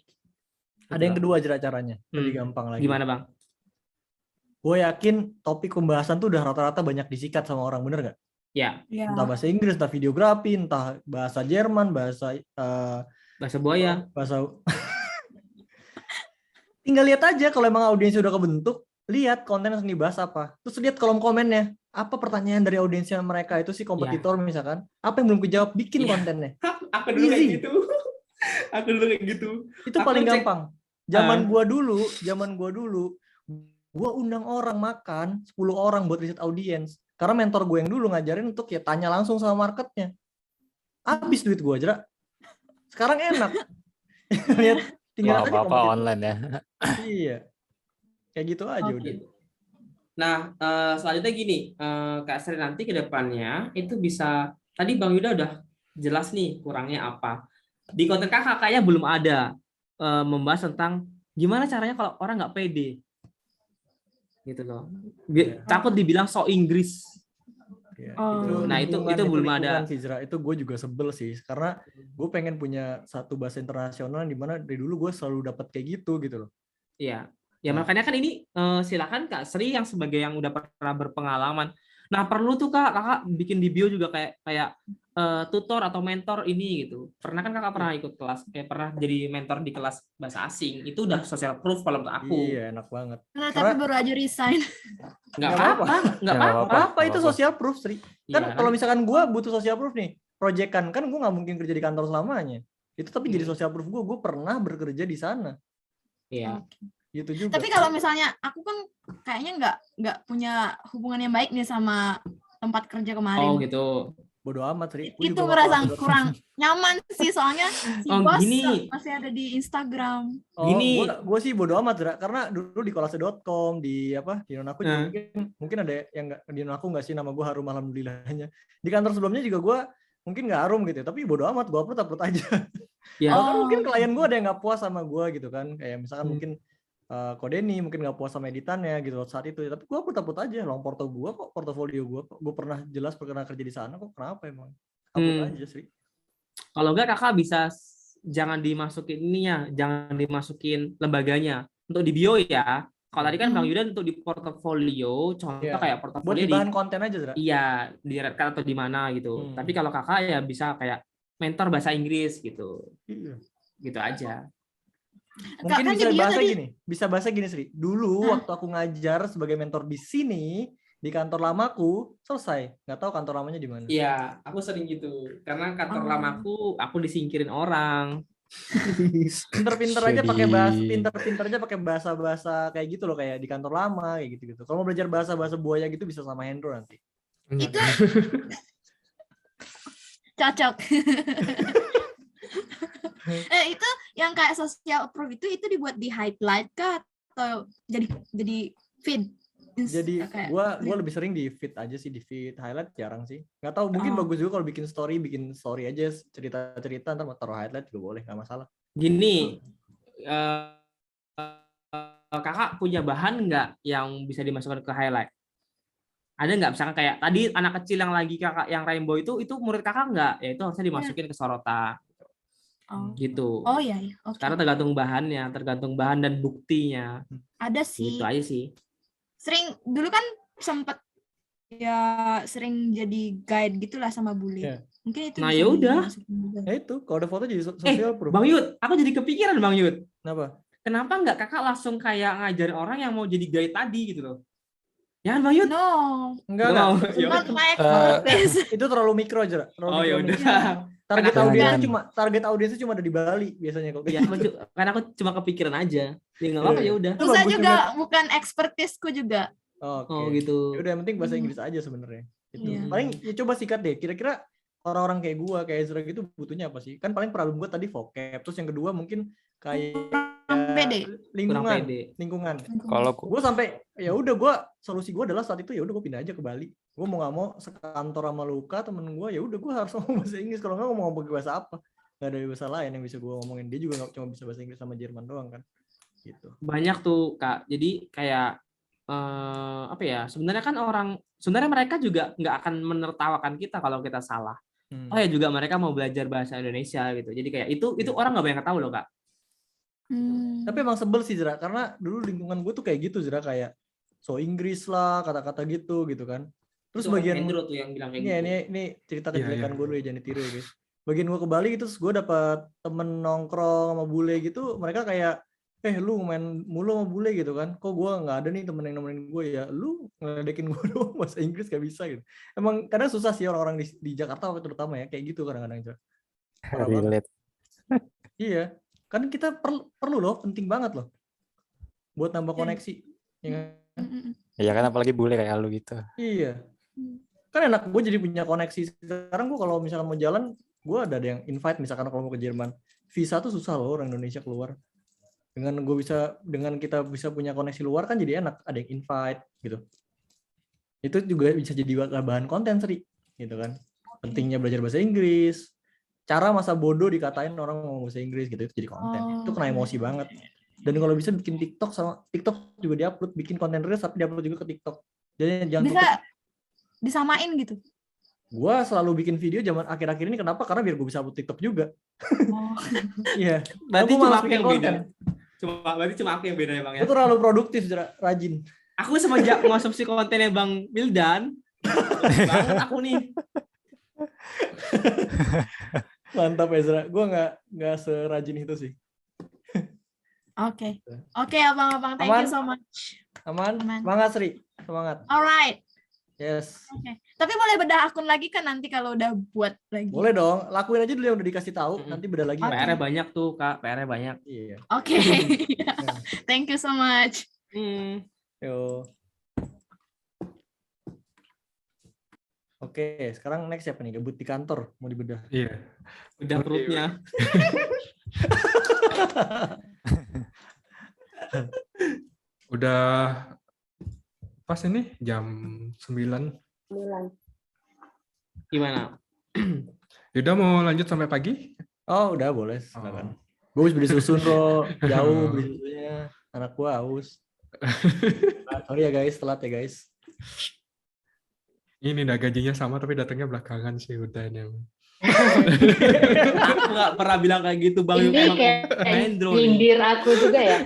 Ada yang kedua caranya, lebih gampang lagi. Gimana Bang? Gue yakin topik pembahasan tuh udah rata-rata banyak disikat sama orang, bener nggak? Ya. Entah bahasa Inggris, entah videografi, entah bahasa Jerman, bahasa buaya. Tinggal lihat aja kalau emang audiensnya udah kebentuk, lihat konten yang dibahas apa. Terus lihat kolom komennya, apa pertanyaan dari audiensnya mereka itu si kompetitor misalkan, apa yang belum kejawab, bikin kontennya. Aku dulu kayak gitu. Aku dulu kayak gitu. Itu paling gampang. Zaman gua dulu, gua undang orang makan 10 orang buat riset audiens. Karena mentor gue yang dulu ngajarin untuk ya tanya langsung sama marketnya. Habis duit gua, Jera. Sekarang enak. Lihat tinggal aja Apa online ya. Iya. Kayak gitu aja udah. Nah, selanjutnya gini, Kak Sri nanti ke depannya itu bisa, tadi Bang Yuda udah jelas nih kurangnya apa. Di konten kakak kayaknya belum ada membahas tentang gimana caranya kalau orang nggak pede. Gitu loh. Takut dibilang so Inggris. Ya, nah itu belum ada. Itu gue juga sebel sih, karena gue pengen punya satu bahasa internasional di mana dari dulu gue selalu dapat kayak gitu loh. Iya, ya makanya kan ini silakan Kak Sri yang sebagai yang udah pernah berpengalaman. Nah perlu tuh kakak bikin di bio juga kayak tutor atau mentor ini gitu. Pernah kan kakak pernah ikut kelas, pernah jadi mentor di kelas bahasa asing. Itu udah social proof kalau menurut aku. Iya enak banget. Nah, tapi baru aja resign. Nggak apa-apa. Apa itu social proof, Sri? Kan kalau misalkan gue butuh social proof nih, proyekan kan gue nggak mungkin kerja di kantor selamanya. Itu tapi jadi social proof gue pernah bekerja di sana. Iya. Gitu juga. Tapi kalau misalnya aku kan kayaknya nggak punya hubungan yang baik nih sama tempat kerja kemarin. Oh gitu. Bodoh amat, Sri. Itu ngerasa kurang nyaman sih, soalnya si bos gini. masih ada di Instagram. Gini. Gue sih bodoh amat, Zra. Karena dulu di kolase.com, di Nonakku juga mungkin ada yang nggak di Nonakku nggak sih nama gue harum alhamdulillahnya. Di kantor sebelumnya juga gue mungkin nggak harum gitu, tapi bodoh amat, gue upload aja. Ya. Mungkin klien gue ada yang nggak puas sama gue gitu kan, kayak misalkan mungkin Kodeni mungkin nggak puas sama editannya gitu saat itu, tapi gue upload aja, long portofolio gue pernah jelas pernah kerja di sana kok, kenapa emang upload aja sih. Kalau enggak kakak bisa jangan dimasukin ininya, jangan dimasukin lembaganya untuk di bio ya. Kalau tadi kan Bang Yuda untuk di portofolio, contoh kayak portofolio buat bahan konten aja, Zra. Iya, di Redcard atau di mana gitu. Tapi kalau kakak ya bisa kayak mentor bahasa Inggris gitu. Iya. Gitu aja. Mungkin bisa bahasa gini Sri. Dulu waktu aku ngajar sebagai mentor di sini di kantor lamaku, selesai. Nggak tahu kantor lamanya di mana. Iya, aku sering gitu. Karena kantor lamaku aku disingkirin orang. Pinter-pinter aja pakai bahasa, pinter-pinter aja pakai bahasa-bahasa kayak gitu loh, kayak di kantor lama kayak gitu-gitu. Kalau mau belajar bahasa-bahasa buaya gitu bisa sama Hendro nanti. Itu cocok. Itu yang kayak social proof itu dibuat di highlight kah atau jadi feed? Jadi Kayak- gua lebih sering di feed aja sih, di feed highlight jarang sih. Nggak tahu, mungkin Oh. bagus juga kalau bikin story aja cerita-cerita, ntar mau taruh highlight juga boleh, nggak masalah. Gini, kakak punya bahan nggak yang bisa dimasukkan ke highlight? Ada nggak misalkan kayak tadi anak kecil yang lagi kakak yang rainbow itu menurut kakak nggak? Ya itu harusnya dimasukin ke sorotan Oh. gitu. Oh iya, iya. Oke. Karena tergantung bahannya, tergantung bahan dan buktinya. Ada sih. Gitu aja sih. Sering dulu kan sempet ya sering jadi guide gitulah sama bule. Iya. Mungkin itu Nah, bisa ya udah. dimasukin juga. Ya itu, kalau ada foto jadi social proof. Bang Yud, aku jadi kepikiran Bang Yud. Kenapa? Kenapa nggak kakak langsung kayak ngajarin orang yang mau jadi guide tadi gitu loh? Ya kan Bang Yud? No, Enggak. Nggak mau. Ya not udah. my expertise. Itu terlalu mikro aja. Terlalu Oh ya mikro. udah. Target Karena- audiensnya cuma ada di Bali biasanya kok. Ya, karena aku cuma kepikiran aja. Ya nggak apa-apa, ya udah. Itu Susah bagus juga, bukan expertiseku juga. Oke. Oh gitu. Ya udah, yang penting bahasa Inggris aja sebenarnya. Itu. Iya. Paling ya coba sikat deh. Kira-kira orang-orang kayak gua, kayak Ezra gitu butuhnya apa sih? Kan paling problem gua tadi vocab. Terus yang kedua mungkin kayak Kurang pede. Kurang lingkungan. pede. Lingkungan. Kalau Gue sampai ya udah, gue solusi gue adalah saat itu ya udah gue pindah aja ke Bali. Gue mau nggak mau sekantor sama Luka temen gue, ya udah gue harus ngomong bahasa Inggris. Kalau nggak gue mau ngomong bahasa apa? Gak ada bahasa lain yang bisa gue ngomongin. Dia juga nggak cuma bisa bahasa Inggris sama Jerman doang kan. Gitu. Banyak tuh Kak. Jadi kayak apa ya? Sebenarnya mereka juga nggak akan menertawakan kita kalau kita salah. Oh ya juga mereka mau belajar bahasa Indonesia gitu. Jadi kayak itu orang nggak banyak tahu loh Kak. Tapi emang sebel sih Zra, karena dulu lingkungan gue tuh kayak gitu Zra, kayak so Inggris lah, kata-kata gitu kan. Terus Itu bagian Andrew tuh yang bilang kayak ini, gitu. ini cerita Iya, kejelekan iya. gue dulu ya, jangan ditiru ya guys. Bagian gue ke Bali gitu, terus gue dapat temen nongkrong sama bule gitu, mereka kayak, lu main mulu sama bule gitu kan, kok gue nggak ada nih temen yang nemenin gue ya, lu ngeledekin gue doang bahasa Inggris gak bisa gitu. Emang kadang susah sih orang-orang di Jakarta terutama ya, kayak gitu kadang-kadang. Parah banget. relate. Iya, kan kita perlu loh, penting banget loh, buat nambah koneksi. Ya kan? Iya kan, apalagi bule kayak lu gitu. Iya. Kan enak, gue jadi punya koneksi. Sekarang gue kalau misalnya mau jalan, gue ada yang invite misalkan kalau mau ke Jerman. Visa tuh susah loh orang Indonesia keluar. Dengan kita bisa punya koneksi luar kan jadi enak, ada yang invite gitu. Itu juga bisa jadi bahan konten Sri, gitu kan. Pentingnya belajar bahasa Inggris. Cara masa bodoh dikatain orang ngomong bahasa Inggris gitu, itu jadi konten. Itu kena emosi banget. Dan kalau bisa bikin TikTok juga diupload, bikin konten reels tapi diupload juga ke TikTok. Jadi jangan Bisa disamain gitu. Gue selalu bikin video zaman akhir-akhir ini, kenapa? Karena biar gue bisa upload TikTok juga. Oh. Iya. Berarti Aku cuma malas aku bikin yang beda. konten. Berarti cuma aku yang beda ya Bang ya. Gue terlalu produktif, rajin. Aku semenjak mengonsumsi kontennya Bang Wildan, banget aku nih. Mantap Ezra. Gue nggak serajin itu sih. Oke. Oke, abang-abang, thank Aman? you so much. Aman? Aman. Semangat Sri. Semangat. Alright. Yes. Oke. Tapi boleh bedah akun lagi kan nanti kalau udah buat lagi. Boleh dong. Lakuin aja dulu yang udah dikasih tahu. Nanti beda lagi. PR-nya banyak tuh Kak, PR-nya banyak. Iya. Oke. Thank you so much. Yo. Oke, sekarang next siapa nih? Gabut di kantor, mau dibedah. Iya. Udah perutnya. Udah pas ini jam 9. Gimana? Yaudah mau lanjut sampai pagi? Oh, udah boleh. Silakan. Oh. Gue habis beli susu bro, jauh beli susunya. Anak gua haus. Sorry ya guys, telat ya guys. Ini dah gajinya sama tapi datangnya belakangan sih udah ini. Aku nggak pernah bilang kayak gitu Bang. Ini Emang kayak Hendro nih. nyindir aku juga ya.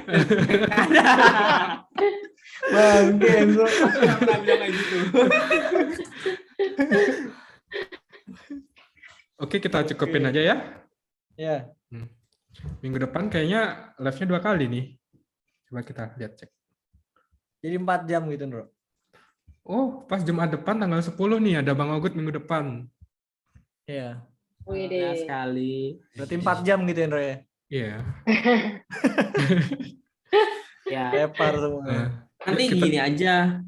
Bang, bro. Aku nggak pernah bilang kayak gitu. Oke, kita cukupin aja ya. Ya, Minggu depan kayaknya live-nya 2 kali nih. Coba kita lihat cek. jadi 4 jam gitu bro. Oh, pas Jumat depan tanggal 10 nih ada Bang Ogut minggu depan. Iya. Ya sekali. Berarti 4 jam gitu ya Ndro ya. Iya. Ya, Lepar semua. Nah, nanti kita- gini aja,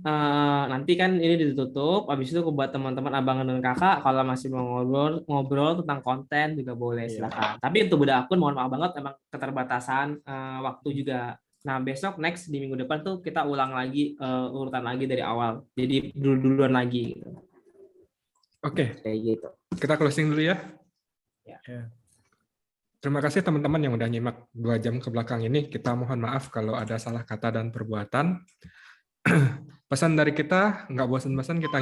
nanti kan ini ditutup, habis itu buat teman-teman abang dan kakak kalau masih mau ngobrol tentang konten juga boleh, Iya. silakan. Tapi untuk beda akun mohon maaf banget, emang keterbatasan waktu juga. Nah besok next di minggu depan tuh kita ulang lagi urutan lagi dari awal, jadi duluan lagi gitu. Oke, Kayak gitu. kita closing dulu ya. Ya. Terima kasih teman-teman yang udah nyimak 2 jam ke belakang ini. Kita mohon maaf kalau ada salah kata dan perbuatan. Pesan dari kita, nggak bosan-bosan kita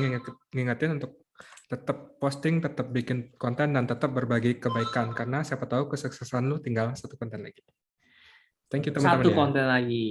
ngingetin untuk tetap posting, tetap bikin konten, dan tetap berbagi kebaikan. Karena siapa tahu kesuksesan lu tinggal 1 konten lagi. Thank you teman-teman Satu ya. konten lagi.